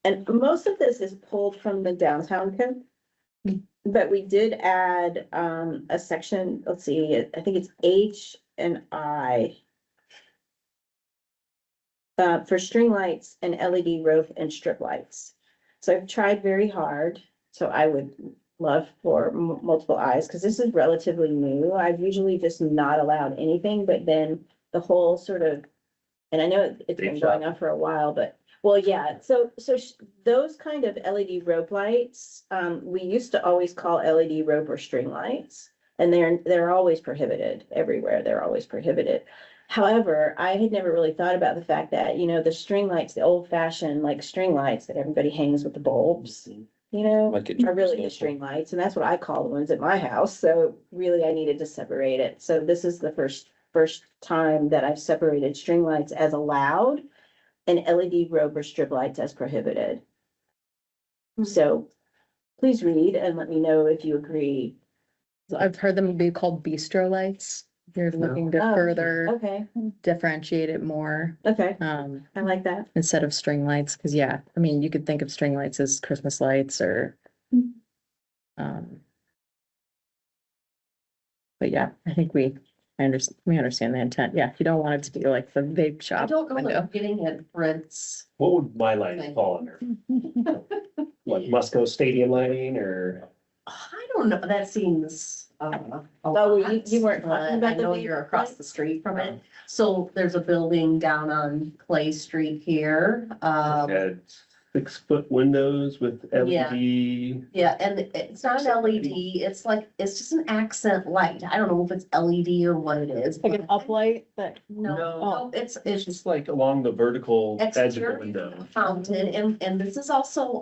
And most of this is pulled from the downtown code. But we did add, a section, let's see, I think it's H and I. For string lights and LED rope and strip lights. So I've tried very hard, so I would love for multiple eyes, because this is relatively new. I've usually just not allowed anything, but then the whole sort of, and I know it's been going on for a while, but, well, yeah, so those kind of LED rope lights, we used to always call LED rope or string lights, and they're always prohibited everywhere. They're always prohibited. However, I had never really thought about the fact that, the string lights, the old fashioned like string lights that everybody hangs with the bulbs, Like it- are really the string lights, and that's what I call the ones at my house. So really I needed to separate it. So this is the first time that I've separated string lights as allowed and LED rope or strip lights as prohibited. So please read and let me know if you agree. I've heard them be called bistro lights. You're looking to Oh, further Okay, differentiate it more, okay, I like that. instead of string lights, because yeah, I mean, you could think of string lights as Christmas lights or. But yeah, I think we understand the intent. Yeah, you don't want it to be like the vape I shop don't know that window. I'm getting at Brent's. What would my lighting fall under? Like Musco Stadium lighting or? I don't know, that seems, a Oh, lot, you weren't talking but about I the know vape you're across lights? the street from it. So there's a building down on Clay Street here, Had 6-foot windows with Yeah. LED. yeah, and it's not an LED, it's just an accent light. I don't know if it's LED or what it is. Like an but- uplight that. No, It's it's just like along the vertical edge of the exterior window. fountain, and this is also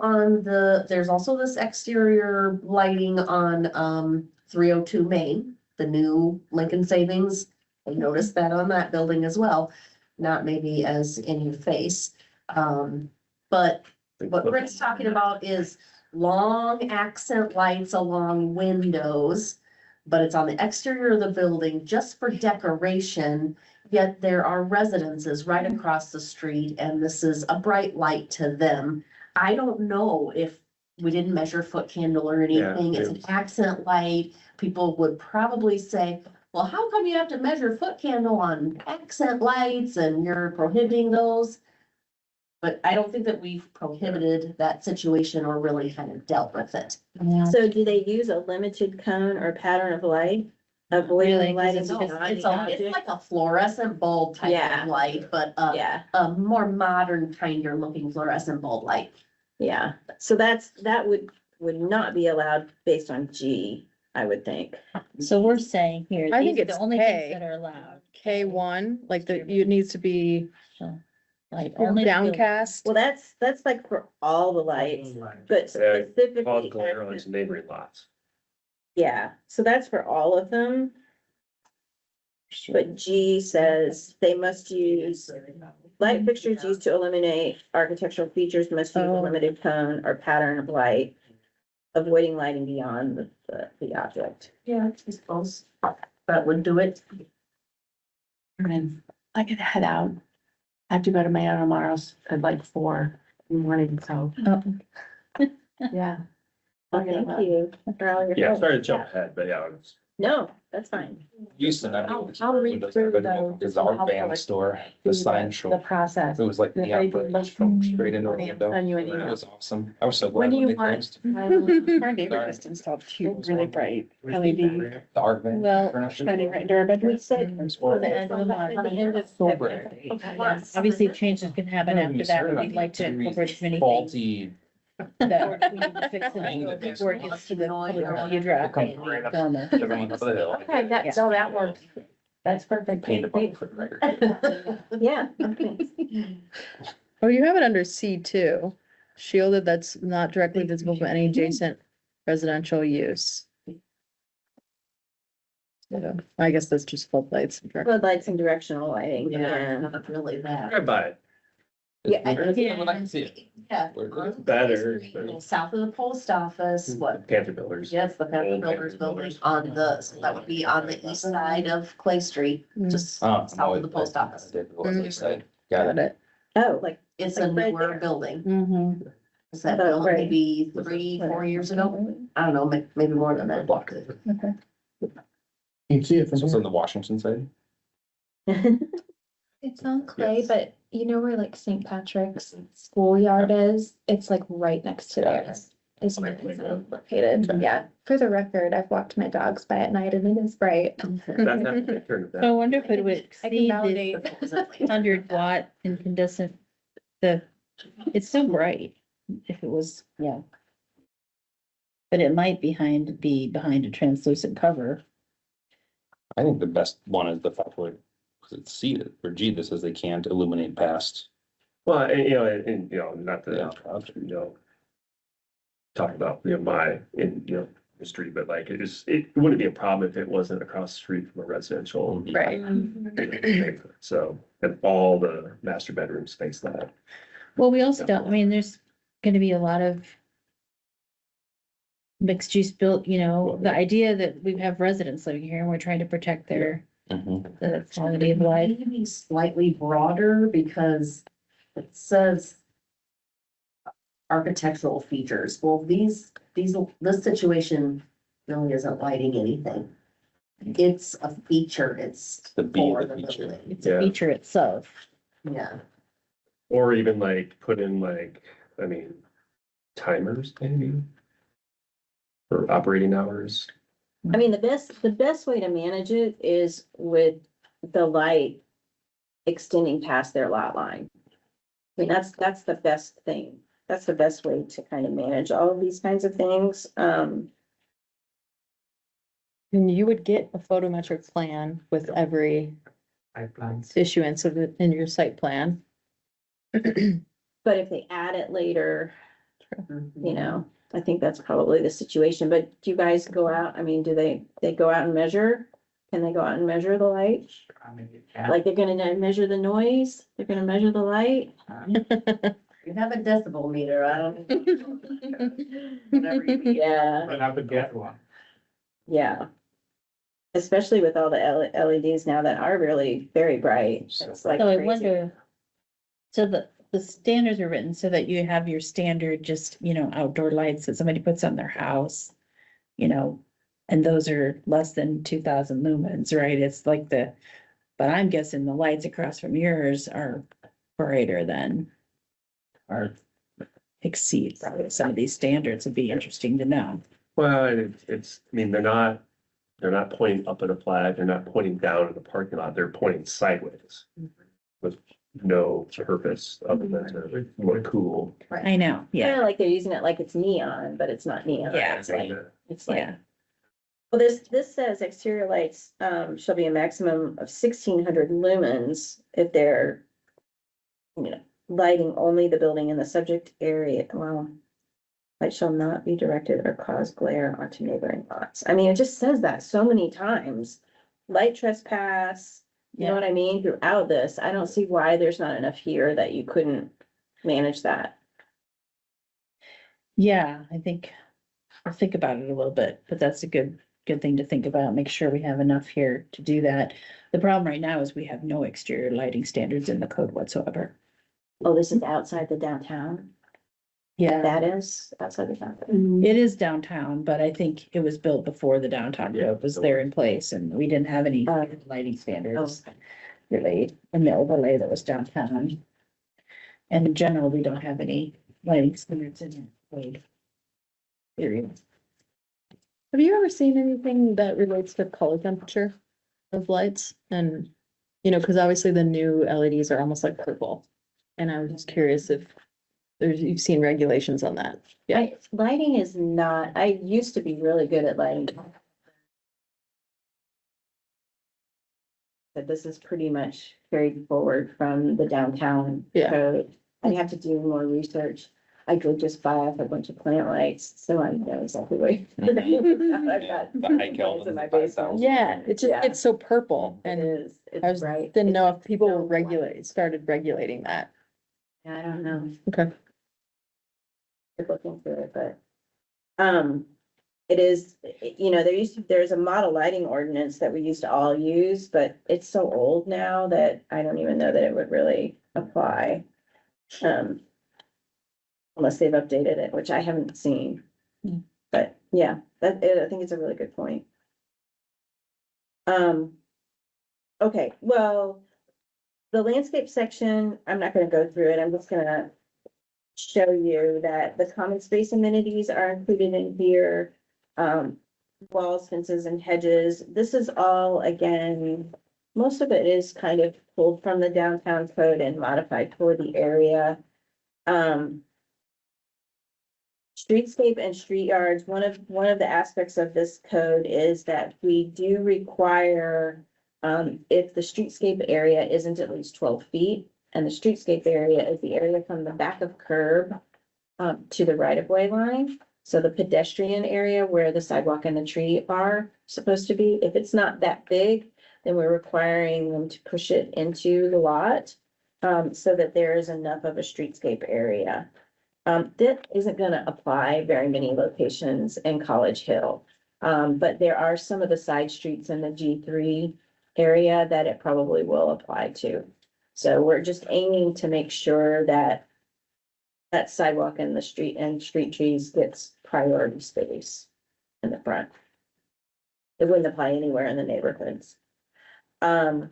there's also this exterior lighting on 302 Main, the new Lincoln Savings. I noticed that on that building as well, not maybe as in your face. But what Rick's talking about is long accent lights along windows, but it's on the exterior of the building just for decoration. Yet there are residences right across the street, and this is a bright light to them. I don't know if we didn't measure foot candle or anything. It's an accent light. People would probably say, well, how come you have to measure foot candle on accent lights and you're prohibiting those? But I don't think that we've prohibited that situation or really kind of dealt with it. So do they use a limited cone or pattern of light? Really? Avoiding lighting It's behind it's the a- object? it's like a fluorescent bulb type Yeah. of light, but Yeah, a more modern kinder looking fluorescent bulb light. yeah. So that would not be allowed based on G, I would think. So we're saying here, I these think are it's the only K. things that are allowed. K1, like it needs to be Like only. downcast. Well, that's like for all the lights, but Called specifically, glare onto neighboring lots. yeah, so that's for all of them. But G says they must use light fixtures used to illuminate architectural features must use a Oh. limited cone or pattern of light, avoiding lighting beyond the object. Yeah, I suppose that would do it. And then I gotta head out. I have to go to my auto tomorrow's at like 4 in the morning, so, Oh, yeah. Well, thank you for all your Yeah, help. sorry to jump ahead, but yeah, No, that's fine. Used to not. I'll read through those. Because our I'll van like store, do the sign The showed, process. it was like The neon ID bridge look- from straight into the Yeah, window. send you an It email. was awesome. I was so When glad do when you they want? closed. Our neighbor just installed two really bright LED The art van. Well, shining right into our bedroom. For the end of the month. So bright. Obviously, changes can happen after that, but we'd like to incorporate as many things Faulty. that we need to fix it before it gets to the public review draft. Comes right up. Everyone up the hill. Okay, that, so that works. That's perfect. Paint a bubble for the record. Yeah, okay. Oh, you have it under C2, shielded that's not directly visible from any adjacent residential use. So, I guess that's just floodlights. Floodlights and directional lighting. Yeah, not really that. Drive by it. Yeah, I- When I can see it. Yeah. Where- on Better, Clay Street, but- South of the post office, what? Panther Builders. Yes, the Panther Old Builders Panther building Builders. on the, so that would be on the east side of Clay Street, just Oh, south of the post office. Got Got it. it. Oh, like, It's a Like right newer there. building. Mm-hmm. Is that Oh, built right. maybe 3-4 years ago? I don't know, maybe more than that. Block. You can see it from So it's here. on the Washington side? It's on Clay, Yes. but you know where like St. Patrick's schoolyard is? It's like right next to Got there. it. Is where it's located. Yeah, for the record, I've walked my dogs by at night and it is bright. That's not a turn of So I that. wonder if it would I can exceed validate. the 100 watt incandescent, it's so bright, if it was, yeah. But it might be behind a translucent cover. I think the best one is the fact where, because it's C, or G, that says they can't illuminate past. Well, not the, talk about, history, but like, it wouldn't be a problem if it wasn't across the street from a residential. Right. So, and all the master bedrooms face that. Well, we also don't, I mean, there's gonna be a lot of mixed use built, the idea that we have residents living here and we're trying to protect their, the quality of life. Maybe slightly broader because it says architectural features. Well, this situation really isn't lighting anything. It's a feature, it's The B for of the the feature. building. It's a Yeah. feature itself. Yeah. Or even like put in timers maybe. For operating hours. I mean, the best way to manage it is with the light extending past their lot line. I mean, that's the best thing. That's the best way to kind of manage all of these kinds of things. And you would get a photometric plan with every Pipelines. issuance of it in your site plan. But if they add it later, I think that's probably the situation. But do you guys go out? I mean, do they go out and measure? Can they go out and measure the light? I mean, you can. Like they're gonna measure the noise? They're gonna measure the light? You have a decibel meter, I don't. Whatever you need. Yeah, We'll have to get one. yeah. Especially with all the LEDs now that are really very bright. It's like So I crazy. wonder, so the standards are written so that you have your standard just, outdoor lights that somebody puts on their house, and those are less than 2,000 lumens, right? It's like but I'm guessing the lights across from yours are brighter than or exceed probably some of these standards. Would be interesting to know. Well, they're not pointing up at a flag, they're not pointing down in the parking lot, they're pointing sideways. With no purpose other than to look cool. I know, yeah, Kinda like they're using it like it's neon, but it's not neon. Yeah. It's like, yeah. well, this says exterior lights, shall be a maximum of 1,600 lumens if they're, lighting only the building in the subject area. Well, light shall not be directed or cause glare onto neighboring lots. I mean, it just says that so many times. Light trespass, you know what I mean, throughout this. I don't see why there's not enough here that you couldn't manage that. Yeah, I think I'll think about it a little bit, but that's a good thing to think about. Make sure we have enough here to do that. The problem right now is we have no exterior lighting standards in the code whatsoever. Oh, this is outside the downtown? Yeah, That is outside the town. it is downtown, but I think it was built before the downtown code was there in place and we didn't have any lighting standards. Really, in the overlay that was downtown. And in general, we don't have any lighting standards in the code. Period. Have you ever seen anything that relates to color temperature of lights? And, you know, because obviously the new LEDs are almost like purple. And I was just curious if you've seen regulations on that. Yeah. Lighting is not, I used to be really good at lighting. But this is pretty much carried forward from the downtown Yeah. code. I have to do more research. I could just buy off a bunch of plant lights, so I know exactly what. I've got The high lights in Kelvin, my 5,000. basement. Yeah, it's just, Yeah. it's so purple It and is, I it's was, bright. didn't know if people so were started regulating that. I don't know. Okay. We're looking through it, but, it is, you know, there's a model lighting ordinance that we used to all use, but it's so old now that I don't even know that it would really apply. Unless they've updated it, which I haven't seen. But yeah, I think it's a really good point. Okay, well, the landscape section, I'm not gonna go through it. I'm just gonna show you that the common space amenities are included in here. Walls, fences and hedges. This is all, again, most of it is kind of pulled from the downtown code and modified for the area. Streetscape and street yards, one of the aspects of this code is that we do require, if the streetscape area isn't at least 12 feet, and the streetscape area is the area from the back of curb to the right of way line. So the pedestrian area where the sidewalk and the tree are supposed to be, if it's not that big, then we're requiring them to push it into the lot, so that there is enough of a streetscape area. That isn't gonna apply very many locations in College Hill. But there are some of the side streets in the G3 area that it probably will apply to. So we're just aiming to make sure that that sidewalk and the street and street trees gets priority space in the front. It wouldn't apply anywhere in the neighborhoods. And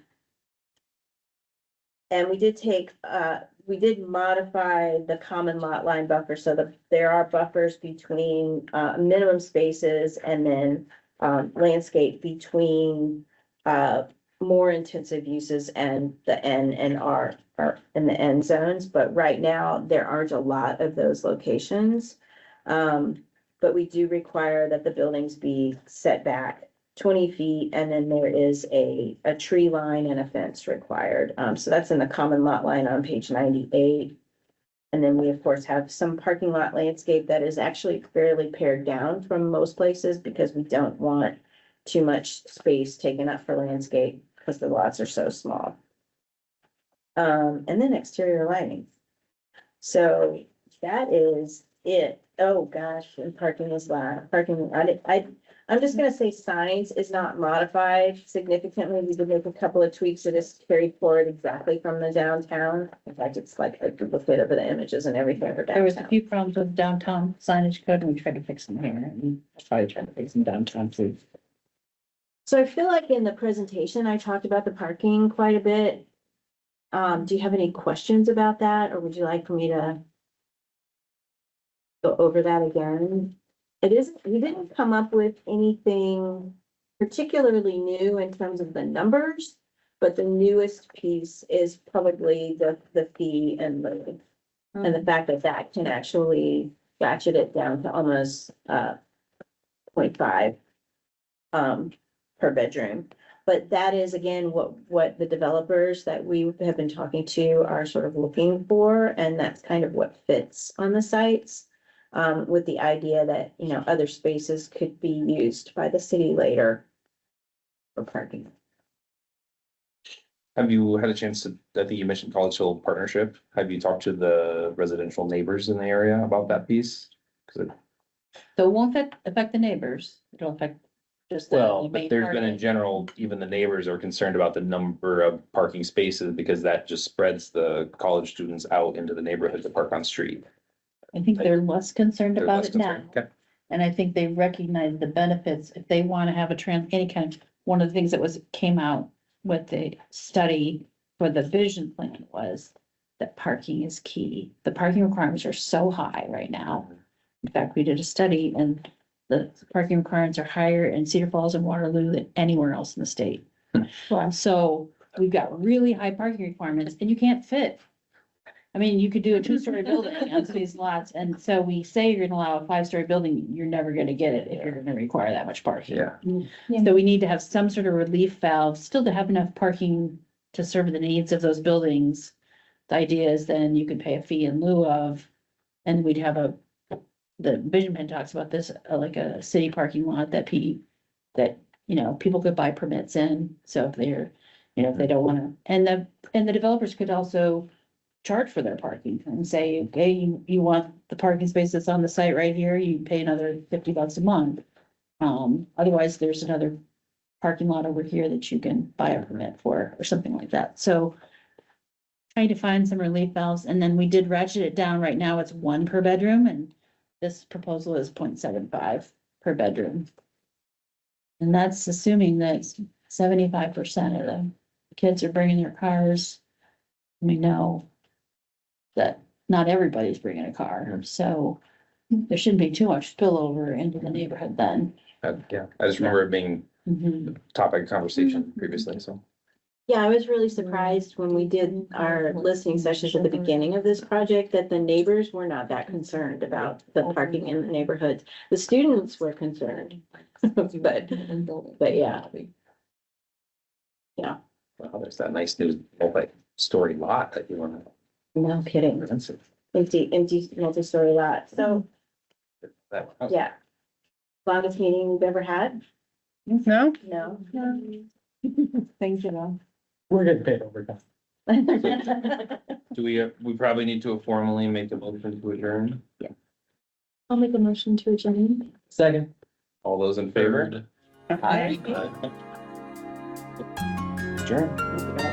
we did modify the common lot line buffer so that there are buffers between minimum spaces and then landscape between more intensive uses and the N and R are in the end zones, but right now there aren't a lot of those locations. But we do require that the buildings be set back 20 feet, and then there is a tree line and a fence required. So that's in the common lot line on page 98. And then we, of course, have some parking lot landscape that is actually fairly pared down from most places because we don't want too much space taken up for landscape because the lots are so small. And then exterior lighting. So that is it. Oh, gosh, and parking is loud. I'm just gonna say signs is not modified significantly. We did make a couple of tweaks that is carried forward exactly from the downtown. In fact, it's like a duplicate of the images and everything for There was a downtown. few problems with downtown signage code and we tried to fix them here and probably trying to fix them downtown too. So I feel like in the presentation, I talked about the parking quite a bit. Do you have any questions about that, or would you like for me to go over that again? We didn't come up with anything particularly new in terms of the numbers, but the newest piece is probably the fee and the, and the fact that that can actually ratchet it down to almost 0.5 per bedroom. But that is, again, what the developers that we have been talking to are sort of looking for, and that's kind of what fits on the sites. With the idea that, you know, other spaces could be used by the city later for parking. Have you had a chance to, I think you mentioned College Hill Partnership. Have you talked to the residential neighbors in the area about that piece? Cause So it won't affect the neighbors. It'll affect just the. well, the main but there's part been of in it. general, even the neighbors are concerned about the number of parking spaces because that just spreads the college students out into the neighborhood to park on street. I think they're less concerned They're about less it now. concerned. Okay. And I think they recognize the benefits if they want to have any kind of, one of the things that came out with the study for the vision plan was that parking is key. The parking requirements are so high right now. In fact, we did a study and the parking requirements are higher in Cedar Falls and Waterloo than anywhere else in the state. Well, so we've got really high parking requirements and you can't fit. I mean, you could do a two-story building on some of these lots, and so we say you're gonna allow a five-story building, you're never gonna get it if you're gonna require that much parking. Yeah. So we need to have some sort of relief valve, still to have enough parking to serve the needs of those buildings. The idea is then you could pay a fee in lieu of, and we'd have the vision plan talks about this, like a city parking lot that people could buy permits in, so if they're, if they don't wanna, and the developers could also charge for their parking and say, okay, you want the parking space that's on the site right here, you pay another $50 a month. Otherwise, there's another parking lot over here that you can buy a permit for, or something like that, so. Trying to find some relief valves, and then we did ratchet it down, right now it's 1 per bedroom, and this proposal is 0.75 per bedroom. And that's assuming that 75% of the kids are bringing their cars. We know that not everybody's bringing a car, so there shouldn't be too much spillover into the neighborhood then. Yeah, I just remember it being Mhm. topic of conversation previously, so. Yeah, I was really surprised when we did our listening sessions at the beginning of this project that the neighbors were not that concerned about the parking in the neighborhoods. The students were concerned, but yeah. Yeah, Well, there's that nice new multi-story lot that you wanna. no kidding. Expensive. Empty multi-story lot. So, That- yeah. Longest meeting we've ever had? No? No. Thank you, though. We're getting paid overtime. Do we probably need to formally make a motion to adjourn? I'll make a motion to adjourn. Second. All those in favor? Aye. Adjourn.